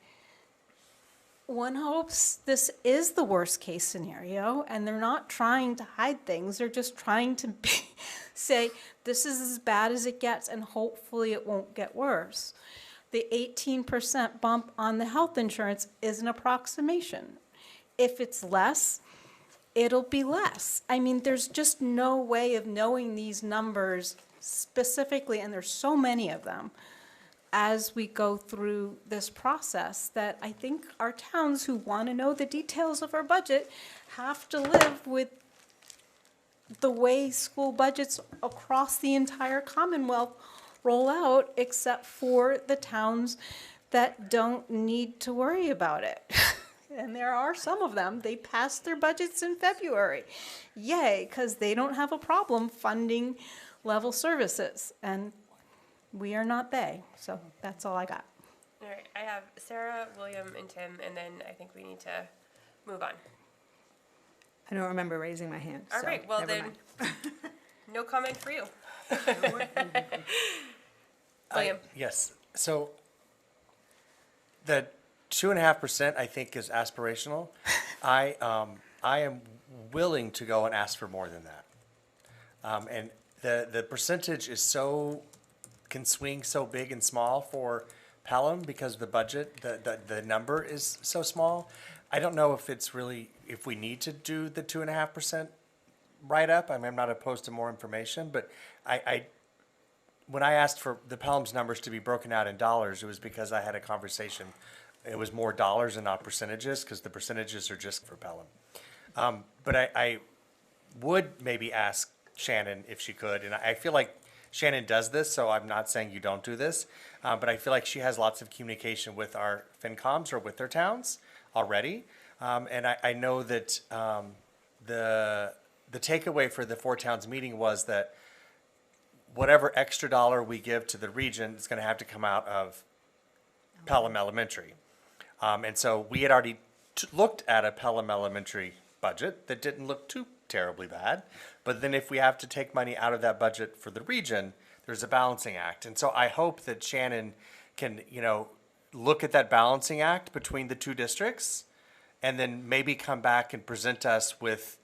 one hopes this is the worst case scenario, and they're not trying to hide things. They're just trying to say this is as bad as it gets, and hopefully it won't get worse. The 18% bump on the health insurance is an approximation. If it's less, it'll be less. I mean, there's just no way of knowing these numbers specifically, and there's so many of them, as we go through this process, that I think our towns who want to know the details of our budget have to live with the way school budgets across the entire Commonwealth roll out, except for the towns that don't need to worry about it. And there are some of them. They passed their budgets in February. Yay, because they don't have a problem funding level services. And we are not they. So that's all I got. All right, I have Sarah, William, and Tim, and then I think we need to move on. I don't remember raising my hand. All so right, well never then, mind. no comment for you. William. Yes. So the 2.5% I think is aspirational. I am willing to go and ask for more than that. And the percentage is can swing so big and small for Pelham because the budget, the number is so small. I don't know if we need to do the 2.5% write-up. I mean, I'm not opposed to more information, but when I asked for the Pelham's numbers to be broken out in dollars, it was because I had a conversation. It was more dollars and not percentages, because the percentages are just for Pelham. But I would maybe ask Shannon if she could, and I feel like Shannon does this, so I'm not saying you don't do this, but I feel like she has lots of communication with our FinComs or with their towns already. And I know that the takeaway for the Four Towns meeting was that whatever extra dollar we give to the region is going to have to come out of Pelham Elementary. And so we had already looked at a Pelham Elementary budget that didn't look too terribly bad. But then if we have to take money out of that budget for the region, there's a balancing act. And so I hope that Shannon can, look at that balancing act between the two districts and then maybe come back and present us with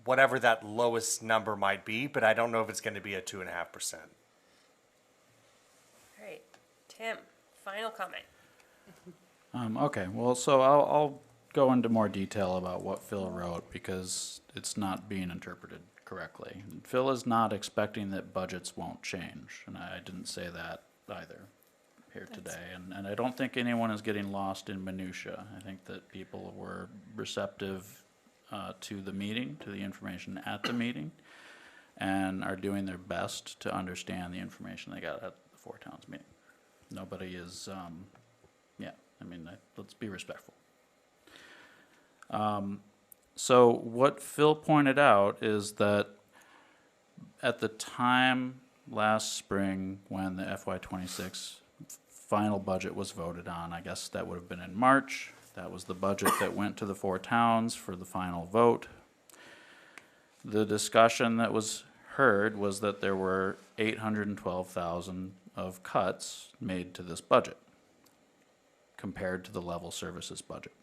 whatever that lowest number might be, but I don't know if it's going to be a 2.5%. All right, Tim, final comment. Okay, well, so I'll go into more detail about what Phil wrote because it's not being interpreted correctly. Phil is not expecting that budgets won't change, and I didn't say that either here today. And I don't think anyone is getting lost in minutia. I think that people were receptive to the meeting, to the information at the meeting, and are doing their best to understand the information they got at the Four Towns meeting. Nobody is, let's be respectful. So what Phil pointed out is that at the time last spring when the FY26 final budget was voted on, I guess that would have been in March, That was the budget that went to the 4 towns for the final vote. The discussion that was heard was that there were 812,000 of cuts made to this budget compared to the level services budget.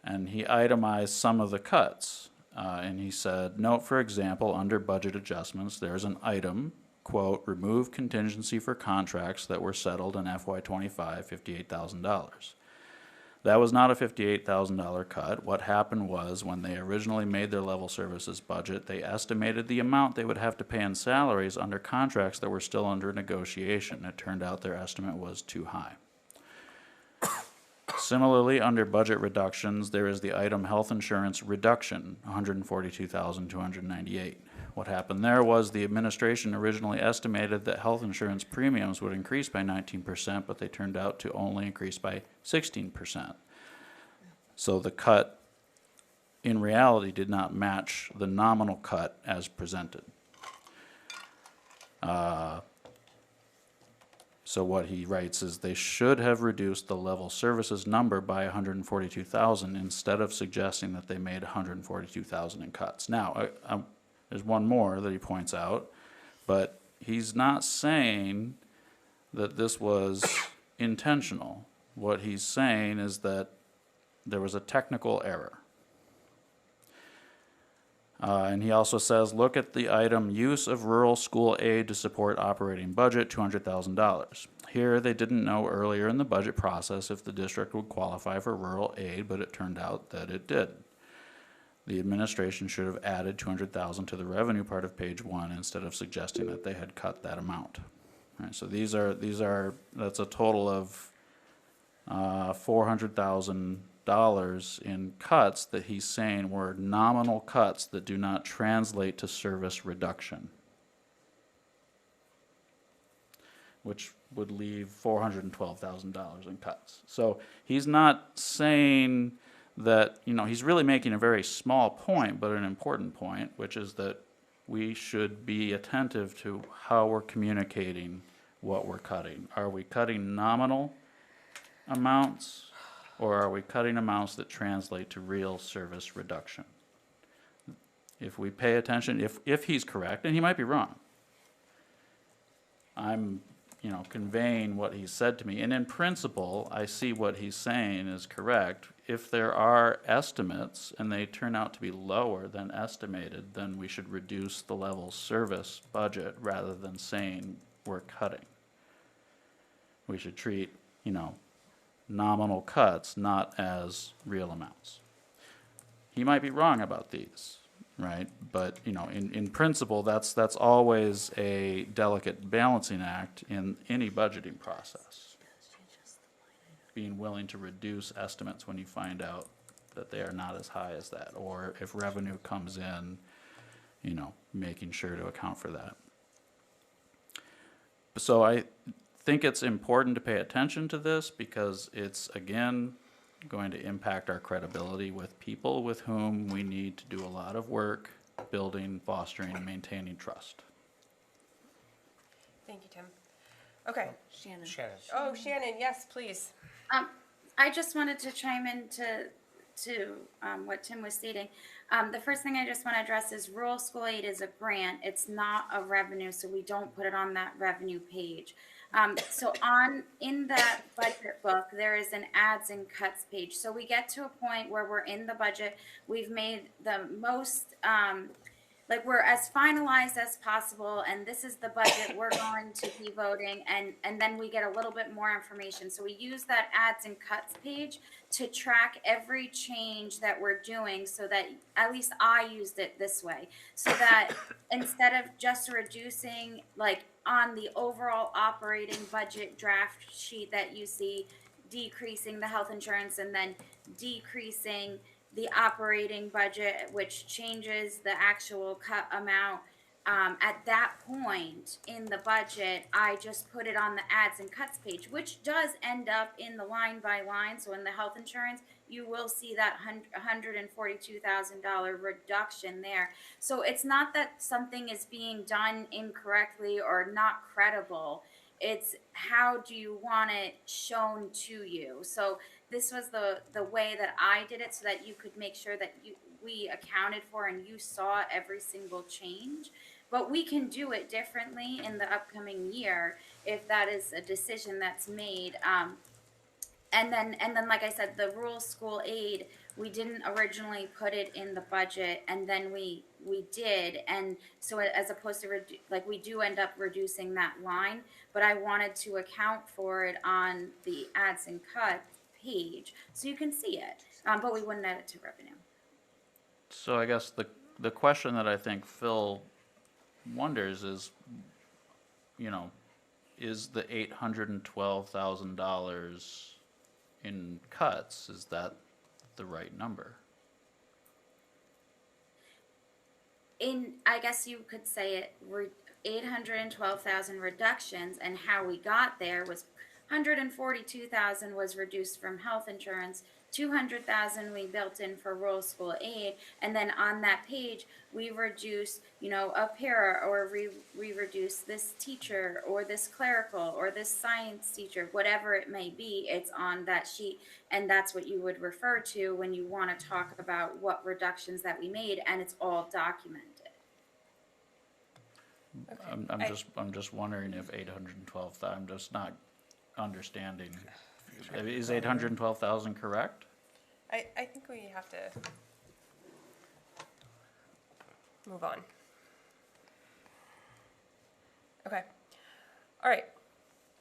And he itemized some of the cuts. And he said, note, for example, under budget adjustments, there's an item, quote, remove contingency for contracts that were settled in FY25, $58,000. That was not a $58,000 cut. What happened was when they originally made their level services budget, they estimated the amount they would have to pay in salaries under contracts that were still under negotiation. It turned out their estimate was too high. Similarly, under budget reductions, there is the item health insurance reduction, $142,298. What happened there was the administration originally estimated that health insurance premiums would increase by 19%, but they turned out to only increase by 16%. So the cut, in reality, did not match the nominal cut as presented. So what he writes is they should have reduced the level services number by 142,000 instead of suggesting that they made 142,000 in cuts. Now, there's one more that he points out, but he's not saying that this was intentional. What he's saying is that there was a technical error. And he also says, look at the item use of rural school aid to support operating budget, $200,000. Here, they didn't know earlier in the budget process if the district would qualify for rural aid, but it turned out that it did. The administration should have added $200,000 to the revenue part of page 1 instead of suggesting that they had cut that amount. All right, so that's a total of $400,000 in cuts that he's saying were nominal cuts that do not translate to service reduction, which would leave $412,000 in cuts. So he's not saying that, he's really making a very small point, but an important point, which is that we should be attentive to how we're communicating what we're cutting. Are we cutting nominal amounts, or are we cutting amounts that translate to real service reduction? If we pay attention, if he's correct, and he might be wrong, I'm conveying what he said to me. And in principle, I see what he's saying is correct. If there are estimates and they turn out to be lower than estimated, then we should reduce the level service budget rather than saying we're cutting. We should treat, nominal cuts not as real amounts. He might be wrong about these, right? But in principle, that's always a delicate balancing act in any budgeting process. Being willing to reduce estimates when you find out that they are not as high as that, or if revenue comes in, making sure to account for that. So I think it's important to pay attention to this because it's, again, going to impact our credibility with people with whom we need to do a lot of work building, fostering, and maintaining trust. Thank you, Tim. Okay. Shannon. Oh, Shannon, yes, please. I just wanted to chime in to what Tim was stating. The first thing I just want to address is rural school aid is a grant. It's not a revenue, so we don't put it on that revenue page. So in that budget book, there is an adds and cuts page. So we get to a point where we're in the budget. We've made the most, we're as finalized as possible, and this is the budget we're going to be voting, and then we get a little bit more information. So we use that adds and cuts page to track every change that we're doing, so that at least I used it this way, so that instead of just reducing on the overall operating budget draft sheet that you see, decreasing the health insurance and then decreasing the operating budget, which changes the actual cut amount. At that point in the budget, I just put it on the adds and cuts page, which does end up in the line by line. So in the health insurance, you will see that $142,000 reduction there. So it's not that something is being done incorrectly or not credible. It's how do you want it shown to you? So this was the way that I did it so that you could make sure that we accounted for and you saw every single change. But we can do it differently in the upcoming year if that is a decision that's made. And then, like I said, the rural school aid, we didn't originally put it in the budget, and then we did, and so as opposed to like we do end up reducing that line, but I wanted to account for it on the ads and cuts page so you can see it, but we wouldn't add it to revenue. So I guess the question that I think Phil wonders is, you know, is the $812,000 in cuts, is that the right number? I guess you could say it, 812,000 reductions, and how we got there was 142,000 was reduced from health insurance, 200,000 we built in for rural school aid, and then on that page we reduce, a para, or we reduce this teacher or this clerical or this science teacher, whatever it may be. It's on that sheet, and that's what you would refer to when you want to talk about what reductions that we made, and it's all documented. I'm just wondering if 812. I'm just not understanding. Is 812,000 correct? I think we have to move on. Okay. All right.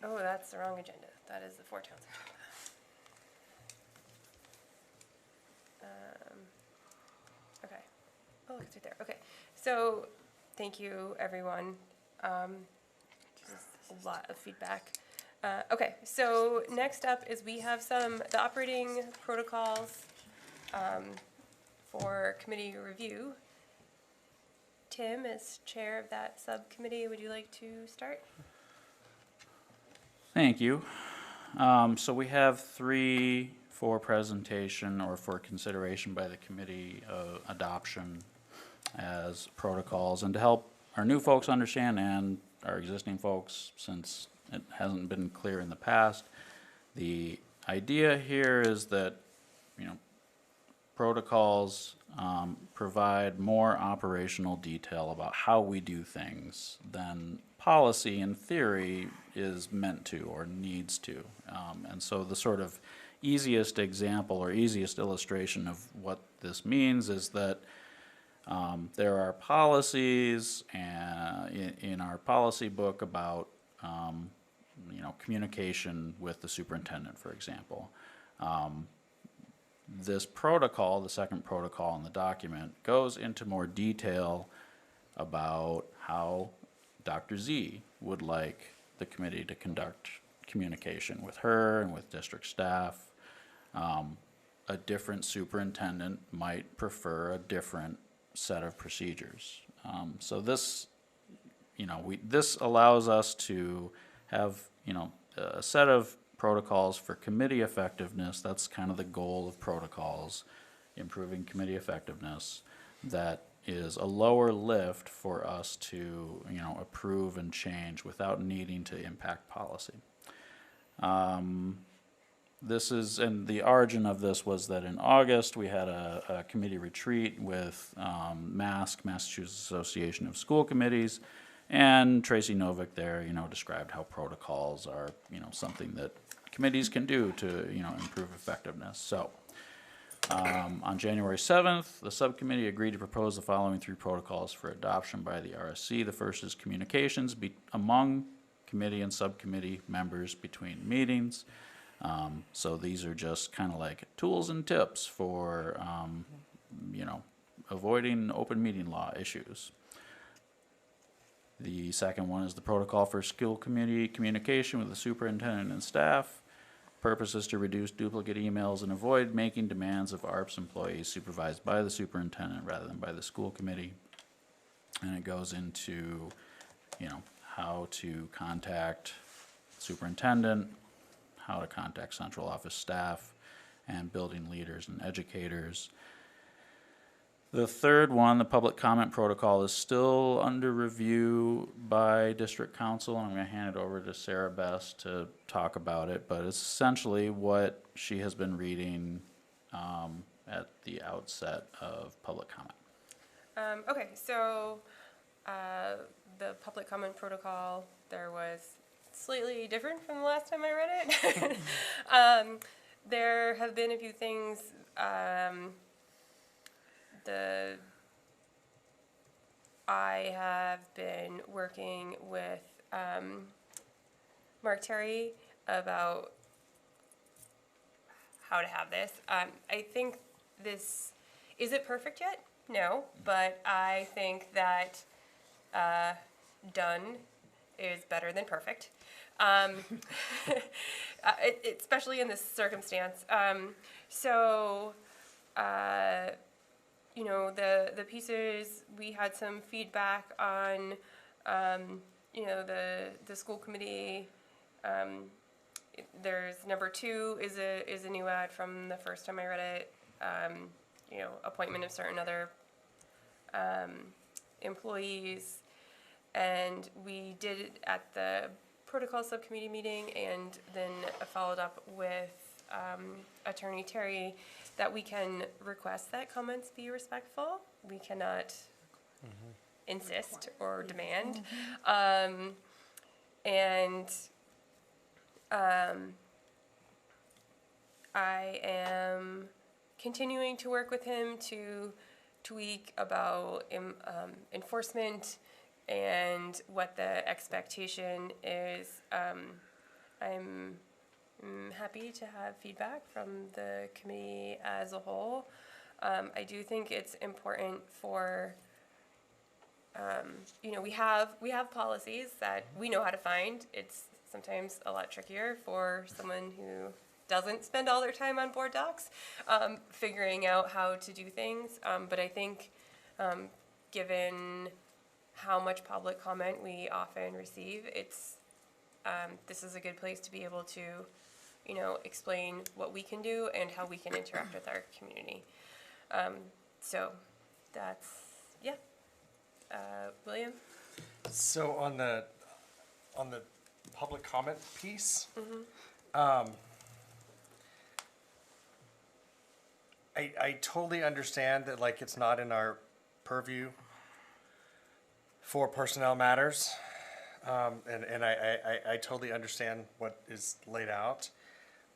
Oh, that's the wrong agenda. That is the Four Towns agenda. Okay. Oh, look, it's right there. Okay. So, thank you, everyone. Just a lot of feedback. Okay, so next up is we have the operating protocols for committee review. Tim, as chair of that subcommittee, would you like to start? Thank you. So we have 3 for presentation or for consideration by the committee adoption as protocols, and to help our new folks understand and our existing folks, since it hasn't been clear in the past. The idea here is that, protocols provide more operational detail about how we do things than policy in theory is meant to or needs to. And so the sort of easiest example or easiest illustration of what this means is that there are policies in our policy book about communication with the superintendent, for example. This protocol, the second protocol in the document, goes into more detail about how Dr. Z would like the committee to conduct communication with her and with district staff. A different superintendent might prefer a different set of procedures. So this, this allows us to have, a set of protocols for committee effectiveness. That's kind of the goal of protocols, improving committee effectiveness. That is a lower lift for us to, approve and change without needing to impact policy. And the origin of this was that in August we had a committee retreat with Massachusetts Association of School Committees, and Tracy Novick there, described how protocols are, something that committees can do to, improve effectiveness. So on January 7th, the subcommittee agreed to propose the following 3 protocols for adoption by the RSC. The first is communications among committee and subcommittee members between meetings. So these are just kind of like tools and tips for, avoiding open meeting law issues. The second one is the protocol for school committee communication with the superintendent and staff. Purpose is to reduce duplicate emails and avoid making demands of ARPS employees supervised by the superintendent rather than by the school committee. And it goes into, how to contact superintendent, how to contact central office staff, and building leaders and educators. The third one, the public comment protocol, is still under review by district council. I'm going to hand it over to Sarah Best to talk about it, but it's essentially what she has been reading at the outset of public comment. Okay, so the public comment protocol, there was slightly different from the last time I read it. There have been a few things. I have been working with Mark Terry about how to have this. I think this, is it perfect yet? No, but I think that done is better than perfect, especially in this circumstance. You know, the pieces, we had some feedback on, you know, the school committee. There's number 2 is a new ad from the first time I read it. You know, appointment of certain other employees. And we did it at the protocol subcommittee meeting, and then followed up with Attorney Terry that we can request that comments be respectful. We cannot insist or demand. I am continuing to work with him to tweak about enforcement and what the expectation is. I'm happy to have feedback from the committee as a whole. I do think it's important for, you know, we have policies that we know how to find. It's sometimes a lot trickier for someone who doesn't spend all their time on board docs, figuring out how to do things. But I think given how much public comment we often receive, it's this is a good place to be able to, you know, explain what we can do and how we can interact with our community. So that's, yeah. William? So on the public comment piece, I totally understand that, like, it's not in our purview for personnel matters. And I totally understand what is laid out.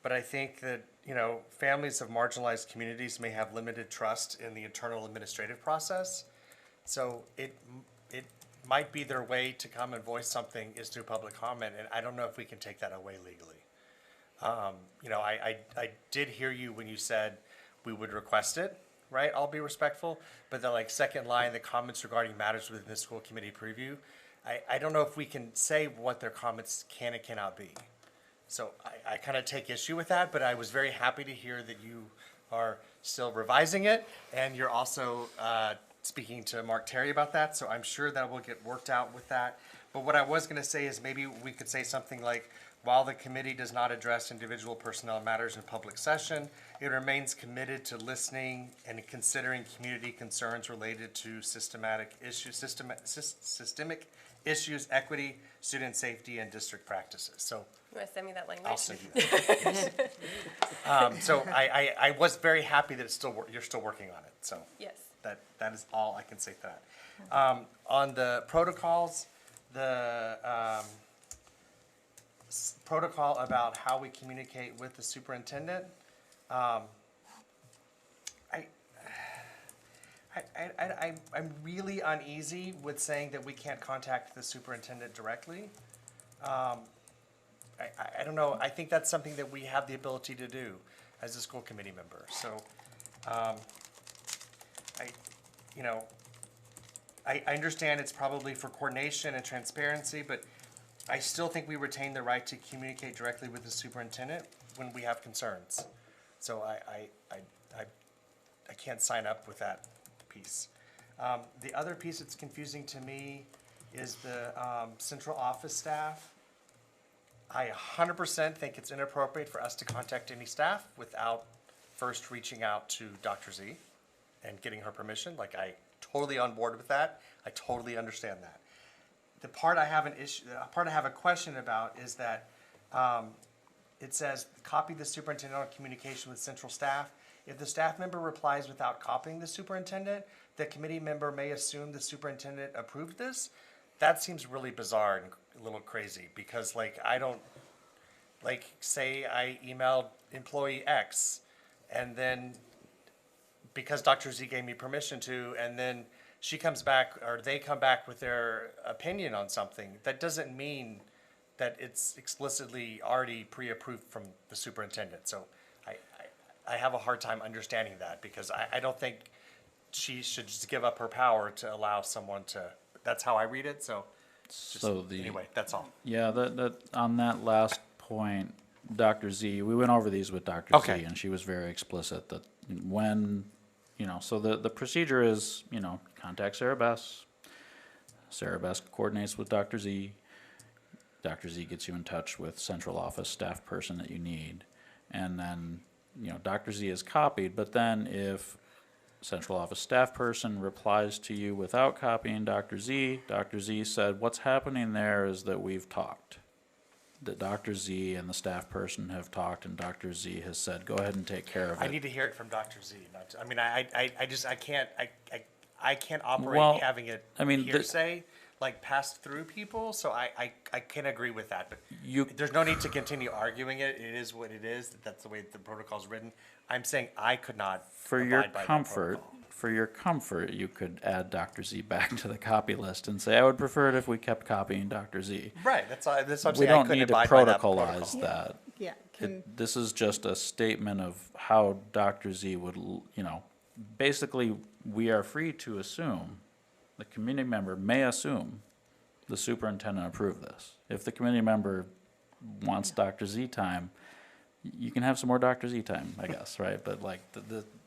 But I think that, you know, families of marginalized communities may have limited trust in the internal administrative process. So it might be their way to come and voice something is through public comment, and I don't know if we can take that away legally. You know, I did hear you when you said we would request it, right? I'll be respectful, but the like second line, the comments regarding matters within the school committee preview, I don't know if we can say what their comments can and cannot be. So I kind of take issue with that, but I was very happy to hear that you are still revising it, and you're also speaking to Mark Terry about that, so I'm sure that will get worked out with that. But what I was going to say is maybe we could say something like, while the committee does not address individual personnel matters in public session, it remains committed to listening and considering community concerns related to systemic issues, equity, student safety, and district practices. So You want to send me that language? I'll send you that. So I was very happy that it's you're still working on it. So Yes. that is all I can say to that. On the protocols, the protocol about how we communicate with the superintendent, I'm really uneasy with saying that we can't contact the superintendent directly. I don't know, I think that's something that we have the ability to do as a school committee member. So, I understand it's probably for coordination and transparency, but I still think we retain the right to communicate directly with the superintendent when we have concerns. So I can't sign up with that piece. The other piece that's confusing to me is the central office staff. I 100% think it's inappropriate for us to contact any staff without first reaching out to Dr. Z and getting her permission. Like, I totally on board with that. I totally understand that. The part I have a question about is that it says, copy the superintendent on communication with central staff. If the staff member replies without copying the superintendent, the committee member may assume the superintendent approved this. That seems really bizarre and a little crazy, because like, I don't, like, say I emailed employee X, and then because Dr. Z gave me permission to, and then she comes back, or they come back with their opinion on something, that doesn't mean that it's explicitly already pre-approved from the superintendent. So I have a hard time understanding that, because I don't think she should just give up her power to allow someone to, that's how I read it, so. just- Anyway, that's all. Yeah, that, on that last point, Dr. Z, we went over these with Dr. Okay. Z, and she was very explicit that when, so the procedure is, contact Sarah Bess. Sarah Bess coordinates with Dr. Z. Dr. Z gets you in touch with central office staff person that you need. And then, Dr. Z is copied, but then if central office staff person replies to you without copying Dr. Z said, what's happening there is that we've talked. That Dr. Z and the staff person have talked, and Dr. Z has said, go ahead and take care of it. I need to hear it from Dr. Z. I can't operate Well, having it I mean, hearsay, like passed through people, so I can agree with that, but You- there's no need to continue arguing it. It is what it is. That's the way the protocol's written. I'm saying I could not For your abide by that comfort, protocol. you could add Dr. Z back to the copy list and say, I would prefer it if we kept copying Dr. Z. Right, that's what I'm saying. We I don't couldn't need to abide by that protocolize protocol. that. Yeah, This is just a statement of how Dr. Z would, basically, we are free to assume, the committee member may assume the superintendent approved this. If the committee member wants Dr. Z time, you can have some more Dr. Z time, I guess, right? But like,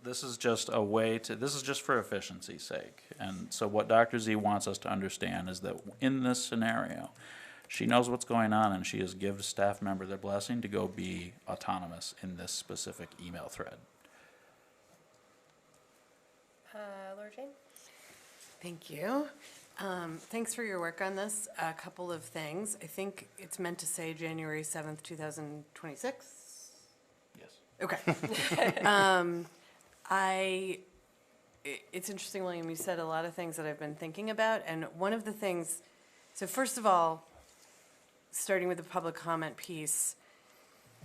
this is just a way to, this is just for efficiency's sake. And so what Dr. Z wants us to understand is that in this scenario, she knows what's going on, and she has given staff member their blessing to go be autonomous in this specific email thread. Laura Jane? Thank you. Thanks for your work on this. A couple of things. I think it's meant to say January 7th, 2026. Yes. Okay. It's interesting, William, you said a lot of things that I've been thinking about, and one of the things, so first of all, starting with the public comment piece,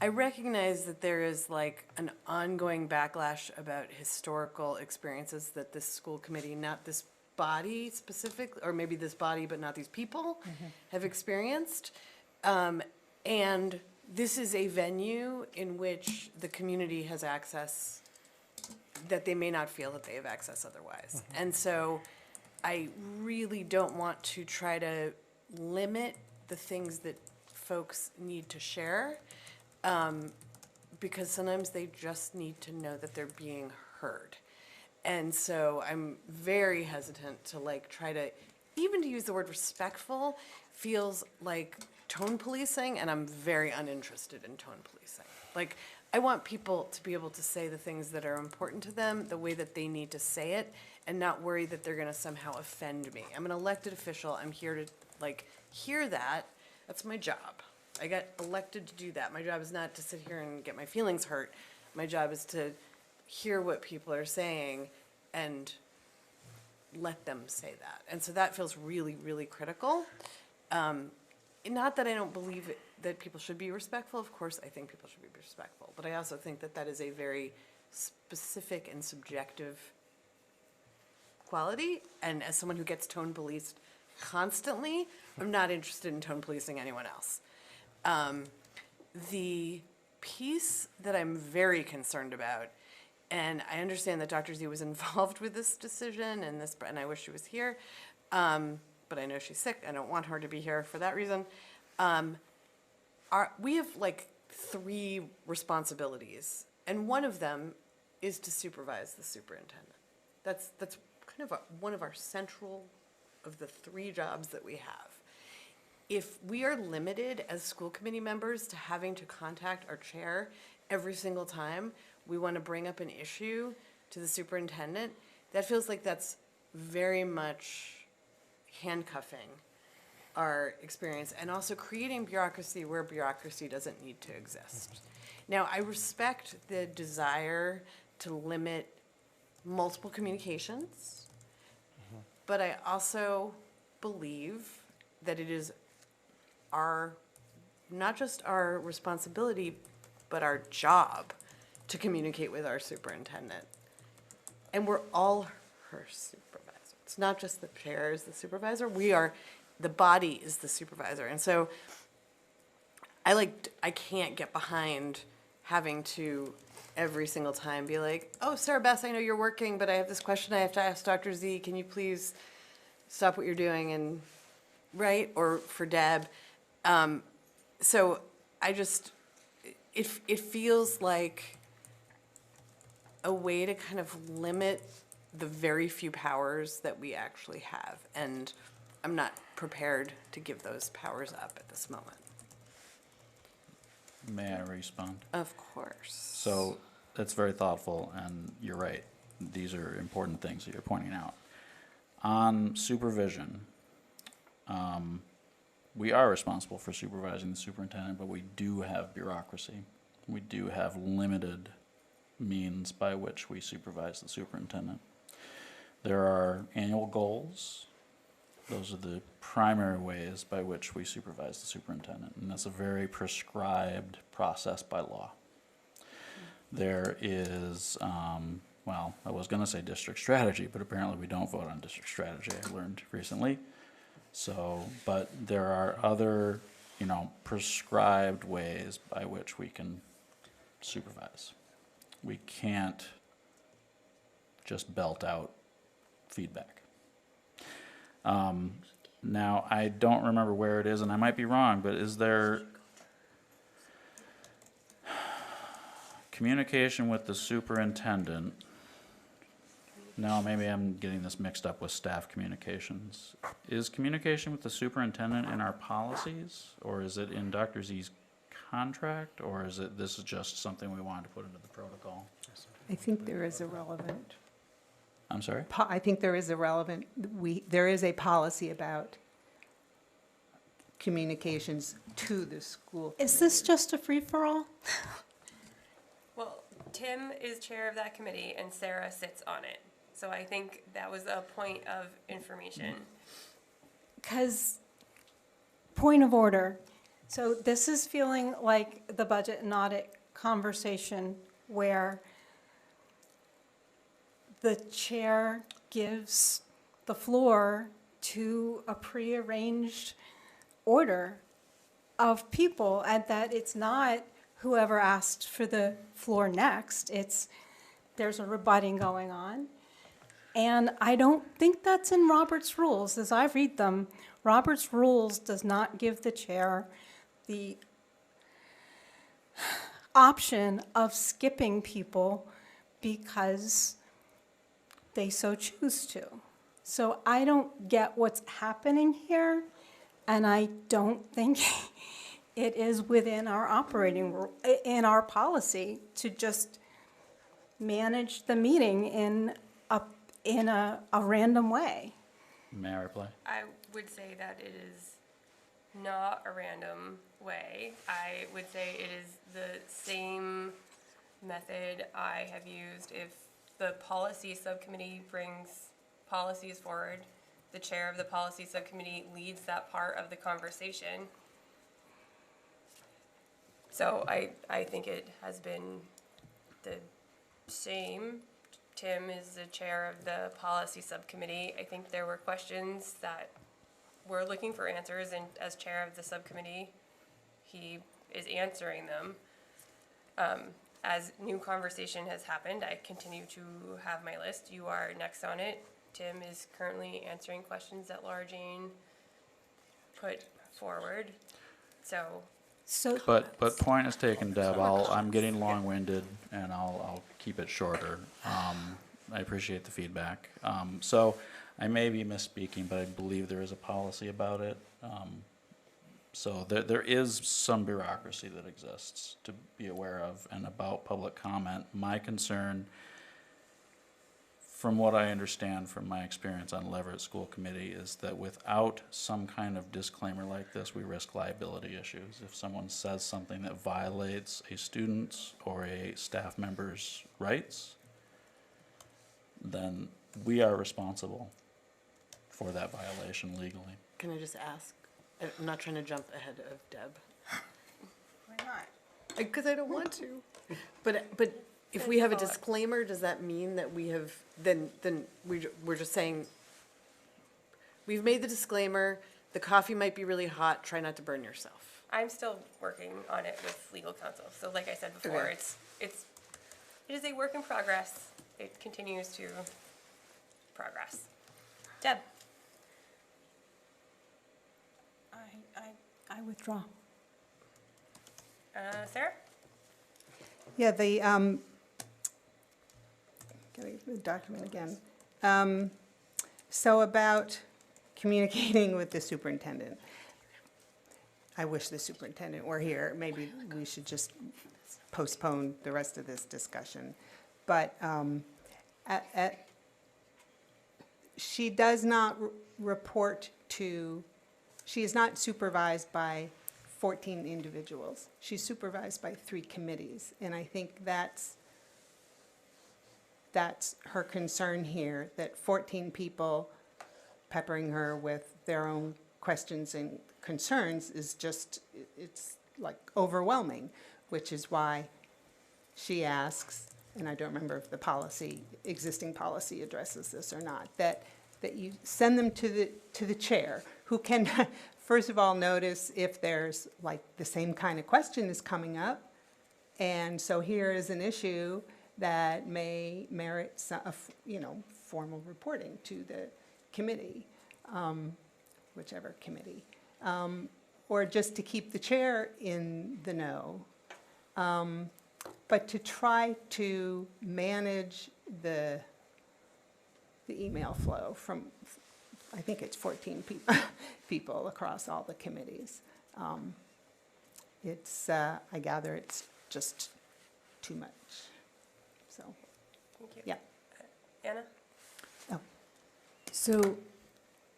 I recognize that there is like an ongoing backlash about historical experiences that this school committee, not this body specifically, or maybe this body but not these people, have experienced. And this is a venue in which the community has access that they may not feel that they have access otherwise. And so I really don't want to try to limit the things that folks need to share, because sometimes they just need to know that they're being heard. And so I'm very hesitant to like try to, even to use the word respectful feels like tone policing, and I'm very uninterested in tone policing. Like, I want people to be able to say the things that are important to them the way that they need to say it, and not worry that they're gonna somehow offend me. I'm an elected official, I'm here to like hear that, that's my job. I got elected to do that. My job is not to sit here and get my feelings hurt. My job is to hear what people are saying and let them say that. And so that feels really, really critical. Not that I don't believe that people should be respectful. Of course, I think people should be respectful. But I also think that that is a very specific and subjective quality. And as someone who gets tone policed constantly, I'm not interested in tone policing anyone else. The piece that I'm very concerned about, and I understand that Dr. Z was involved with this decision and I wish she was here, but I know she's sick. I don't want her to be here for that reason. We have like 3 responsibilities, and one of them is to supervise the superintendent. That's kind of one of our central of the 3 jobs that we have. If we are limited as school committee members to having to contact our chair every single time we want to bring up an issue to the superintendent, that feels like that's very much handcuffing our experience and also creating bureaucracy where bureaucracy doesn't need to exist. Now, I respect the desire to limit multiple communications, but I also believe that it is not just our responsibility, but our job to communicate with our superintendent. And we're all her supervisor. It's not just the chair is the supervisor. The body is the supervisor. And so I can't get behind having to every single time be like, oh, Sarah Beth, I know you're working, but I have this question I have to ask Dr. Z. Can you please stop what you're doing? And right? Or for Deb. So it feels like a way to kind of limit the very few powers that we actually have. And I'm not prepared to give those powers up at this moment. May I respond? Of course. So that's very thoughtful, and you're right. These are important things that you're pointing out. On supervision, we are responsible for supervising the superintendent, but we do have bureaucracy. We do have limited means by which we supervise the superintendent. There are annual goals. Those are the primary ways by which we supervise the superintendent, and that's a very prescribed process by law. There is, well, I was going to say district strategy, but apparently we don't vote on district strategy, I learned recently. So, but there are other, prescribed ways by which we can supervise. We can't just belt out feedback. Now, I don't remember where it is, and I might be wrong, but is there communication with the superintendent? No, maybe I'm getting this mixed up with staff communications. Is communication with the superintendent in our policies, or is it in Dr. Z's contract, or is it this is just something we wanted to put into the protocol? I think there is a relevant. I'm sorry? I think there is a relevant, there is a policy about communications to the school. Is this just a free-for-all? Well, Tim is chair of that committee and Sarah sits on it. So I think that was a point of information. Because, point of order, so this is feeling like the budget and audit conversation where the chair gives the floor to a prearranged order of people, and that it's not whoever asked for the floor next, there's a rebutting going on. And I don't think that's in Robert's rules. As I read them, Robert's rules does not give the chair the option of skipping people because they so choose to. So I don't get what's happening here, and I don't think it is within our in our policy to just manage the meeting in a random way. May I reply? I would say that it is not a random way. I would say it is the same method I have used if the policy subcommittee brings policies forward. The chair of the policy subcommittee leads that part of the conversation. So I think it has been the same. Tim is the chair of the policy subcommittee. I think there were questions that we're looking for answers, and as chair of the subcommittee, he is answering them. As new conversation has happened, I continue to have my list. You are next on it. Tim is currently answering questions that Laura Jane put forward. But point is taken, Deb. I'm getting long-winded, and I'll keep it shorter. I appreciate the feedback. So I may be misspeaking, but I believe there is a policy about it. So there is some bureaucracy that exists to be aware of, and about public comment. My concern from what I understand from my experience on Leverett School Committee, is that without some kind of disclaimer like this, we risk liability issues. If someone says something that violates a student's or a staff member's rights, then we are responsible for that violation legally. Can I just ask? I'm not trying to jump ahead of Deb. Why not? Because I don't want to. But if we have a disclaimer, does that mean that we have, then we're just saying, we've made the disclaimer, the coffee might be really hot, try not to burn yourself. I'm still working on it with legal counsel. So like I said before, Okay. it is a work in progress. It continues to progress. Deb? I withdraw. Sarah? Yeah, getting the document again. So about communicating with the superintendent. I wish the superintendent were here. Maybe we should just postpone the rest of this discussion. But she does not report to, she is not supervised by 14 individuals. She's supervised by 3 committees. And I think that's her concern here, that 14 people peppering her with their own questions and concerns is just, it's like overwhelming, which is why she asks, and I don't remember if the existing policy addresses this or not, that you send them to the chair, who can, first of all, notice if there's like the same kind of question is coming up. And so here is an issue that may merit formal reporting to the committee, whichever committee, or just to keep the chair in the know. But to try to manage the email flow from, I think it's 14 people across all the committees. I gather it's just too much. So, Thank you. yeah. Anna? Oh. So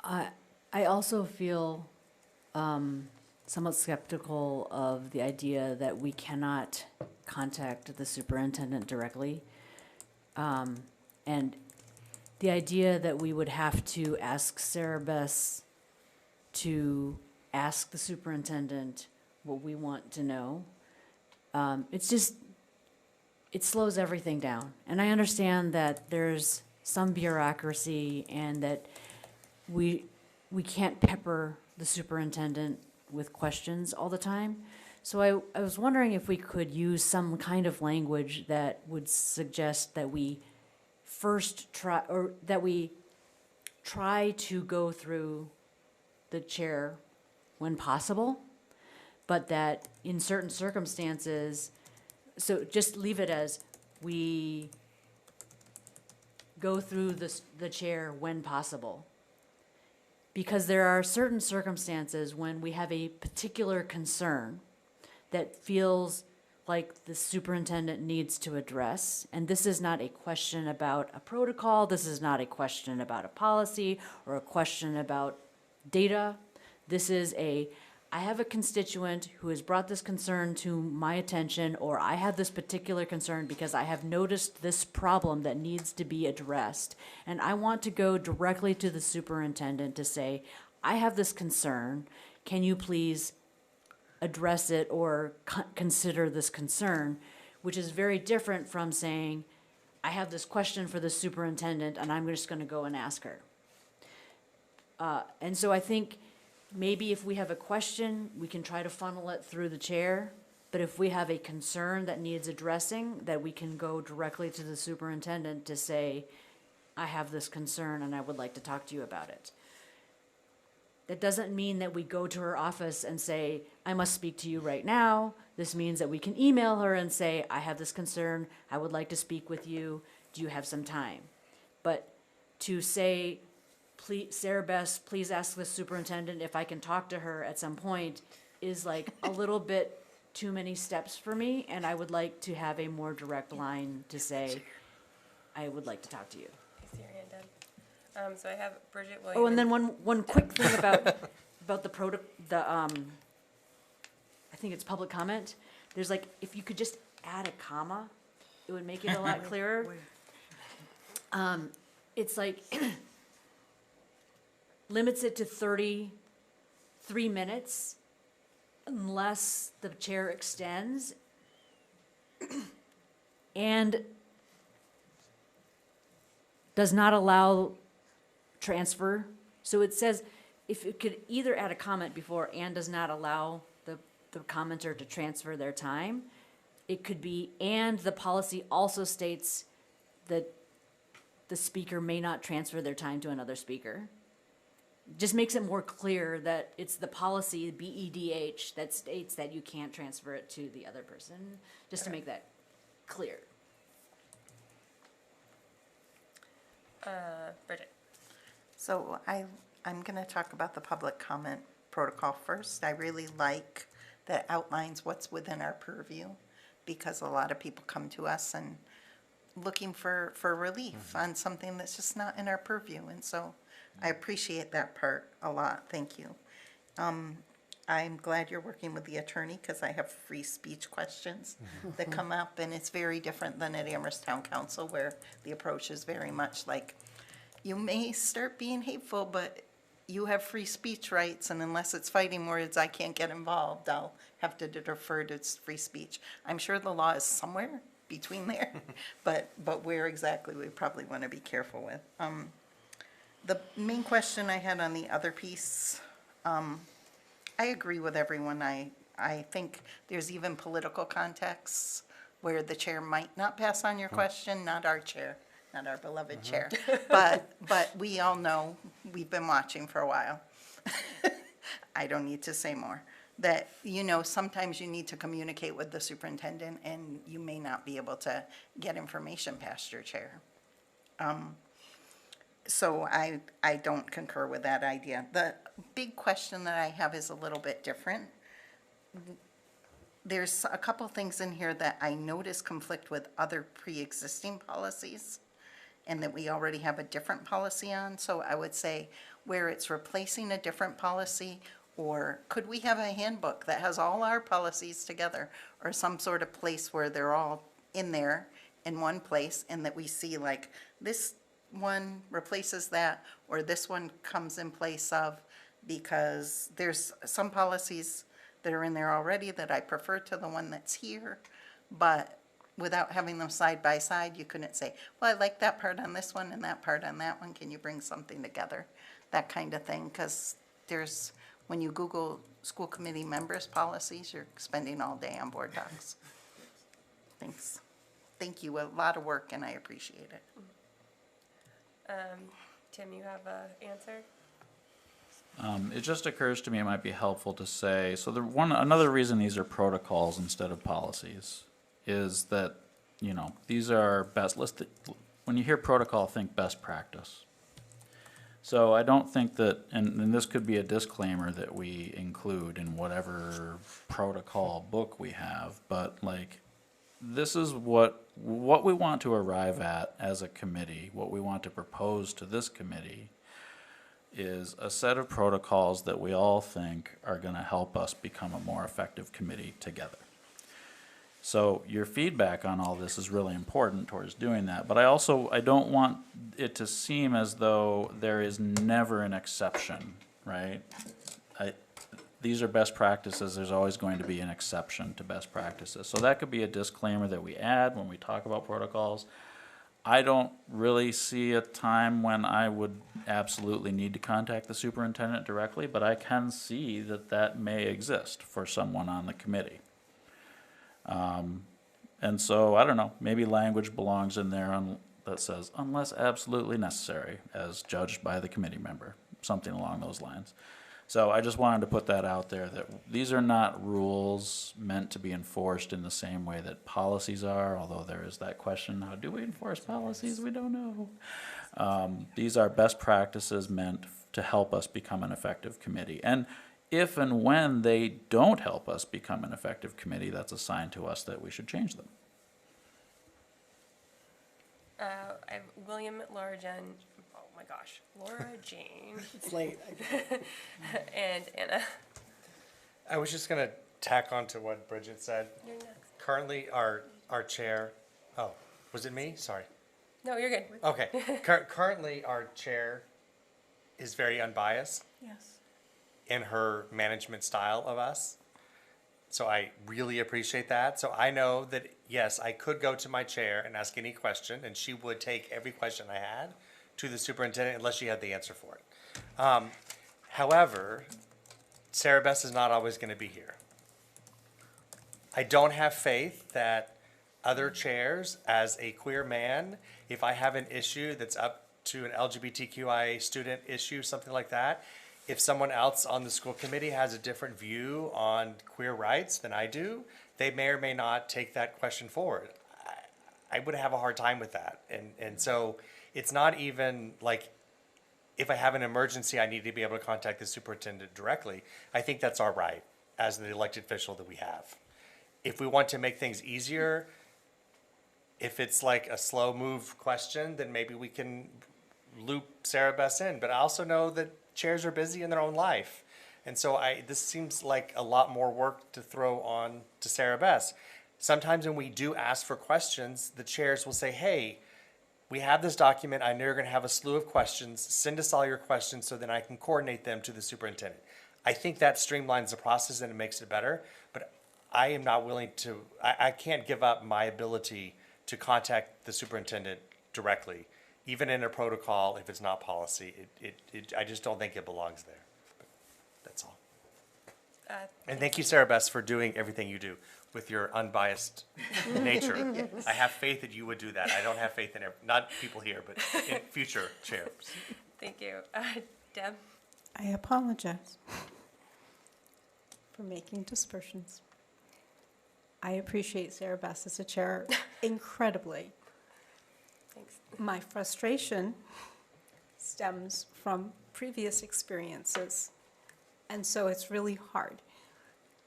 I also feel somewhat skeptical of the idea that we cannot contact the superintendent directly. And the idea that we would have to ask Sarah Bess to ask the superintendent what we want to know, it slows everything down. And I understand that there's some bureaucracy and that we can't pepper the superintendent with questions all the time. So I was wondering if we could use some kind of language that would suggest that we first try, or that we try to go through the chair when possible, but that in certain circumstances, so just leave it as we go through the chair when possible. Because there are certain circumstances when we have a particular concern that feels like the superintendent needs to address. And this is not a question about a protocol. This is not a question about a policy or a question about data. This is I have a constituent who has brought this concern to my attention, or I have this particular concern because I have noticed this problem that needs to be addressed. And I want to go directly to the superintendent to say, I have this concern. Can you please address it or consider this concern? Which is very different from saying, I have this question for the superintendent and I'm just going to go and ask her. And so I think maybe if we have a question, we can try to funnel it through the chair. But if we have a concern that needs addressing, that we can go directly to the superintendent to say, I have this concern and I would like to talk to you about it. That doesn't mean that we go to her office and say, I must speak to you right now. This means that we can email her and say, I have this concern. I would like to speak with you. Do you have some time? But to say, please, Sarah Bess, please ask the superintendent if I can talk to her at some point is like a little bit too many steps for me. And I would like to have a more direct line to say, I would like to talk to you. see your hand down. So I have Bridget Williams. Oh, and then one quick thing about the I think it's public comment. There's like, if you could just add a comma, it would make it a lot clearer. It's like, limits it to 33 minutes unless the chair extends. And does not allow transfer. So it says, if it could either add a comment before and does not allow the commenter to transfer their time, it could be, and the policy also states that the speaker may not transfer their time to another speaker. Just makes it more clear that it's the policy, BEDH, that states that you can't transfer it to the other person, just to make that clear. Bridget. So I'm going to talk about the public comment protocol first. I really like that it outlines what's within our purview, because a lot of people come to us and looking for relief on something that's just not in our purview. And so I appreciate that part a lot. Thank you. I'm glad you're working with the attorney, because I have free speech questions that come up, and it's very different than at Amherst Town Council, where the approach is very much like, you may start being hateful, but you have free speech rights, and unless it's fighting words, I can't get involved. I'll have to defer to free speech. I'm sure the law is somewhere between there, but where exactly we probably want to be careful with. The main question I had on the other piece, I agree with everyone. I think there's even political contexts where the chair might not pass on your question, not our chair, not our beloved chair. But we all know, we've been watching for a while. I don't need to say more. That, sometimes you need to communicate with the superintendent, and you may not be able to get information past your chair. So I don't concur with that idea. The big question that I have is a little bit different. There's a couple things in here that I notice conflict with other pre-existing policies, and that we already have a different policy on. So I would say where it's replacing a different policy, or could we have a handbook that has all our policies together, or some sort of place where they're all in there in one place, and that we see like this one replaces that, or this one comes in place of, because there's some policies that are in there already that I prefer to the one that's here, but without having them side by side, you couldn't say, well, I like that part on this one and that part on that one. Can you bring something together? That kind of thing, because when you Google school committee members' policies, you're spending all day on board docs. Thanks. Thank you. A lot of work, and I appreciate it. Tim, you have an answer? It just occurs to me it might be helpful to say, so another reason these are protocols instead of policies is that, these are best listed. When you hear protocol, think best practice. So I don't think that, and this could be a disclaimer that we include in whatever protocol book we have, but like, this is what we want to arrive at as a committee, what we want to propose to this committee is a set of protocols that we all think are going to help us become a more effective committee together. So your feedback on all this is really important towards doing that, but I don't want it to seem as though there is never an exception, right? These are best practices, there's always going to be an exception to best practices. So that could be a disclaimer that we add when we talk about protocols. I don't really see a time when I would absolutely need to contact the superintendent directly, but I can see that may exist for someone on the committee. And so, I don't know, maybe language belongs in there that says, unless absolutely necessary, as judged by the committee member, something along those lines. So I just wanted to put that out there, that these are not rules meant to be enforced in the same way that policies are, although there is that question, how do we enforce policies? We don't know. These are best practices meant to help us become an effective committee. And if and when they don't help us become an effective committee, that's a sign to us that we should change them. I have William, Laura, Jen, oh my gosh, Laura, Jane, It's late. and Anna. I was just gonna tack on to what Bridget said. You're next. Currently, our chair, oh, was it me? Sorry. No, you're good. Okay. Currently, our chair is very unbiased Yes. in her management style of us. So I really appreciate that. So I know that, yes, I could go to my chair and ask any question, and she would take every question I had to the superintendent unless she had the answer for it. However, Sarah Bess is not always going to be here. I don't have faith that other chairs, as a queer man, if I have an issue that's up to an LGBTQIA student issue, something like that, if someone else on the school committee has a different view on queer rights than I do, they may or may not take that question forward. I would have a hard time with that. And so it's not even like if I have an emergency, I need to be able to contact the superintendent directly. I think that's our right as the elected official that we have. If we want to make things easier, if it's like a slow move question, then maybe we can loop Sarah Bess in. But I also know that chairs are busy in their own life. And so this seems like a lot more work to throw on to Sarah Bess. Sometimes when we do ask for questions, the chairs will say, hey, we have this document. I know you're going to have a slew of questions. Send us all your questions so then I can coordinate them to the superintendent. I think that streamlines the process and it makes it better. But I am not willing to, I can't give up my ability to contact the superintendent directly, even in a protocol if it's not policy. I just don't think it belongs there. But that's all. And thank you, Sarah Bess, for doing everything you do with your unbiased nature. Yes. I have faith that you would do that. I don't have faith in, not people here, but in future chairs. Thank you. Deb? I apologize for making dispersions. I appreciate Sarah Bess as a chair incredibly. Thanks. My frustration stems from previous experiences, and so it's really hard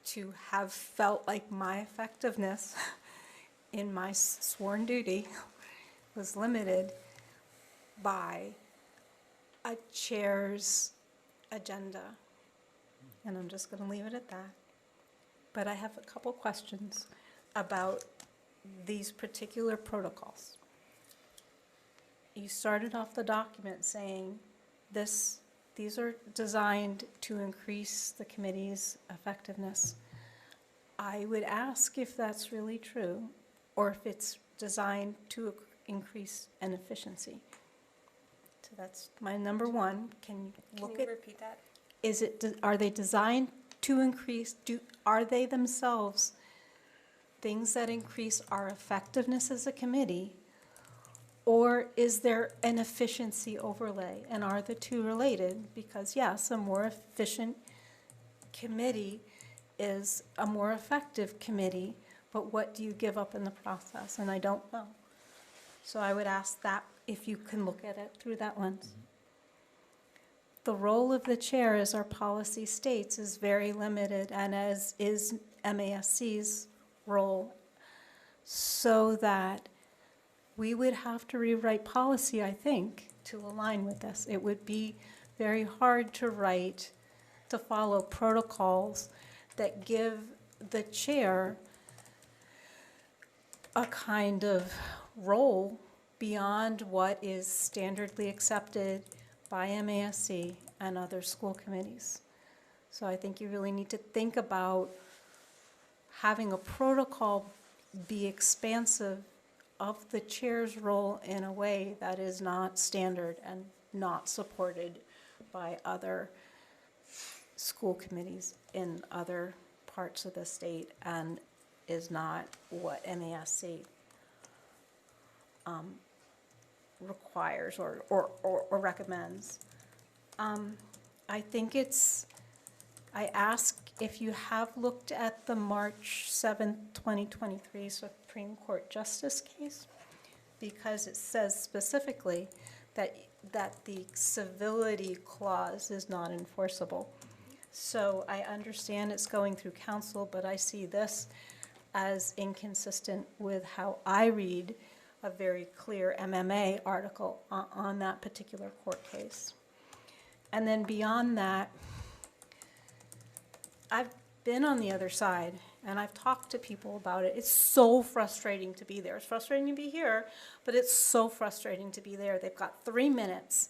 to have felt like my effectiveness in my sworn duty was limited by a chair's agenda. And I'm just going to leave it at that. But I have a couple questions about these particular protocols. You started off the document saying these are designed to increase the committee's effectiveness. I would ask if that's really true, or if it's designed to increase an efficiency. So that's my number one. Can you Repeat that? are they designed to increase, are they themselves things that increase our effectiveness as a committee? Or is there an efficiency overlay? And are the two related? Because yes, a more efficient committee is a more effective committee, but what do you give up in the process? And I don't know. So I would ask that if you can look at it through that lens. The role of the chair, as our policy states, is very limited, and as is MASC's role, so that we would have to rewrite policy, I think, to align with this. It would be very hard to follow protocols that give the chair a kind of role beyond what is standardly accepted by MASC and other school committees. So I think you really need to think about having a protocol be expansive of the chair's role in a way that is not standard and not supported by other school committees in other parts of the state, and is not what MASC requires or recommends. I think I ask if you have looked at the March 7th, 2023 Supreme Court Justice case, because it says specifically that the civility clause is not enforceable. So I understand it's going through council, but I see this as inconsistent with how I read a very clear MMA article on that particular court case. And then beyond that, I've been on the other side, and I've talked to people about it. It's so frustrating to be there. It's frustrating to be here, but it's so frustrating to be there. They've got 3 minutes,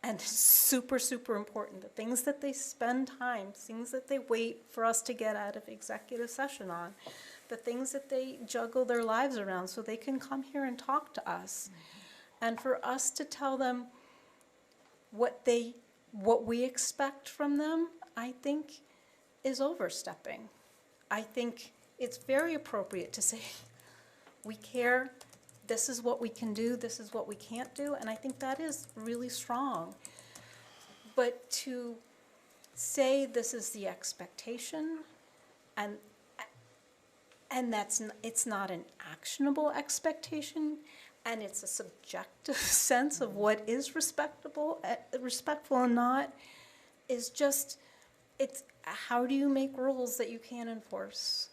and it's super, super important. The things that they spend time, things that they wait for us to get out of executive session on, the things that they juggle their lives around so they can come here and talk to us. And for us to tell them what we expect from them, I think is overstepping. I think it's very appropriate to say, we care, this is what we can do, this is what we can't do, and I think that is really strong. But to say this is the expectation, and it's not an actionable expectation, and it's a subjective sense of what is respectful and not, is just, it's, how do you make rules that you can't enforce?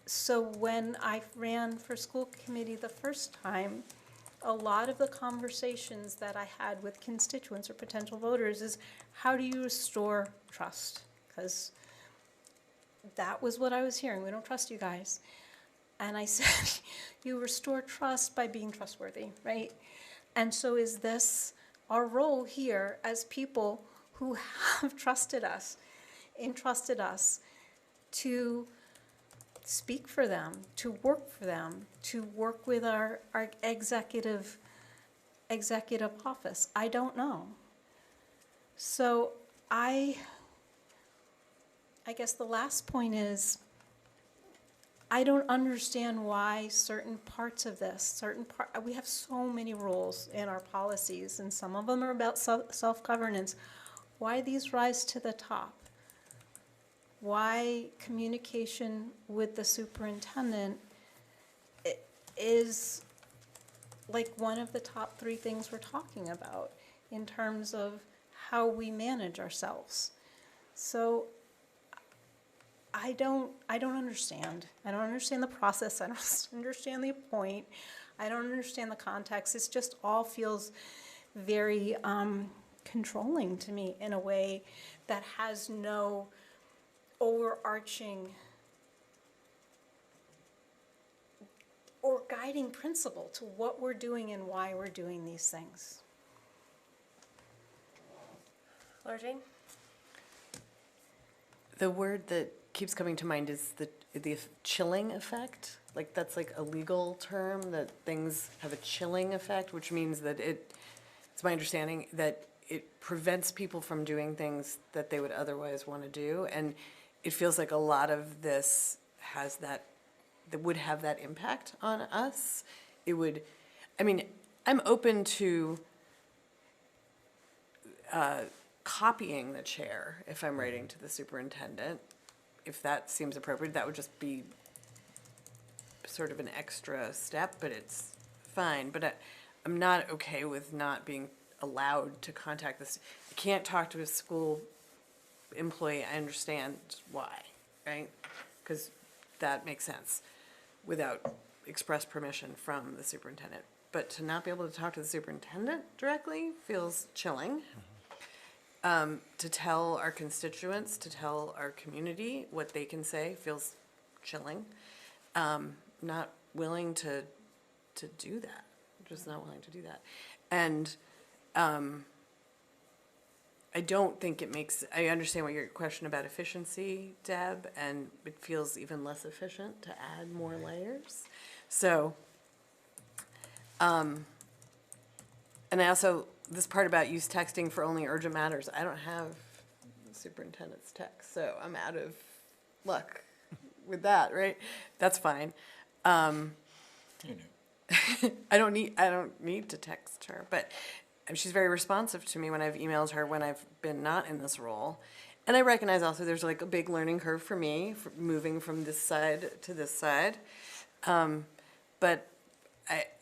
So when I ran for school committee the first time, a lot of the conversations that I had with constituents or potential voters is, how do you restore trust? Because that was what I was hearing. We don't trust you guys. And I said, you restore trust by being trustworthy, right? And so is this our role here as people who have trusted us, entrusted us to speak for them, to work with our executive office? I don't know. So I guess the last point is, I don't understand why certain parts of this, we have so many rules in our policies, and some of them are about self-governance. Why these rise to the top? Why communication with the superintendent is like one of the top 3 things we're talking about in terms of how we manage ourselves. So I don't understand. I don't understand the process. I don't understand the point. I don't understand the context. It just all feels very controlling to me in a way that has no overarching or guiding principle to what we're doing and why we're doing these things. Laura Jane? The word that keeps coming to mind is the chilling effect. Like, that's like a legal term, that things have a chilling effect, which means that it's my understanding that it prevents people from doing things that they would otherwise want to do. And it feels like a lot of this has that would have that impact on us. It would, I mean, I'm open to copying the chair if I'm writing to the superintendent. If that seems appropriate, that would just be sort of an extra step, but it's fine. But I'm not okay with not being allowed to contact this. I can't talk to a school employee. I understand why, right? Because that makes sense without express permission from the superintendent. But to not be able to talk to the superintendent directly feels chilling. To tell our constituents, to tell our community what they can say feels chilling. Not willing to do that. Just not willing to do that. And I don't think it makes, I understand what your question about efficiency, Deb, and it feels even less efficient to add more layers. So, and I also, this part about use texting for only urgent matters, I don't have the superintendent's text, so I'm out of luck with that, right? That's fine. I don't need to text her, but she's very responsive to me when I've emailed her when I've been not in this role. And I recognize also there's like a big learning curve for me for moving from this side to this side. But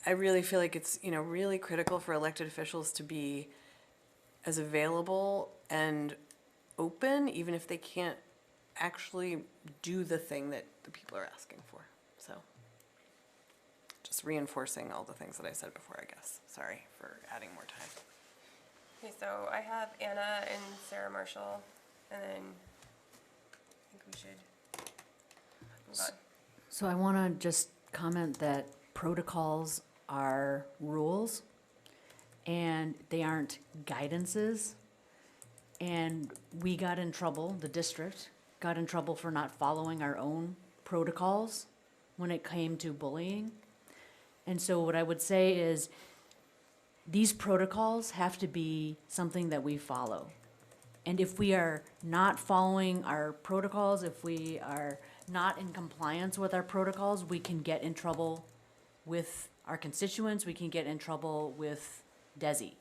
I really feel like it's, really critical for elected officials to be as available and open, even if they can't actually do the thing that the people are asking for. So just reinforcing all the things that I said before, I guess. Sorry for adding more time. Okay, so I have Anna and Sarah Marshall, and then I think we should move on. So I want to just comment that protocols are rules, and they aren't guidances. And we got in trouble, the district got in trouble for not following our own protocols when it came to bullying. And so what I would say is, these protocols have to be something that we follow. And if we are not following our protocols, if we are not in compliance with our protocols, we can get in trouble with our constituents, we can get in trouble with DESI.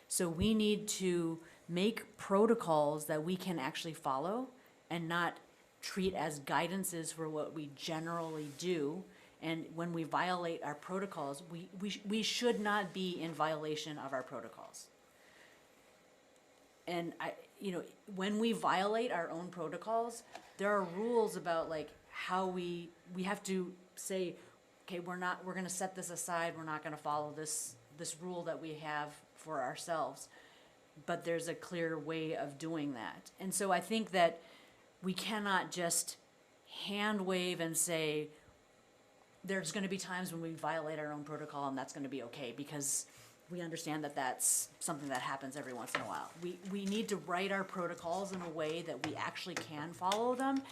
So we need to make protocols that we can actually follow and not treat as guidances for what we generally do. And when we violate our protocols, we should not be in violation of our protocols. And when we violate our own protocols, there are rules about like how we have to say, okay, we're gonna set this aside, we're not gonna follow this rule that we have for ourselves. But there's a clear way of doing that. And so I think that we cannot just hand wave and say, there's going to be times when we violate our own protocol and that's going to be okay, because we understand that that's something that happens every once in a while. We need to write our protocols in a way that we actually can follow them,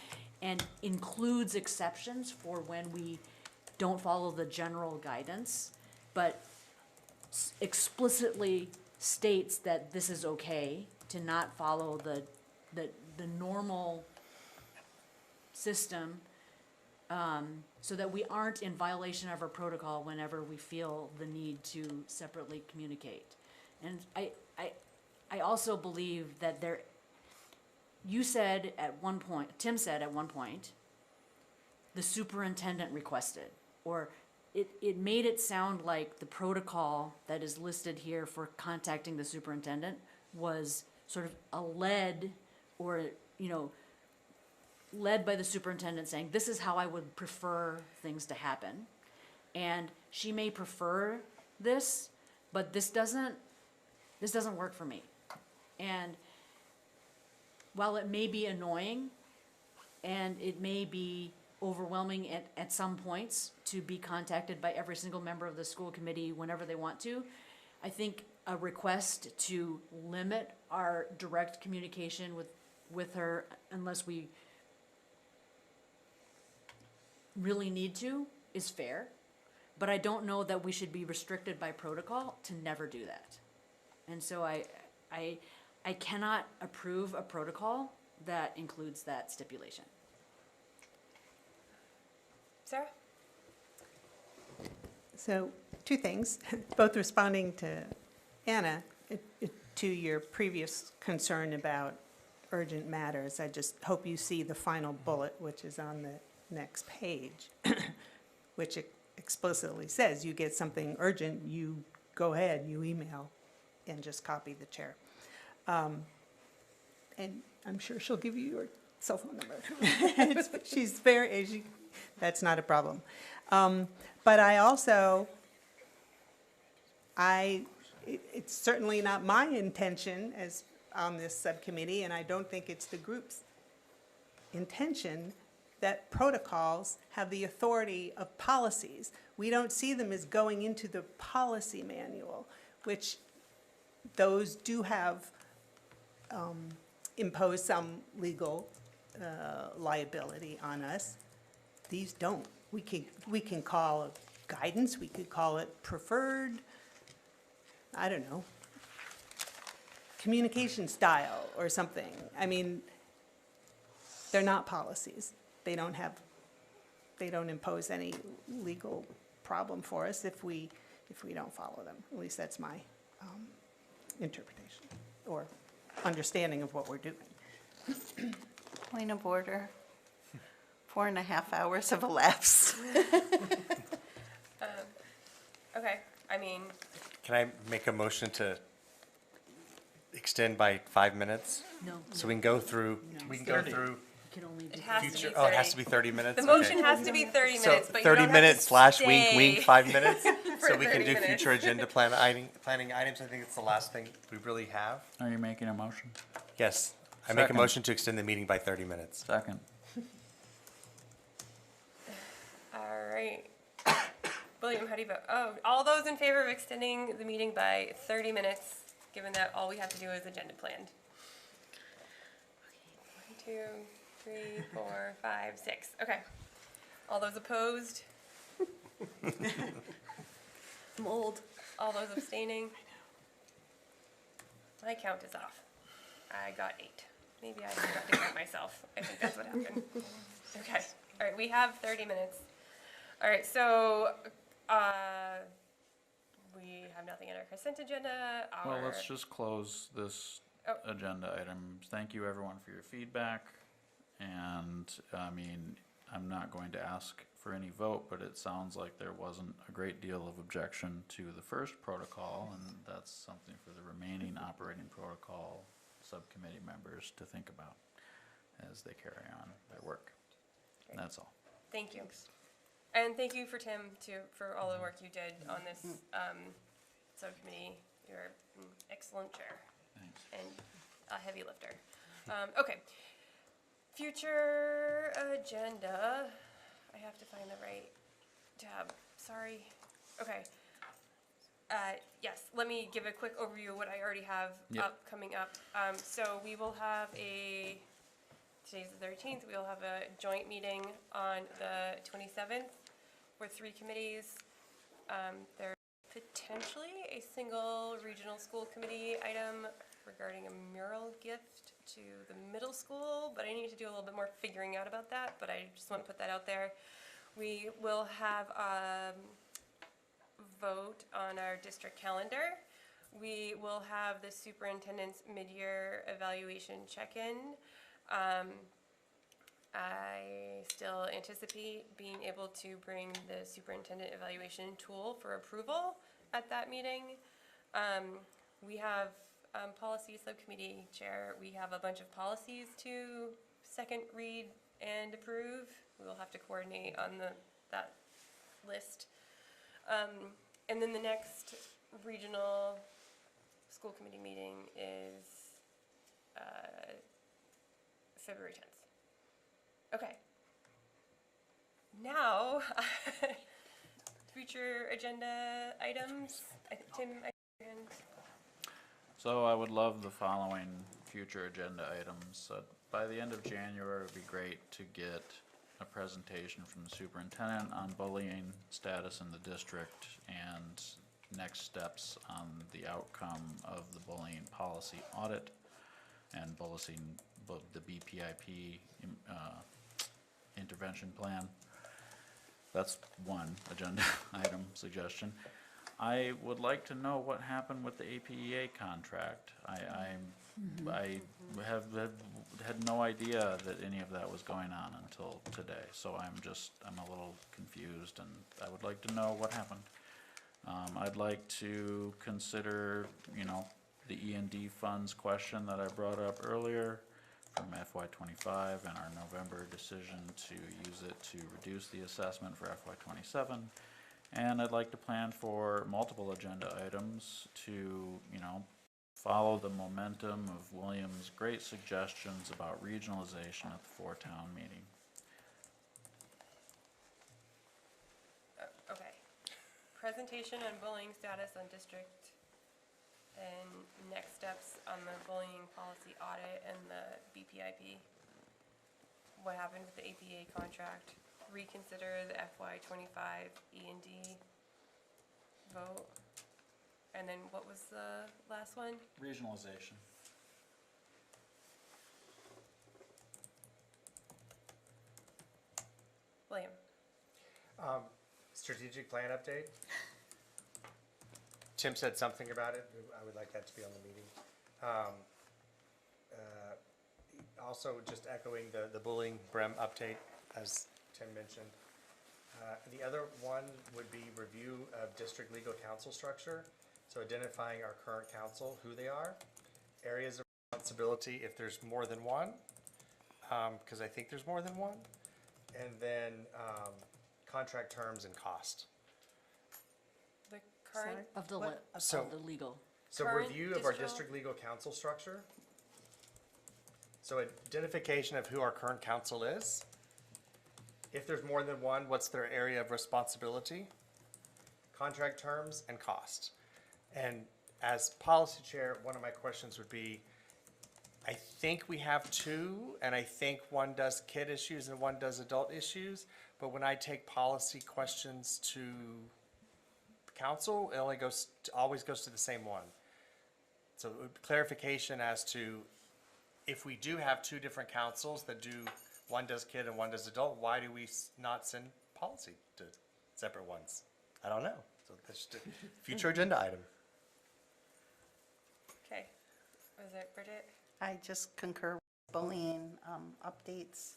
and includes exceptions for when we don't follow the general guidance, but explicitly states that this is okay to not follow the normal system, so that we aren't in violation of our protocol whenever we feel the need to separately communicate. And I also believe that you said at one point, Tim said at one point, the superintendent requested, or it made it sound like the protocol that is listed here for contacting the superintendent was sort of a led by the superintendent saying, this is how I would prefer things to happen. And she may prefer this, but this doesn't work for me. And while it may be annoying and it may be overwhelming at some points to be contacted by every single member of the school committee whenever they want to, I think a request to limit our direct communication with her unless we really need to is fair. But I don't know that we should be restricted by protocol to never do that. And so I cannot approve a protocol that includes that stipulation. Sarah? So, two things, both responding to Anna, to your previous concern about urgent matters. I just hope you see the final bullet, which is on the next page, which explicitly says you get something urgent, you go ahead, you email, and just copy the chair. And I'm sure she'll give you your cell phone number. She's very, that's not a problem. But I also, it's certainly not my intention as on this subcommittee, and I don't think it's the group's intention that protocols have the authority of policies. We don't see them as going into the policy manual, which those do have imposed some legal liability on us. These don't. We can call it guidance, we could call it preferred, I don't know, communication style or something. I mean, they're not policies. They don't impose any legal problem for us if we don't follow them. At least that's my interpretation or understanding of what we're doing. Point of order. 4.5 hours have elapsed. Okay, I mean, Can I make a motion to extend by 5 minutes? No. So we can go through, we can go 30. through Can only be It has to Future, be oh, it has 30. to be 30 minutes? The motion Okay. has to be 30 So minutes, but you 30 don't have minutes to slash wink, wink, stay 5 minutes? for So we can 30 do minutes. future agenda planning items. I think it's the last thing we really have. Are you making a motion? Yes, I make a Second. motion to extend the meeting by 30 minutes. Second. All right. William, how do you vote? Oh, all those in favor of extending the meeting by 30 minutes, given that all we have to do is agenda planned? 1, 2, 3, 4, 5, 6. Okay. All those opposed? I'm old. All those abstaining? My count is off. I got 8. Maybe I forgot to count myself. I think that's what happened. Okay. All right, we have 30 minutes. All right, so we have nothing on our consent agenda. Well, let's just close this Oh. agenda item. Thank you, everyone, for your feedback. And, I mean, I'm not going to ask for any vote, but it sounds like there wasn't a great deal of objection to the first protocol, and that's something for the remaining operating protocol subcommittee members to think about as they carry on their work. And that's all. Thank you. And thank you for Tim, too, for all the work you did on this subcommittee. You're an excellent chair. Thanks. And a heavy lifter. Okay. Future agenda. I have to find the right tab. Sorry. Okay. Yes, let me give a quick overview of what I already have Yep. coming up. So we will have today's the 13th, we will have a joint meeting on the 27th for 3 committees. There's potentially a single regional school committee item regarding a mural gift to the middle school, but I need to do a little bit more figuring out about that, but I just want to put that out there. We will have a vote on our district calendar. We will have the superintendent's mid-year evaluation check-in. I still anticipate being able to bring the superintendent evaluation tool for approval at that meeting. We have policy subcommittee chair. We have a bunch of policies to second read and approve. We will have to coordinate on that list. And then the next regional school committee meeting is February 10th. Okay. Now, future agenda items. Tim, and So I would love the following future agenda items. By the end of January, it would be great to get a presentation from the superintendent on bullying status in the district and next steps on the outcome of the bullying policy audit and the BPIP intervention plan. That's one agenda item suggestion. I would like to know what happened with the APEA contract. I have had no idea that any of that was going on until today, so I'm a little confused, and I would like to know what happened. I'd like to consider, the E&D funds question that I brought up earlier from FY25 and our November decision to use it to reduce the assessment for FY27. And I'd like to plan for multiple agenda items to, follow the momentum of William's great suggestions about regionalization at the 4-town meeting. okay. Presentation on bullying status on district and next steps on the bullying policy audit and the BPIP. What happened with the APA contract? Reconsider the FY25 E&D vote. And then what was the last one? Regionalization. William. Strategic plan update. Tim said something about it. I would like that to be on the meeting. Also, just echoing the bullying BREM update, as Tim mentioned. The other one would be review of district legal counsel structure. So identifying our current counsel, who they are, areas of responsibility if there's more than one, because I think there's more than one. And then contract terms and cost. The current, Of the, So- of the legal. So Current review of our district- district legal counsel structure. So identification of who our current counsel is. If there's more than one, what's their area of responsibility? Contract terms and cost. And as policy chair, one of my questions would be, I think we have two, and I think one does kid issues and one does adult issues. But when I take policy questions to council, it only always goes to the same one. So clarification as to if we do have two different councils that do, one does kid and one does adult, why do we not send policy to separate ones? I don't know. So that's just a future agenda item. okay. Was it Bridget? I just concur with bullying updates.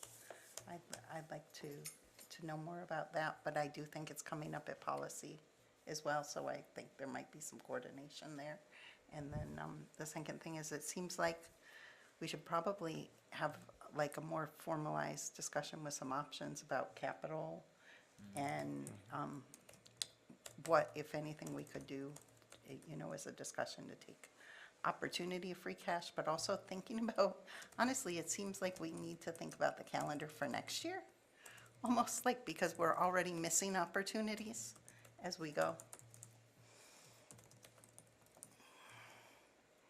I'd like to know more about that, but I do think it's coming up at policy as well, so I think there might be some coordination there. And then the second thing is, it seems like we should probably have like a more formalized discussion with some options about capital and what, if anything, we could do, you know, as a discussion to take opportunity of free cash, but also thinking about, honestly, it seems like we need to think about the calendar for next year, almost like, because we're already missing opportunities as we go.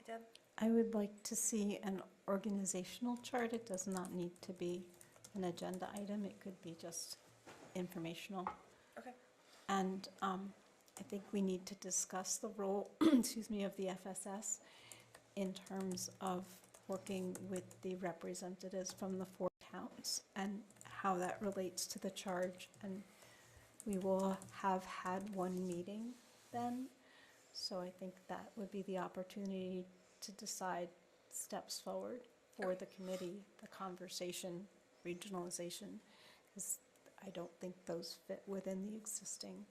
Deb? I would like to see an organizational chart. It does not need to be an agenda item. It could be just informational. Okay. And I think we need to discuss the role, excuse me, of the FSS in terms of working with the representatives from the 4 towns and how that relates to the charge. And we will have had one meeting then. So I think that would be the opportunity to decide steps forward for the committee, the conversation, regionalization, because I don't think those fit within the existing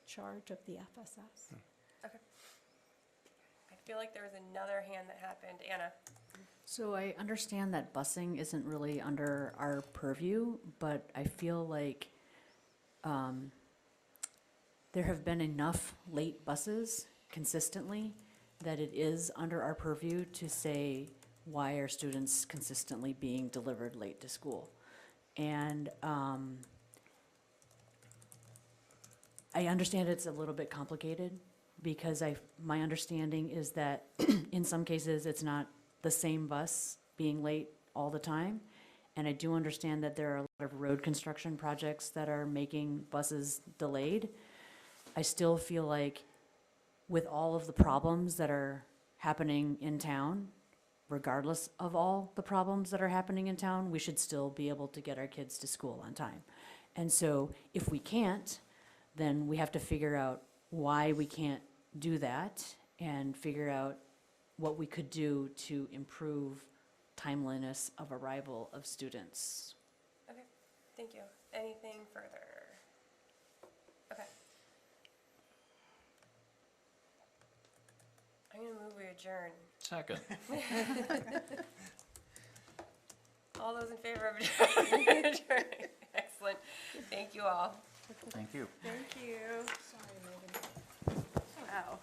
charge of the FSS. Okay. I feel like there was another hand that happened. Anna? So I understand that busing isn't really under our purview, but I feel like there have been enough late buses consistently that it is under our purview to say, why are students consistently being delivered late to school? And I understand it's a little bit complicated because my understanding is that in some cases it's not the same bus being late all the time. And I do understand that there are a lot of road construction projects that are making buses delayed. I still feel like with all of the problems that are happening in town, regardless of all the problems that are happening in town, we should still be able to get our kids to school on time. And so if we can't, then we have to figure out why we can't do that and figure out what we could do to improve timeliness of arrival of students. Okay, thank you. Anything further? Okay. I'm gonna move we adjourn. Second. All those in favor of adjourning? Excellent. Thank you all. Thank you. Thank you. Sorry, Megan. Wow.